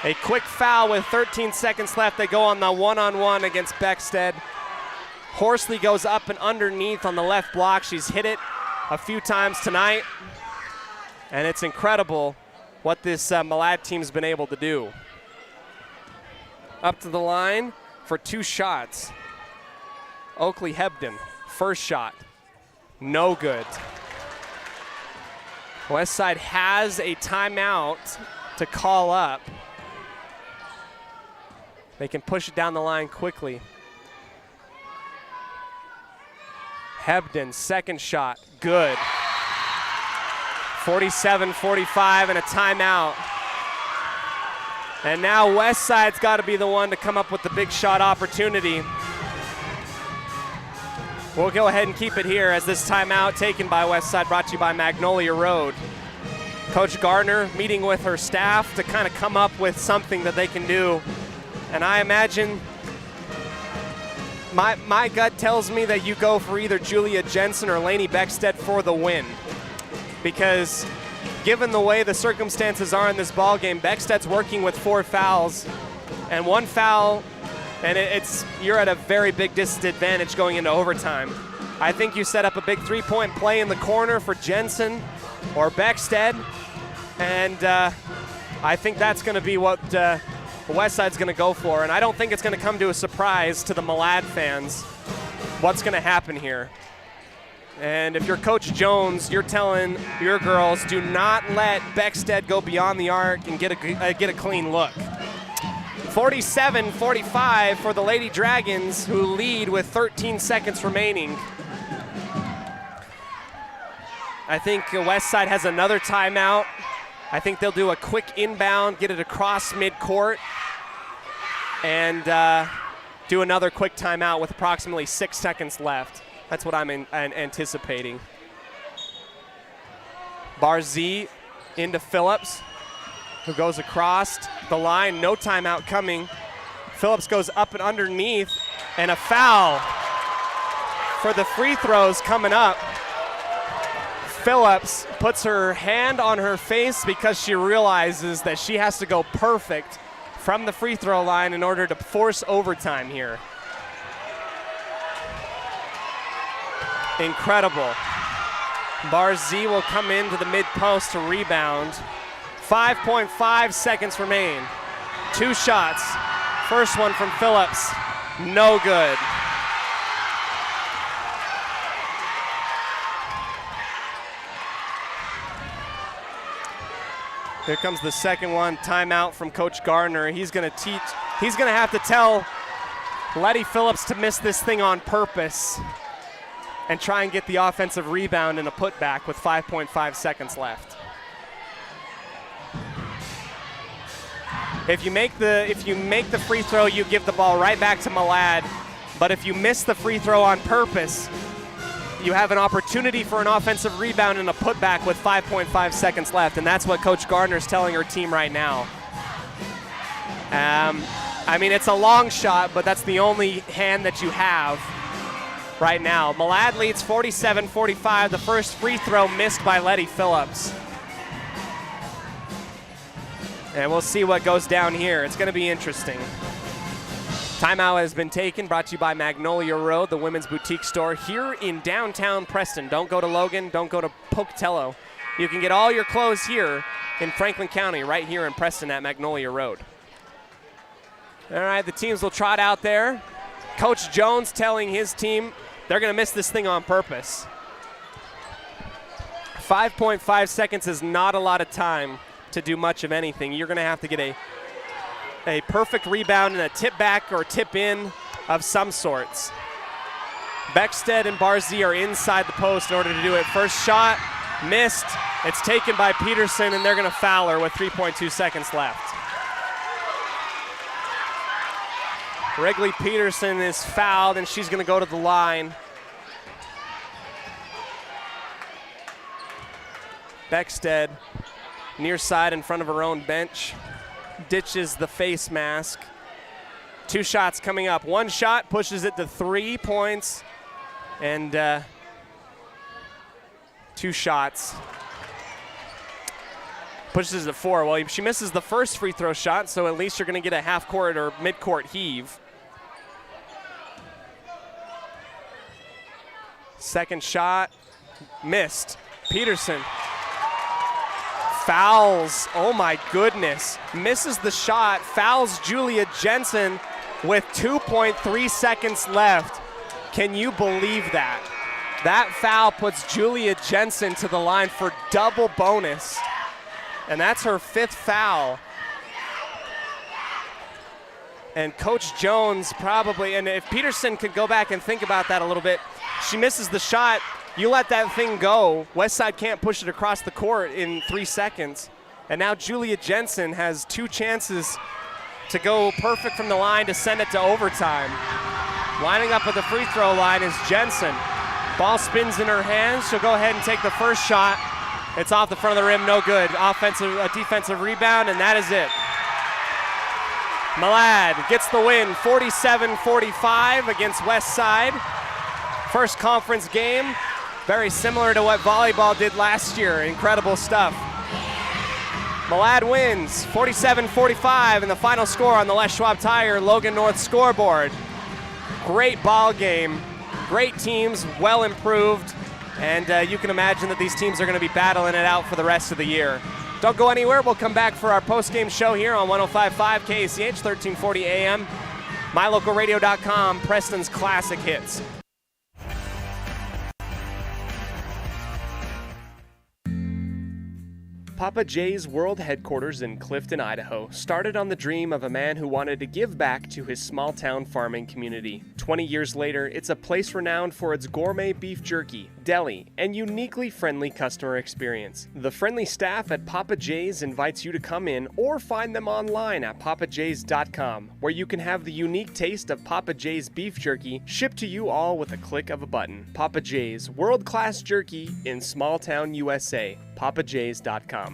A quick foul with 13 seconds left. They go on the one-on-one against Beckstead. Horsley goes up and underneath on the left block. She's hit it a few times tonight, and it's incredible what this Malad team's been able to do. Up to the line for two shots. Oakley Hebden, first shot, no good. Westside has a timeout to call up. They can push it down the line quickly. Hebden, second shot, good. 47-45 and a timeout. And now Westside's got to be the one to come up with the big shot opportunity. We'll go ahead and keep it here as this timeout taken by Westside, brought to you by Magnolia Road. Coach Gardner meeting with her staff to kind of come up with something that they can do. And I imagine my gut tells me that you go for either Julia Jensen or Lainey Beckstead for the win. Because given the way the circumstances are in this ball game, Beckstead's working with 4 fouls, and 1 foul, and you're at a very big disadvantage going into overtime. I think you set up a big three-point play in the corner for Jensen or Beckstead, and I think that's going to be what Westside's going to go for, and I don't think it's going to come to a surprise to the Malad fans. what's going to happen here. And if you're Coach Jones, you're telling your girls, do not let Beckstead go beyond the arc and get a clean look. 47-45 for the Lady Dragons, who lead with 13 seconds remaining. I think Westside has another timeout. I think they'll do a quick inbound, get it across midcourt, and do another quick timeout with approximately 6 seconds left. That's what I'm anticipating. Barzee into Phillips, who goes across the line. No timeout coming. Phillips goes up and underneath, and a foul for the free throws coming up. Phillips puts her hand on her face because she realizes that she has to go perfect from the free throw line in order to force overtime here. Incredible. Barzee will come into the mid post to rebound. 5.5 seconds remain. 2 shots. First one from Phillips, no good. Here comes the second one. Timeout from Coach Gardner. He's going to have to tell Letty Phillips to miss this thing on purpose and try and get the offensive rebound and a putback with 5.5 seconds left. If you make the free throw, you give the ball right back to Malad. But if you miss the free throw on purpose, you have an opportunity for an offensive rebound and a putback with 5.5 seconds left, and that's what Coach Gardner's telling her team right now. I mean, it's a long shot, but that's the only hand that you have right now. Malad leads 47-45. The first free throw missed by Letty Phillips. And we'll see what goes down here. It's going to be interesting. Timeout has been taken, brought to you by Magnolia Road, the women's boutique store here in downtown Preston. Don't go to Logan, don't go to Pocatello. You can get all your clothes here in Franklin County, right here in Preston at Magnolia Road. All right, the teams will trot out there. Coach Jones telling his team they're going to miss this thing on purpose. 5.5 seconds is not a lot of time to do much of anything. You're going to have to get a perfect rebound and a tip back or tip in of some sorts. Beckstead and Barzee are inside the post in order to do it. First shot, missed. It's taken by Peterson, and they're going to foul her with 3.2 seconds left. Wrigley Peterson is fouled, and she's going to go to the line. Beckstead, near side in front of her own bench, ditches the face mask. 2 shots coming up. 1 shot pushes it to 3 points, and 2 shots pushes it to 4. Well, she misses the first free throw shot, so at least you're going to get a half-court or mid-court heave. Second shot, missed. Peterson fouls, oh my goodness. Misses the shot, fouls Julia Jensen with 2.3 seconds left. Can you believe that? That foul puts Julia Jensen to the line for double bonus. And that's her 5th foul. And Coach Jones probably, and if Peterson could go back and think about that a little bit, she misses the shot, you let that thing go. Westside can't push it across the court in 3 seconds. And now Julia Jensen has 2 chances to go perfect from the line to send it to overtime. Lining up at the free throw line is Jensen. Ball spins in her hands. She'll go ahead and take the first shot. It's off the front of the rim, no good. Defensive rebound, and that is it. Malad gets the win, 47-45 against Westside. First conference game, very similar to what volleyball did last year. Incredible stuff. Malad wins 47-45 in the final score on the Les Schwab Tire Logan North scoreboard. Great ball game, great teams, well improved, and you can imagine that these teams are going to be battling it out for the rest of the year. Don't go anywhere. We'll come back for our post-game show here on 105.5 KACH, 1340 AM, mylocalradio.com, Preston's Classic Hits. Papa J's World Headquarters in Clifton, Idaho, started on the dream of a man who wanted to give back to his small-town farming community. 20 years later, it's a place renowned for its gourmet beef jerky, deli, and uniquely friendly customer experience. The friendly staff at Papa J's invites you to come in or find them online at papajs.com, where you can have the unique taste of Papa J's beef jerky shipped to you all with a click of a button. Papa J's, world-class jerky in small-town USA. papajs.com.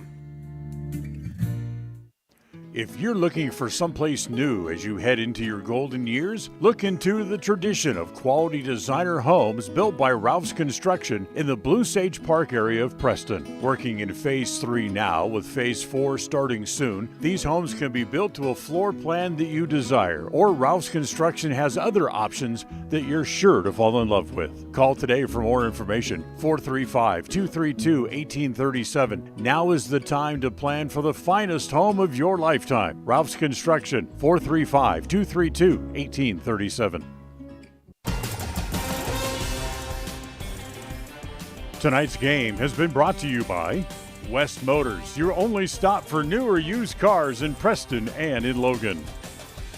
If you're looking for someplace new as you head into your golden years, look into the tradition of quality designer homes built by Ralph's Construction in the Blue Sage Park area of Preston. Working in Phase 3 now, with Phase 4 starting soon, these homes can be built to a floor plan that you desire, or Ralph's Construction has other options that you're sure to fall in love with. Call today for more information, 435-232-1837. Now is the time to plan for the finest home of your lifetime. Ralph's Construction, 435-232-1837. Tonight's game has been brought to you by West Motors, your only stop for new or used cars in Preston and in Logan.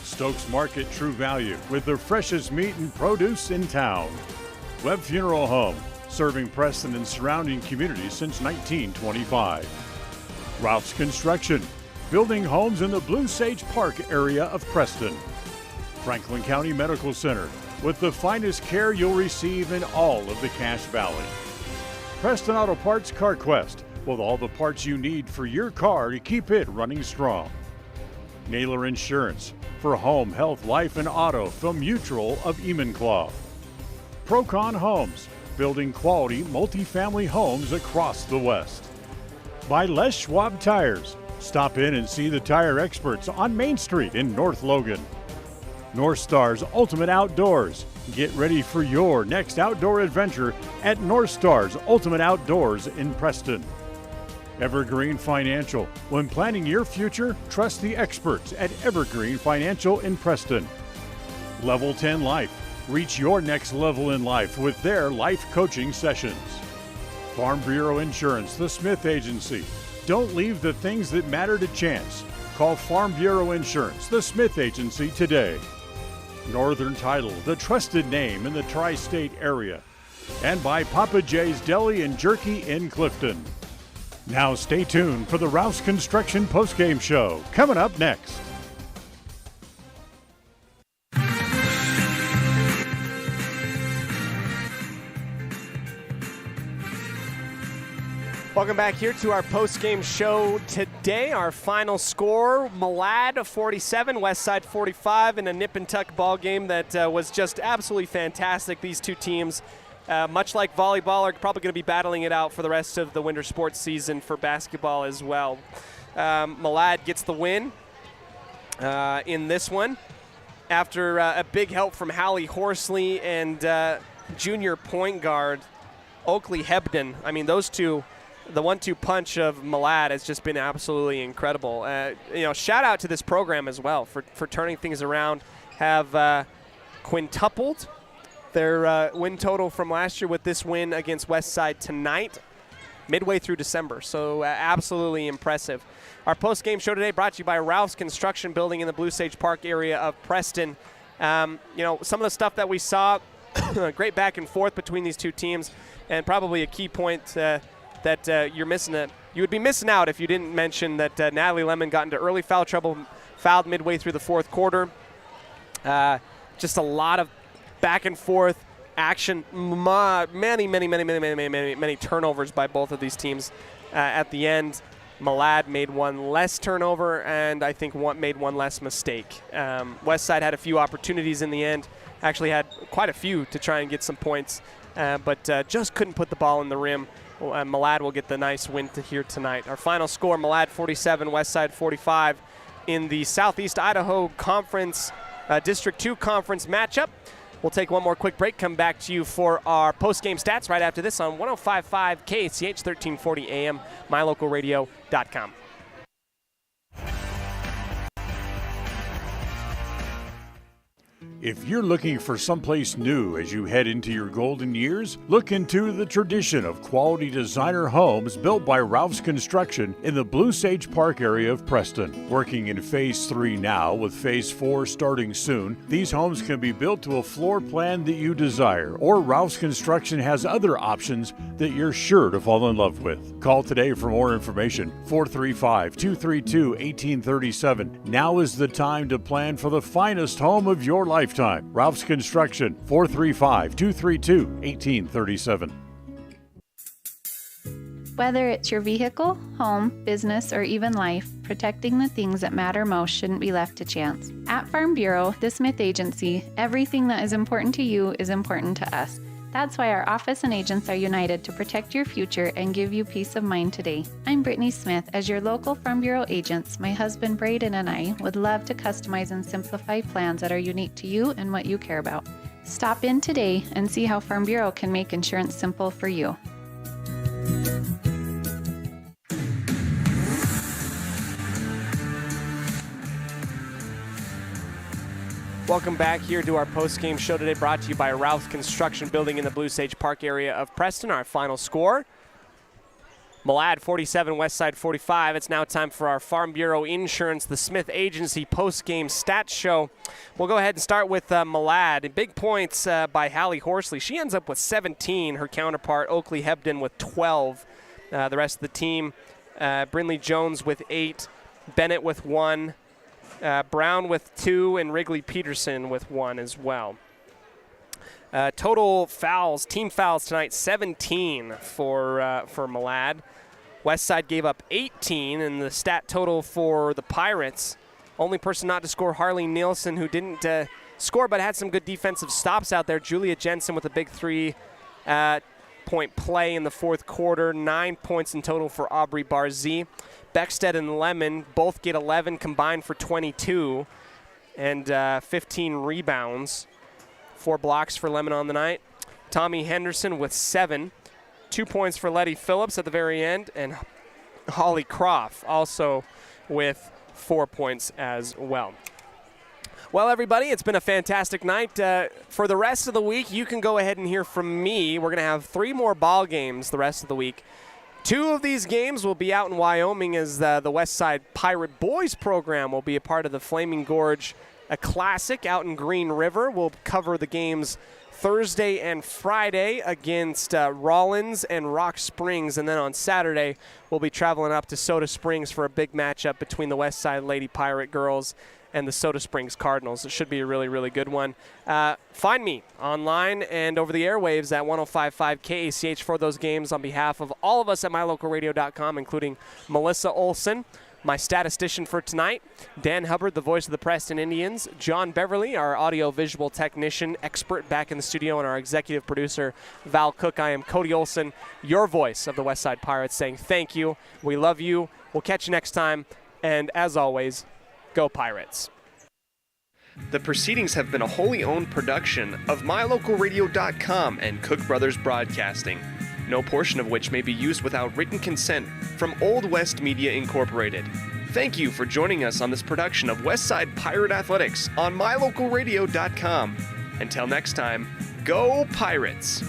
Stokes Market True Value, with the freshest meat and produce in town. Webb Funeral Home, serving Preston and surrounding communities since 1925. Ralph's Construction, building homes in the Blue Sage Park area of Preston. Franklin County Medical Center, with the finest care you'll receive in all of the Cache Valley. Preston Auto Parts Car Quest, with all the parts you need for your car to keep it running strong. Naylor Insurance, for home, health, life, and auto from Mutual of Enumclaw. Procon Homes, building quality multifamily homes across the West. By Les Schwab Tires, stop in and see the tire experts on Main Street in North Logan. North Star's Ultimate Outdoors. Get ready for your next outdoor adventure at North Star's Ultimate Outdoors in Preston. Evergreen Financial. When planning your future, trust the experts at Evergreen Financial in Preston. Level 10 Life. Reach your next level in life with their life coaching sessions. Farm Bureau Insurance, the Smith Agency. Don't leave the things that matter to chance. Call Farm Bureau Insurance, the Smith Agency, today. Northern Title, the trusted name in the tri-state area. And by Papa J's Deli and Jerky in Clifton. Now stay tuned for the Ralph's Construction postgame show, coming up next. Welcome back here to our post-game show today. Our final score, Malad 47, Westside 45, in a nip-and-tuck ball game that was just absolutely fantastic. These two teams, much like volleyball, are probably going to be battling it out for the rest of the winter sports season for basketball as well. Malad gets the win in this one after a big help from Hallie Horsley and junior point guard Oakley Hebden. I mean, those two, the 1-2 punch of Malad has just been absolutely incredible. Shout out to this program as well for turning things around. Have quintupled their win total from last year with this win against Westside tonight, midway through December. So absolutely impressive. Our post-game show today brought to you by Ralph's Construction, building in the Blue Sage Park area of Preston. Some of the stuff that we saw, great back and forth between these two teams, and probably a key point that you're missing it. You would be missing out if you didn't mention that Natalie Lemon got into early foul trouble, fouled midway through the fourth quarter. Just a lot of back and forth action, many turnovers by both of these teams at the end. Malad made one less turnover, and I think made one less mistake. Westside had a few opportunities in the end, actually had quite a few to try and get some points, but just couldn't put the ball in the rim. Malad will get the nice win here tonight. Our final score, Malad 47, Westside 45 in the Southeast Idaho Conference, District 2 Conference matchup. We'll take one more quick break, come back to you for our post-game stats right after this on 105.5 KACH, 1340 AM, mylocalradio.com. If you're looking for someplace new as you head into your golden years, look into the tradition of quality designer homes built by Ralph's Construction in the Blue Sage Park area of Preston. Working in Phase 3 now, with Phase 4 starting soon, these homes can be built to a floor plan that you desire, or Ralph's Construction has other options that you're sure to fall in love with. Call today for more information, 435-232-1837. Now is the time to plan for the finest home of your lifetime. Ralph's Construction, 435-232-1837. Whether it's your vehicle, home, business, or even life, protecting the things that matter most shouldn't be left to chance. At Farm Bureau, the Smith Agency, everything that is important to you is important to us. That's why our office and agents are united to protect your future and give you peace of mind today. I'm Brittany Smith. As your local Farm Bureau agents, my husband Braden and I would love to customize and simplify plans that are unique to you and what you care about. Stop in today and see how Farm Bureau can make insurance simple for you. Welcome back here to our post-game show today, brought to you by Ralph's Construction Building in the Blue Sage Park area of Preston. Our final score, Malad 47, Westside 45. It's now time for our Farm Bureau Insurance, the Smith Agency post-game stats show. We'll go ahead and start with Malad. Big points by Hallie Horsley. She ends up with 17. Her counterpart, Oakley Hebden, with 12. The rest of the team, Brinley Jones with 8, Bennett with 1, Brown with 2, and Wrigley Peterson with 1 as well. Total fouls, team fouls tonight, 17 for Malad. Westside gave up 18, and the stat total for the Pirates, only person not to score, Harley Nielsen, who didn't score but had some good defensive stops out there. Julia Jensen with a big 3-point play in the fourth quarter. 9 points in total for Aubrey Barzee. Beckstead and Lemon both get 11 combined for 22 and 15 rebounds. 4 blocks for Lemon on the night. Tommy Henderson with 7. 2 points for Letty Phillips at the very end. And Holly Croft also with 4 points as well. Well, everybody, it's been a fantastic night. For the rest of the week, you can go ahead and hear from me. We're going to have 3 more ball games the rest of the week. 2 of these games will be out in Wyoming, as the Westside Pirate Boys program will be a part of the Flaming Gorge Classic out in Green River. We'll cover the games Thursday and Friday against Rollins and Rock Springs, and then on Saturday we'll be traveling up to Soda Springs for a big matchup between the Westside Lady Pirate Girls and the Soda Springs Cardinals. It should be a really, really good one. Find me online and over the airwaves at 105.5 KACH for those games on behalf of all of us at mylocalradio.com, including Melissa Olsen, my statistician for tonight, Dan Hubbard, the voice of the Preston Indians, John Beverly, our audio-visual technician expert back in the studio, and our executive producer, Val Cook. I am Cody Olsen, your voice of the Westside Pirates, saying thank you. We love you. We'll catch you next time. And as always, go Pirates. The proceedings have been a wholly owned production of mylocalradio.com and Cook Brothers Broadcasting, no portion of which may be used without written consent from Old West Media Incorporated. Thank you for joining us on this production of Westside Pirate Athletics on mylocalradio.com. Until next time, go Pirates!